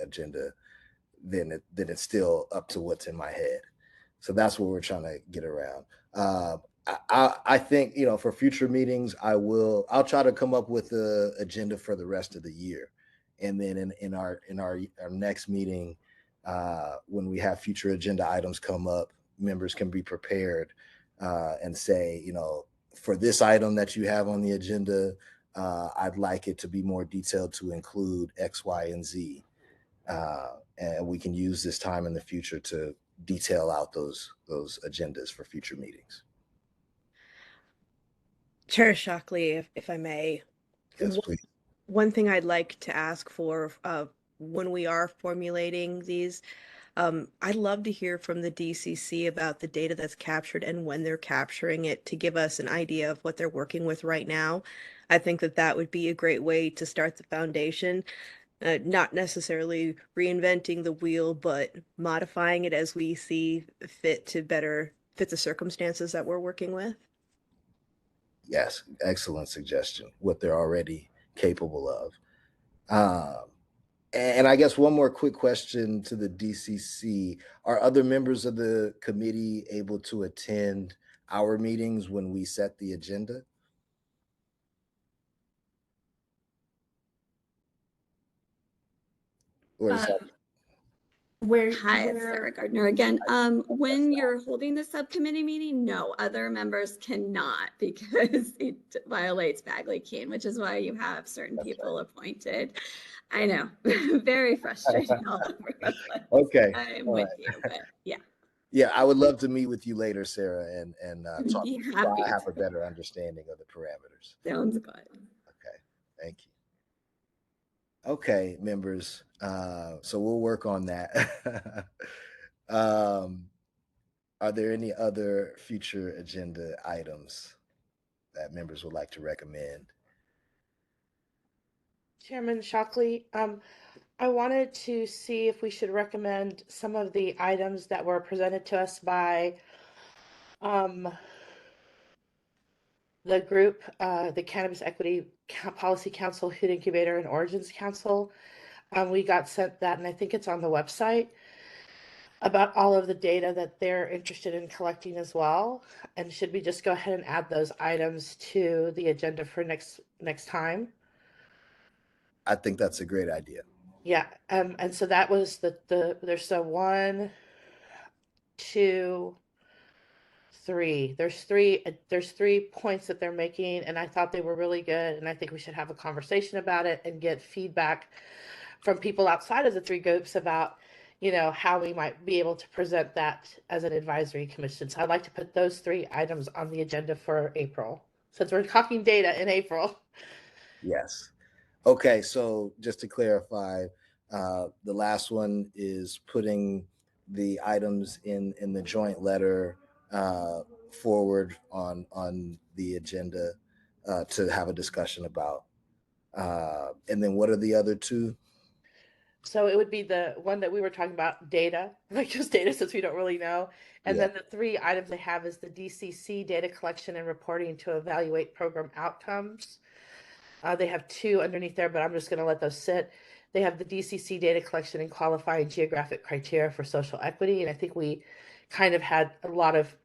agenda, then it's still up to what's in my head. So that's what we're trying to get around. I think, for future meetings, I'll try to come up with the agenda for the rest of the year, and then in our next meeting, when we have future agenda items come up, members can be prepared and say, for this item that you have on the agenda, I'd like it to be more detailed to include X, Y, and Z. And we can use this time in the future to detail out those agendas for future meetings. Chair Shockley, if I may. Yes, please. One thing I'd like to ask for when we are formulating these, I'd love to hear from the DCC about the data that's captured and when they're capturing it, to give us an idea of what they're working with right now. I think that would be a great way to start the foundation. Not necessarily reinventing the wheel, but modifying it as we see fit to better fit the circumstances that we're working with. Yes, excellent suggestion, what they're already capable of. And I guess one more quick question to the DCC. Are other members of the committee able to attend our meetings when we set the agenda? Or is that Hi, it's Sarah Gardner again. When you're holding the subcommittee meeting, no, other members cannot, because it violates Bagley-Keene, which is why you have certain people appointed. I know, very frustrating all over the place. Okay. I'm All with right. you, but yeah. Yeah, I would love to meet with you later, Sarah, and talk Be so happy I have to. a better understanding of the parameters. Sounds good. Okay, thank you. Okay, members. So we'll work on that. Are there any other future agenda items that members would like to recommend? Chairman Shockley, I wanted to see if we should recommend some of the items that were presented to us by the group, the Cannabis Equity Policy Council, Hood Incubator, and Origins Council. We got sent that, and I think it's on the website, about all of the data that they're interested in collecting as well. And should we just go ahead and add those items to the agenda for next time? I think that's a great idea. Yeah, and so that was there's a 1, 2, 3. There's three points that they're making, and I thought they were really good, and I think we should have a conversation about it and get feedback from people outside of the three groups about, how we might be able to present that as an advisory commission. So I'd like to put those 3 items on the agenda for April, since we're talking data in April. Yes. Okay, so just to clarify, the last one is putting the items in the joint letter forward on the agenda to have a discussion about. And then what are the other 2? So it would be the one that we were talking about, data, like just data, since we don't really know. And Yeah. then the 3 items they have is the DCC data collection and reporting to evaluate program outcomes. They have 2 underneath there, but I'm just going to let those sit. They have the DCC data collection and qualifying geographic criteria for social equity. And I think we kind of had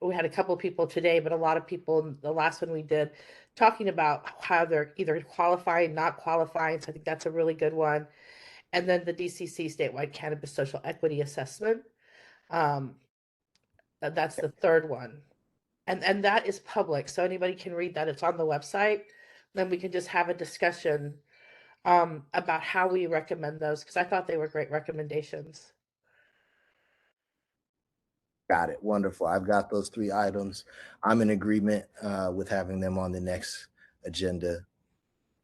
we had a couple of people today, but a lot of people, the last one we did, talking about how they're either qualifying, not qualifying. So I think that's a really good one. And then the DCC statewide cannabis social equity assessment. That's the 3rd one. And that is public, so anybody can read that. It's on the website. Then we can just have a discussion about how we recommend those, because I thought they were great recommendations. Got it. Wonderful. I've got those 3 items. I'm in agreement with having them on the next agenda,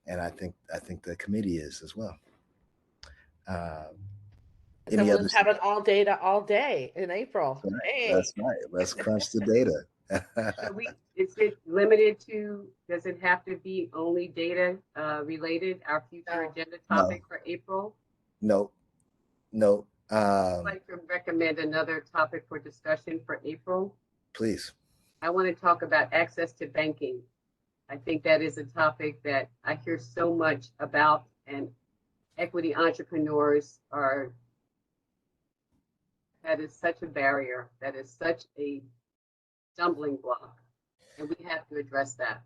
and I think the committee is as well. And then we'll just have it all data all day in April. Right. Hey. That's right. Let's crunch the data. Is it limited to, does it have to be only data related, our future agenda topic for April? No, no. I'd like to recommend another topic for discussion for April. Please. I want to talk about access to banking. I think that is a topic that I hear so much about, and equity entrepreneurs are, that is such a barrier, that is such a stumbling block, and we have to address that.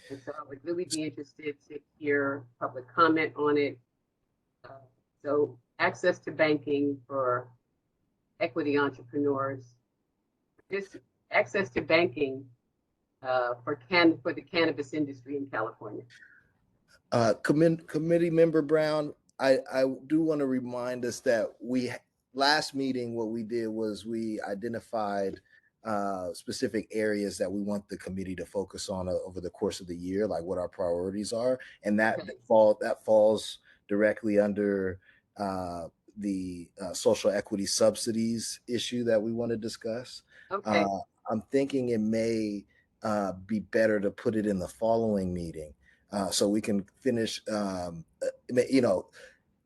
And so I would really be interested to hear public comment on it. So access to banking for equity entrepreneurs, just access to banking for the cannabis industry in California. Committee Member Brown, I do want to remind us that last meeting, what we did was we identified specific areas that we want the committee to focus on over the course of the year, like what our priorities are, and that falls directly under the social equity subsidies issue that we want to discuss. Okay. I'm thinking it may be better to put it in the following meeting so we can finish.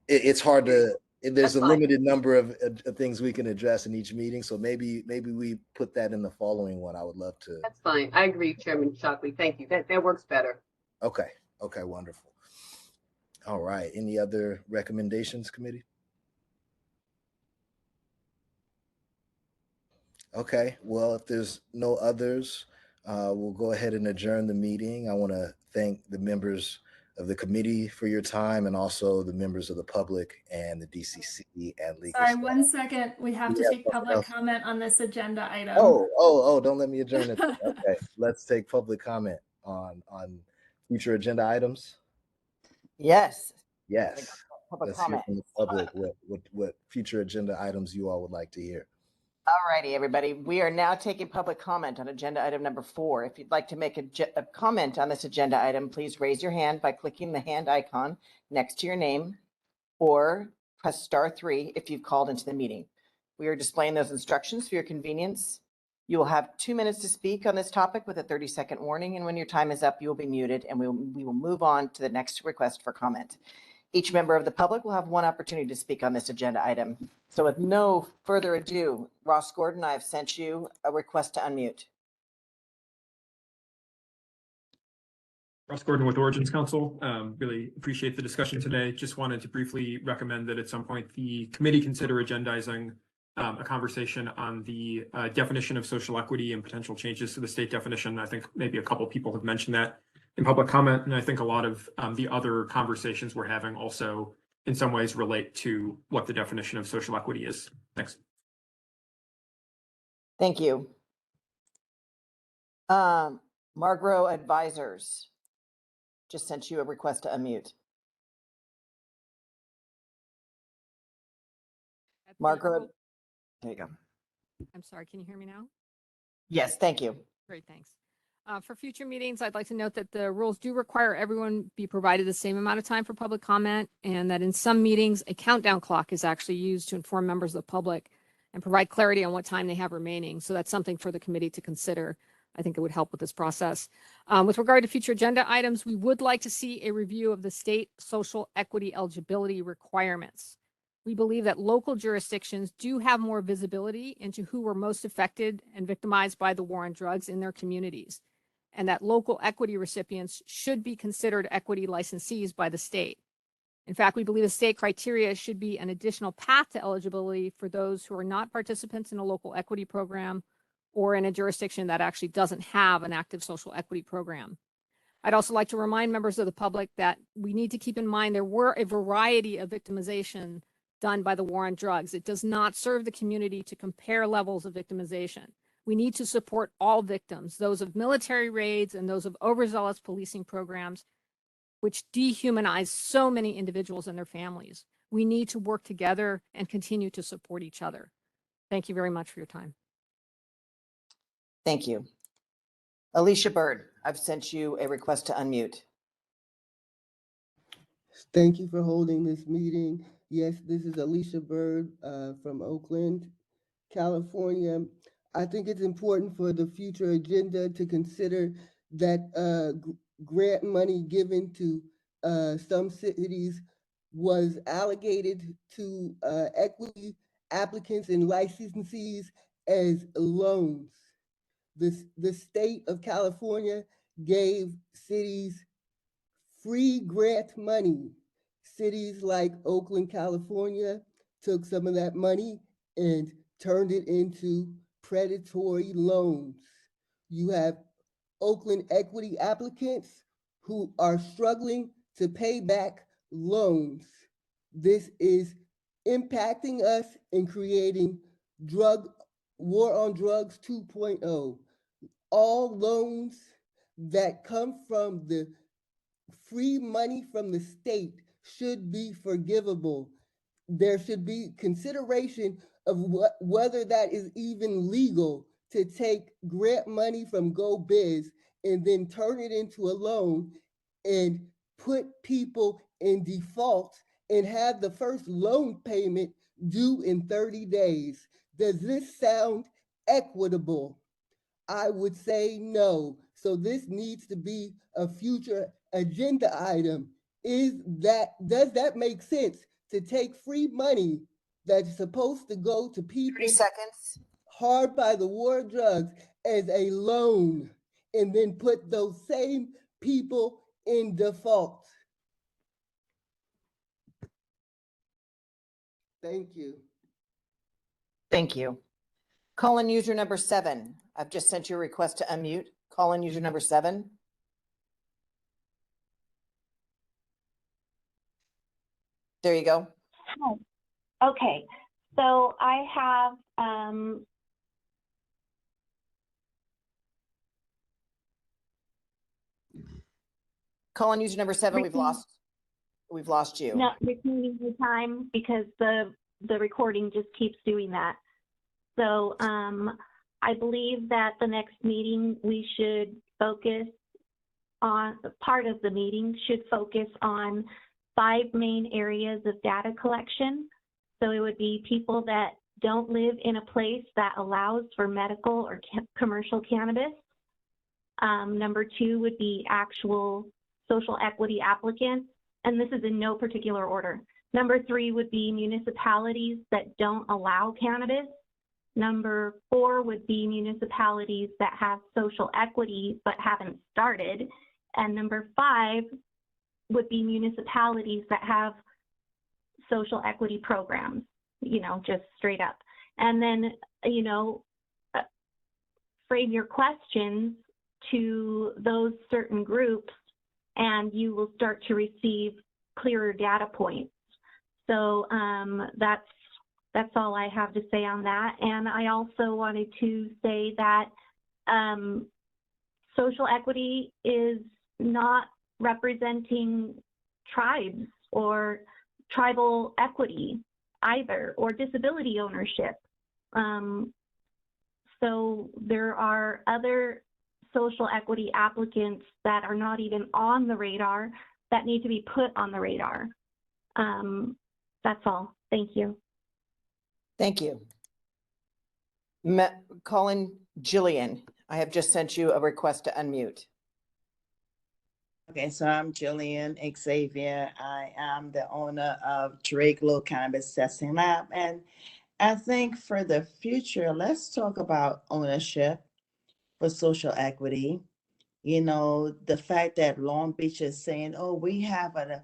It's hard to. There's a limited number of things we can address in each meeting, so maybe we put that in the following one. I would love to. That's fine. I agree, Chairman Shockley. Thank you. That works better. Okay, wonderful. All right. Any other recommendations, committee? Okay. Well, if there's no others, we'll go ahead and adjourn the meeting. I want to thank the members of the committee for your time, and also the members of the public and the DCC and legal Sorry, staff. 1 second. We have to take public comment on this agenda item. Oh, don't let me adjourn it. Okay, let's take public comment on future agenda items. Yes. Let's hear from the public what future agenda items you all would like to hear. All righty, everybody. We are now taking public comment on agenda item number 4. If you'd like to make a comment on this agenda item, please raise your hand by clicking the hand icon next to your name, or press *3 if you've called into the meeting. We are displaying those instructions for your convenience. You will have 2 minutes to speak on this topic with a 30-second warning, and when your time is up, you will be muted, and we will move on to the next request for comment. Each member of the public will have 1 opportunity to speak on this agenda item. So with no further ado, Ross Gordon, I have sent you a request to unmute. Ross Gordon with Origins Council. Really appreciate the discussion today. Just wanted to briefly recommend that at some point the committee consider agendizing a conversation on the definition of social equity and potential changes to the state definition. I think maybe a couple people have mentioned that in public comment, and I think a lot of the other conversations we're having also in some ways relate to what the definition of social equity is. Thanks. Thank you. Margro Advisors just sent you a request to unmute. Margro, there you go. I'm sorry, can you hear me now? Yes, thank you. Great, thanks. For future meetings, I'd like to note that the rules do require everyone be provided the same amount of time for public comment, and that in some meetings, a countdown clock is actually used to inform members of the public and provide clarity on what time they have remaining. So that's something for the committee to consider. I think it would help with this process. With regard to future agenda items, we would like to see a review of the state social equity eligibility requirements. We believe that local jurisdictions do have more visibility into who were most affected and victimized by the war on drugs in their communities, and that local equity recipients should be considered equity licensees by the state. In fact, we believe the state criteria should be an additional path to eligibility for those who are not participants in a local equity program or in a jurisdiction that actually doesn't have an active social equity program. I'd also like to remind members of the public that we need to keep in mind there were a variety of victimization done by the war on drugs. It does not serve the community to compare levels of victimization. We need to support all victims, those of military raids and those of overzealous policing programs, which dehumanize so many individuals and their families. We need to work together and continue to support each other. Thank you very much for your time. Thank you. Alicia Bird, I've sent you a request to unmute. Thank you for holding this meeting. Yes, this is Alicia Bird from Oakland, California. I think it's important for the future agenda to consider that grant money given to some cities was allocated to equity applicants and licensees as loans. The state of California gave cities free grant money. Cities like Oakland, California took some of that money and turned it into predatory loans. You have Oakland equity applicants who are struggling to pay back loans. This is impacting us and creating war on drugs 2.0. All loans that come from the free money from the state should be forgivable. There should be consideration of whether that is even legal to take grant money from GoBiz and then turn it into a loan and put people in default and have the first loan payment due in 30 days. Does this sound equitable? I would say no. So this needs to be a future agenda item. Does that make sense to take free money that's supposed to go to 30 people seconds. hard by the war of drugs as a loan and then put those same people in default? Thank you. Thank you. Call-in user number 7. I've just sent you a request to unmute. Call-in user number 7. There you go. Okay, so I have Call-in user number 7. We've lost you. not repeating the time because the recording just keeps doing that. So I believe that the next meeting we should focus on, part of the meeting should focus on 5 main areas of data collection. So it would be people that don't live in a place that allows for medical or commercial cannabis. Number 2 would be actual social equity applicants, and this is in no particular order. Number 3 would be municipalities that don't allow cannabis. Number 4 would be municipalities that have social equity but haven't started. And number 5 would be municipalities that have social equity programs, just straight up. And then, frame your questions to those certain groups and you will start to receive clearer data points. So that's all I have to say on that. And I also wanted to say that social equity is not representing tribes or tribal equity either, or disability ownership. So there are other social equity applicants that are not even on the radar that need to be put on the radar. That's all. Thank you. Thank you. Colin Jillian, I have just sent you a request to unmute. Okay, so I'm Jillian Xavier. I am the owner of Drake Low Cannabis Testing Lab. And I think for the future, let's talk about ownership for social equity. The fact that Long Beach is saying, oh, we have an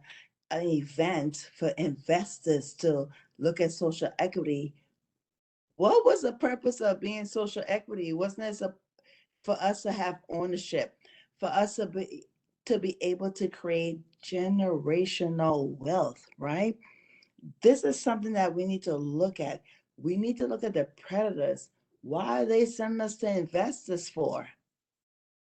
event for investors to look at social equity. What was the purpose of being social equity? Wasn't it for us to have ownership, for us to be able to create generational wealth, right? This is something that we need to look at. We need to look at the predators. Why are they sending us to investors for?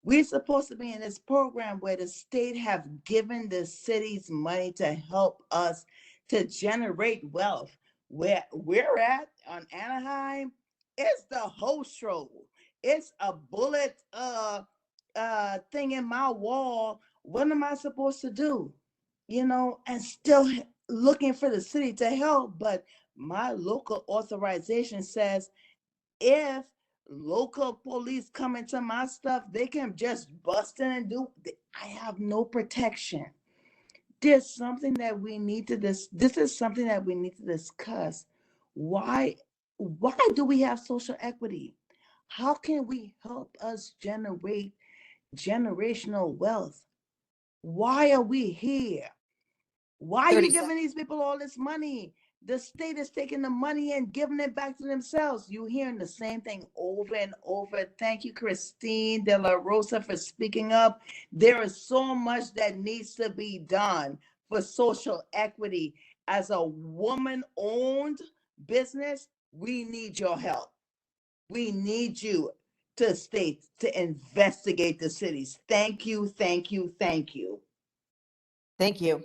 We're supposed to be in this program where the state have given the cities money to help us to generate wealth. Where we're at on Anaheim, it's the host role. It's a bullet thing in my wall. What am I supposed to do? And still looking for the city to help, but my local authorization says if local police come into my stuff, they can just bust in and do. I have no protection. There's something that we need to this is something that we need to discuss. Why do we have social equity? How can we help us generate generational wealth? Why are we here? Why are 30 you giving these people all this money? The state is taking the money and giving it back to themselves. You're hearing the same thing over and over. Thank you, Christine De La Rosa, for speaking up. There is so much that needs to be done for social equity. As a woman-owned business, we need your help. We need you to investigate the cities. Thank you, thank you, thank you. Thank you.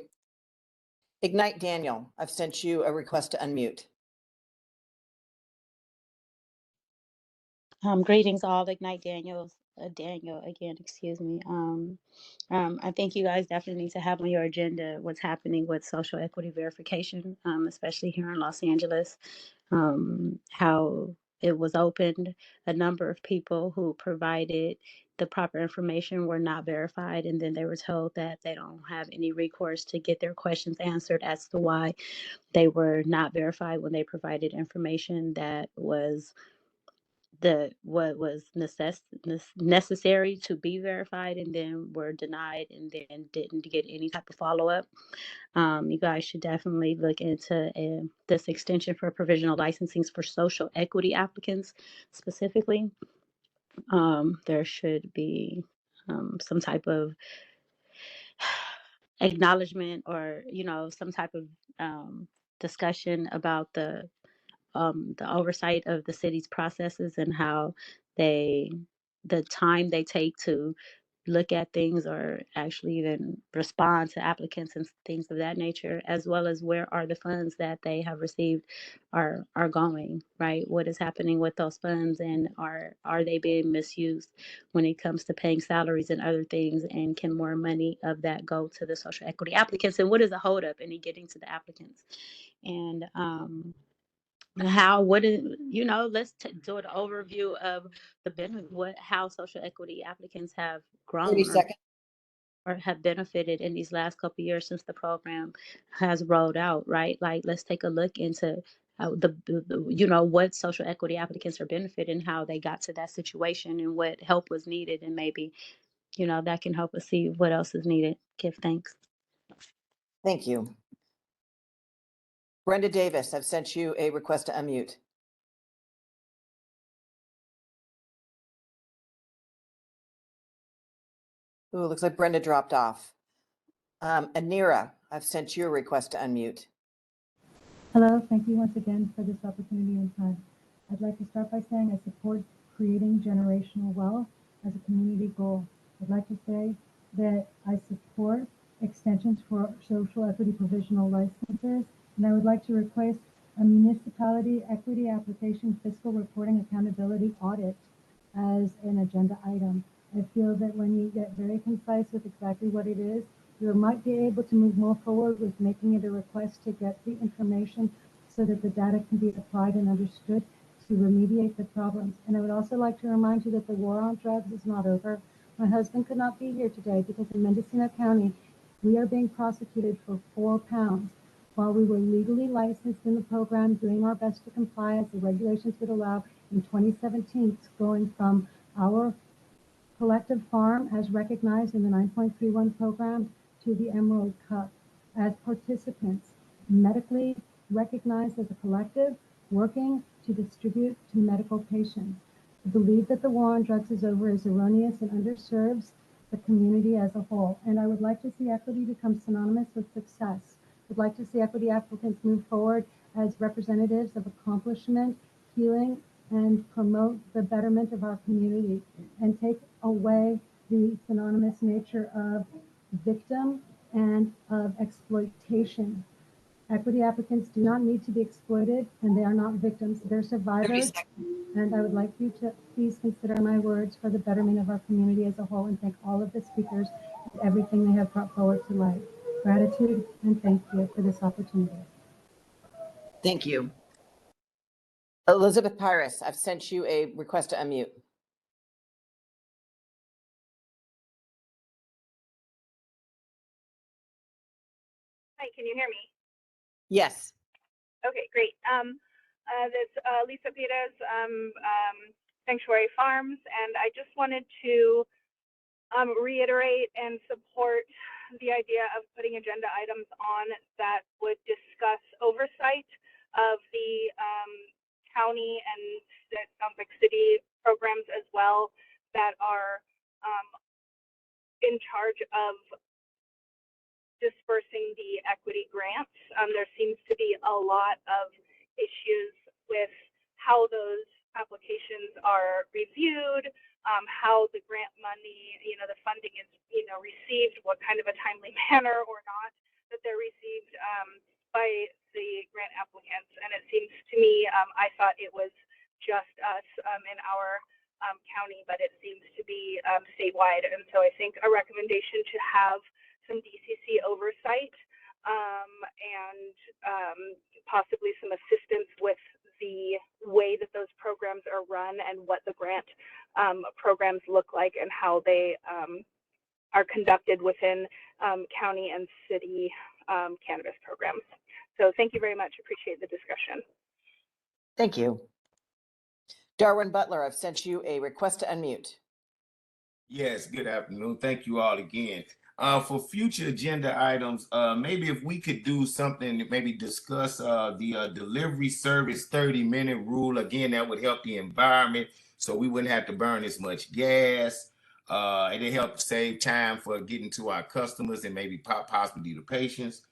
Ignite Daniel, I've sent you a request to unmute. Greetings all, Ignite Daniel again, excuse me. I think you guys definitely need to have on your agenda what's happening with social equity verification, especially here in Los Angeles. How it was opened, a number of people who provided the proper information were not verified, and then they were told that they don't have any recourse to get their questions answered as to why they were not verified when they provided information that was what was necessary to be verified, and then were denied and then didn't get any type of follow-up. You guys should definitely look into this extension for provisional licensings for social equity applicants specifically. There should be some type of acknowledgement, or some type of discussion about the oversight of the city's processes and how the time they take to look at things or actually even respond to applicants and things of that nature, as well as where are the funds that they have received are going, right? What is happening with those funds, and are they being misused when it comes to paying salaries and other things, and can more money of that go to the social equity applicants, and what is the holdup in getting to the applicants? And let's do an overview of the benefit, how social equity applicants have 30 grown seconds. or have benefited in these last couple of years since the program has rolled out, right? Like, let's take a look into what social equity applicants are benefiting, how they got to that situation, and what help was needed, and maybe that can help us see what else is needed. Give thanks. Thank you. Brenda Davis, I've sent you a request to unmute. Ooh, looks like Brenda dropped off. Anira, I've sent you a request to unmute. Hello, thank you once again for this opportunity and time. I'd like to start by saying I support creating generational wealth as a community goal. I'd like to say that I support extensions for social equity provisional licenses, and I would like to request a municipality equity application fiscal reporting accountability audit as an agenda item. I feel that when you get very concise with exactly what it is, you might be able to move more forward with making it a request to get the information so that the data can be applied and understood to remediate the problems. And I would also like to remind you that the war on drugs is not over. My husband could not be here today because in Mendocino County, we are being prosecuted for 4 pounds. While we were legally licensed in the program, doing our best to comply as the regulations would allow in 2017, going from our collective farm as recognized in the 9.31 program to the Emerald Cup as participants, medically recognized as a collective, working to distribute to medical patients. To believe that the war on drugs is over is erroneous and underserves the community as a whole. And I would like to see equity become synonymous with success. I'd like to see equity applicants move forward as representatives of accomplishment, healing, and promote the betterment of our community, and take away the synonymous nature of victim and of exploitation. Equity applicants do not need to be exploited, and they are not victims. They're survivors. And I would like you to please consider my words for the betterment of our community as a whole, and thank all of the speakers and everything they have brought forward to light. Gratitude and thank you for this opportunity. Thank you. Elizabeth Pyrus, I've sent you a request to unmute. Hi, can you hear me? Yes. Okay, great. This Lisa Pires, Sanctuary Farms, and I just wanted to reiterate and support the idea of putting agenda items on that would discuss oversight of the county and it sounds like city programs as well that are in charge of dispersing the equity grants. There seems to be a lot of issues with how those applications are reviewed, how the grant money, the funding is, received, what kind of a timely manner or not that they're received by the grant applicants. And it seems to me, I thought it was just us in our county, but it seems to be statewide. And so I think a recommendation to have some DCC oversight and possibly some assistance with the way that those programs are run and what the grant programs look like and how they are conducted within county and city cannabis programs. So thank you very much. Appreciate the discussion. Thank you. Darwin Butler, I've sent you a request to unmute. Yes, good afternoon. Thank you all again. For future agenda items, maybe if we could do something, maybe discuss the delivery service 30-minute rule. Again, that would help the environment so we wouldn't have to burn as much gas. It'd help save time for getting to our customers and maybe possibly the patients.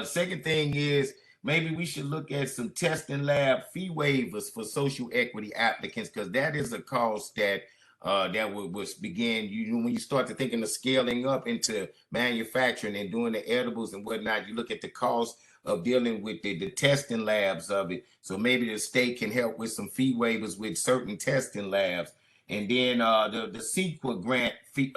Second thing is maybe we should look at some testing lab fee waivers for social equity applicants, because that is a cost that will begin when you start to thinking of scaling up into manufacturing and doing the edibles and whatnot. You look at the cost of dealing with the testing labs of it. So maybe the state can help with some fee waivers with certain testing labs. And then the CEQA grant fee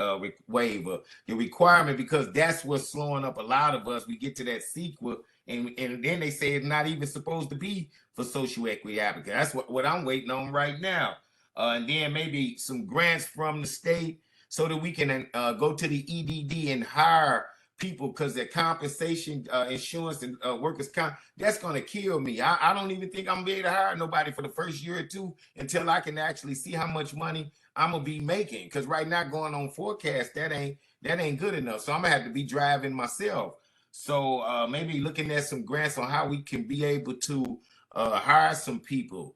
waiver, the requirement, because that's what's slowing up a lot of us. We get to that CEQA and then they say it's not even supposed to be for social equity applicants. That's what I'm waiting on right now. And then maybe some grants from the state so that we can go to the EDD and hire people, because their compensation, insurance, and workers' comp, that's going to kill me. I don't even think I'm going to be able to hire nobody for the first year or two until I can actually see how much money I'm going to be making. Because right now, going on forecast, that ain't good enough. So I'm going to have to be driving myself. So maybe looking at some grants on how we can be able to hire some people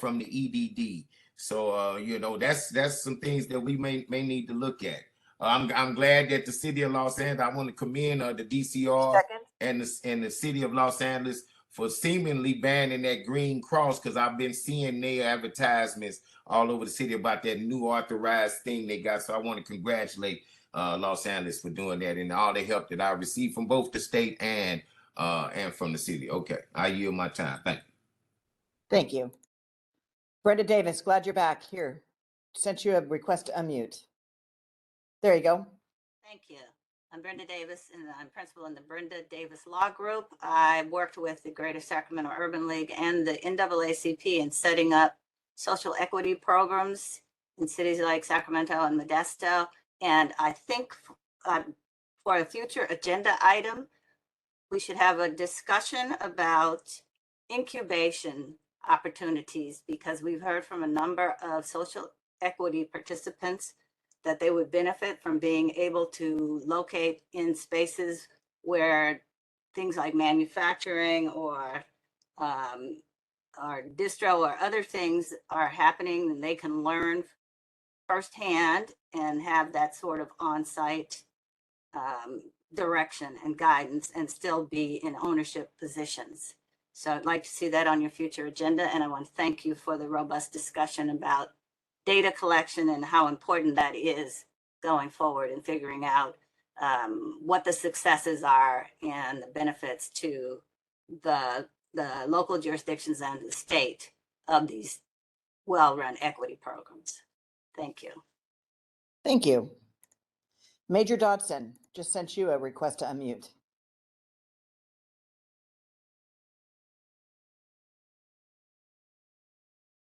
from the EDD. So that's some things that we may need to look at. I'm glad that the city of Los Angeles, I want to commend the DCR and the city of Los Angeles for seemingly banning that green cross, because I've been seeing their advertisements all over the city about that new authorized thing they got. So I want to congratulate Los Angeles for doing that and all the help that I received from both the state and from the city. Okay, I yield my time. Thank you. Thank you. Brenda Davis, glad you're back. Here, sent you a request to unmute. There you go. Thank you. I'm Brenda Davis, and I'm principal in the Brenda Davis Law Group. I worked with the Greater Sacramento Urban League and the NAACP in setting up social equity programs in cities like Sacramento and Modesto. And I think for a future agenda item, we should have a discussion about incubation opportunities, because we've heard from a number of social equity participants that they would benefit from being able to locate in spaces where things like manufacturing or distro or other things are happening, and they can learn firsthand and have that sort of on-site direction and guidance and still be in ownership positions. So I'd like to see that on your future agenda. And I want to thank you for the robust discussion about data collection and how important that is going forward and figuring out what the successes are and the benefits to the local jurisdictions and the state of these well-run equity programs. Thank you. Thank you. Major Dodson, just sent you a request to unmute.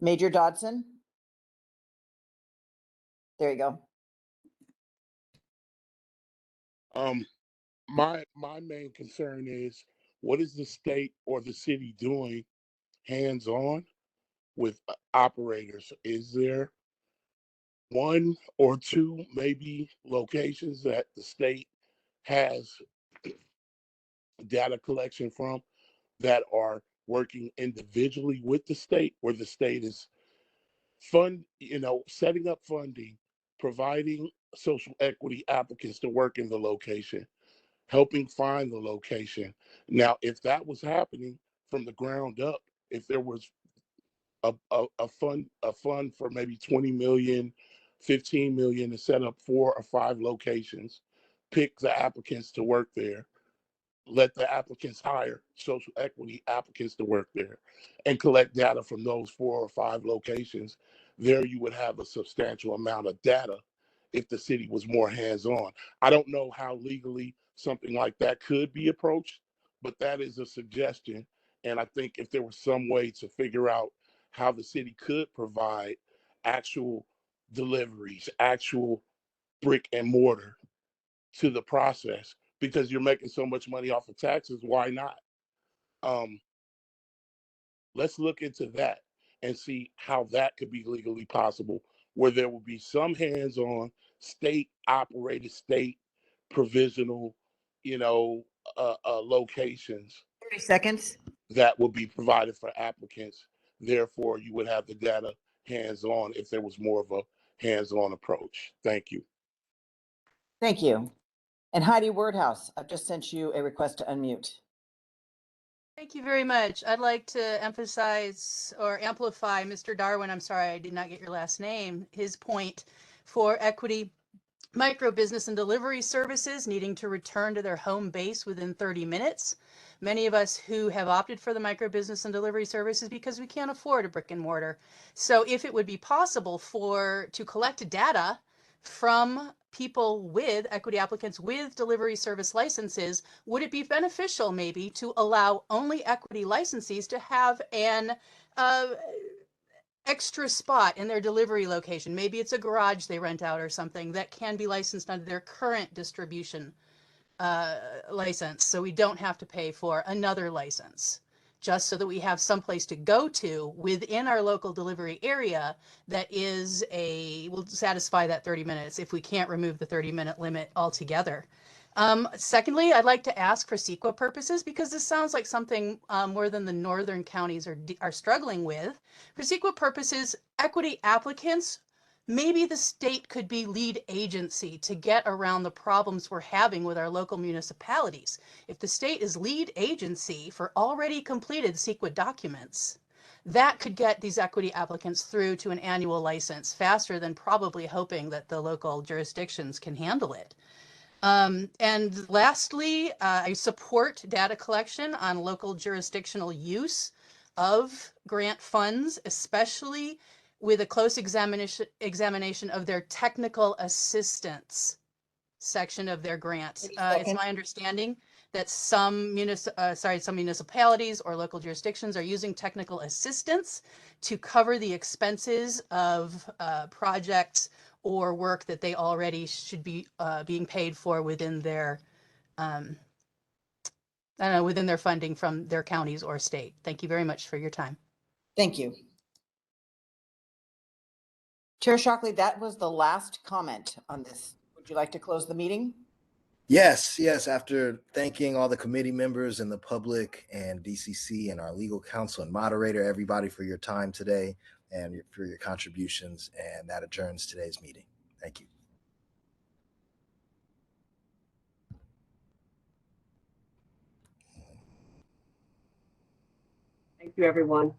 Major Dodson? There you go. My main concern is, what is the state or the city doing hands-on with operators? Is there one or two maybe locations that the state has data collection from that are working individually with the state, where the state is setting up funding, providing social equity applicants to work in the location, helping find the location. Now, if that was happening from the ground up, if there was a fund for maybe 20 million, 15 million to set up 4 or 5 locations, pick the applicants to work there, let the applicants hire social equity applicants to work there, and collect data from those 4 or 5 locations, there you would have a substantial amount of data if the city was more hands-on. I don't know how legally something like that could be approached, but that is a suggestion. And I think if there was some way to figure out how the city could provide actual deliveries, actual brick and mortar to the process, because you're making so much money off of taxes, why not? Let's look into that and see how that could be legally possible, where there will be some hands-on, state-operated, state provisional, locations 30 seconds. that will be provided for applicants. Therefore, you would have the data hands-on if there was more of a hands-on approach. Thank you. Thank you. And Heidi Wordhouse, I've just sent you a request to unmute. Thank you very much. I'd like to emphasize or amplify Mr. Darwin, I'm sorry I did not get your last name, his point for equity micro business and delivery services needing to return to their home base within 30 minutes. Many of us who have opted for the micro business and delivery services because we can't afford a brick and mortar. So if it would be possible to collect data from people with equity applicants with delivery service licenses, would it be beneficial maybe to allow only equity licensees to have an extra spot in their delivery location? Maybe it's a garage they rent out or something that can be licensed under their current distribution license, so we don't have to pay for another license, just so that we have someplace to go to within our local delivery area that will satisfy that 30 minutes if we can't remove the 30-minute limit altogether. Secondly, I'd like to ask for CEQA purposes, because this sounds like something more than the northern counties are struggling with. For CEQA purposes, equity applicants, maybe the state could be lead agency to get around the problems we're having with our local municipalities. If the state is lead agency for already completed CEQA documents, that could get these equity applicants through to an annual license faster than probably hoping that the local jurisdictions can handle it. And lastly, I support data collection on local jurisdictional use of grant funds, especially with a close examination of their technical assistance section of their grant. It's my understanding that some municipalities or local jurisdictions are using technical assistance to cover the expenses of projects or work that they already should be being paid for within their within their funding from their counties or state. Thank you very much for your time. Thank you. Chair Shockley, that was the last comment on this. Would you like to close the meeting? Yes. After thanking all the committee members and the public and DCC and our legal counsel and moderator, everybody for your time today and for your contributions, and that adjourns today's meeting. Thank you. Thank you, everyone.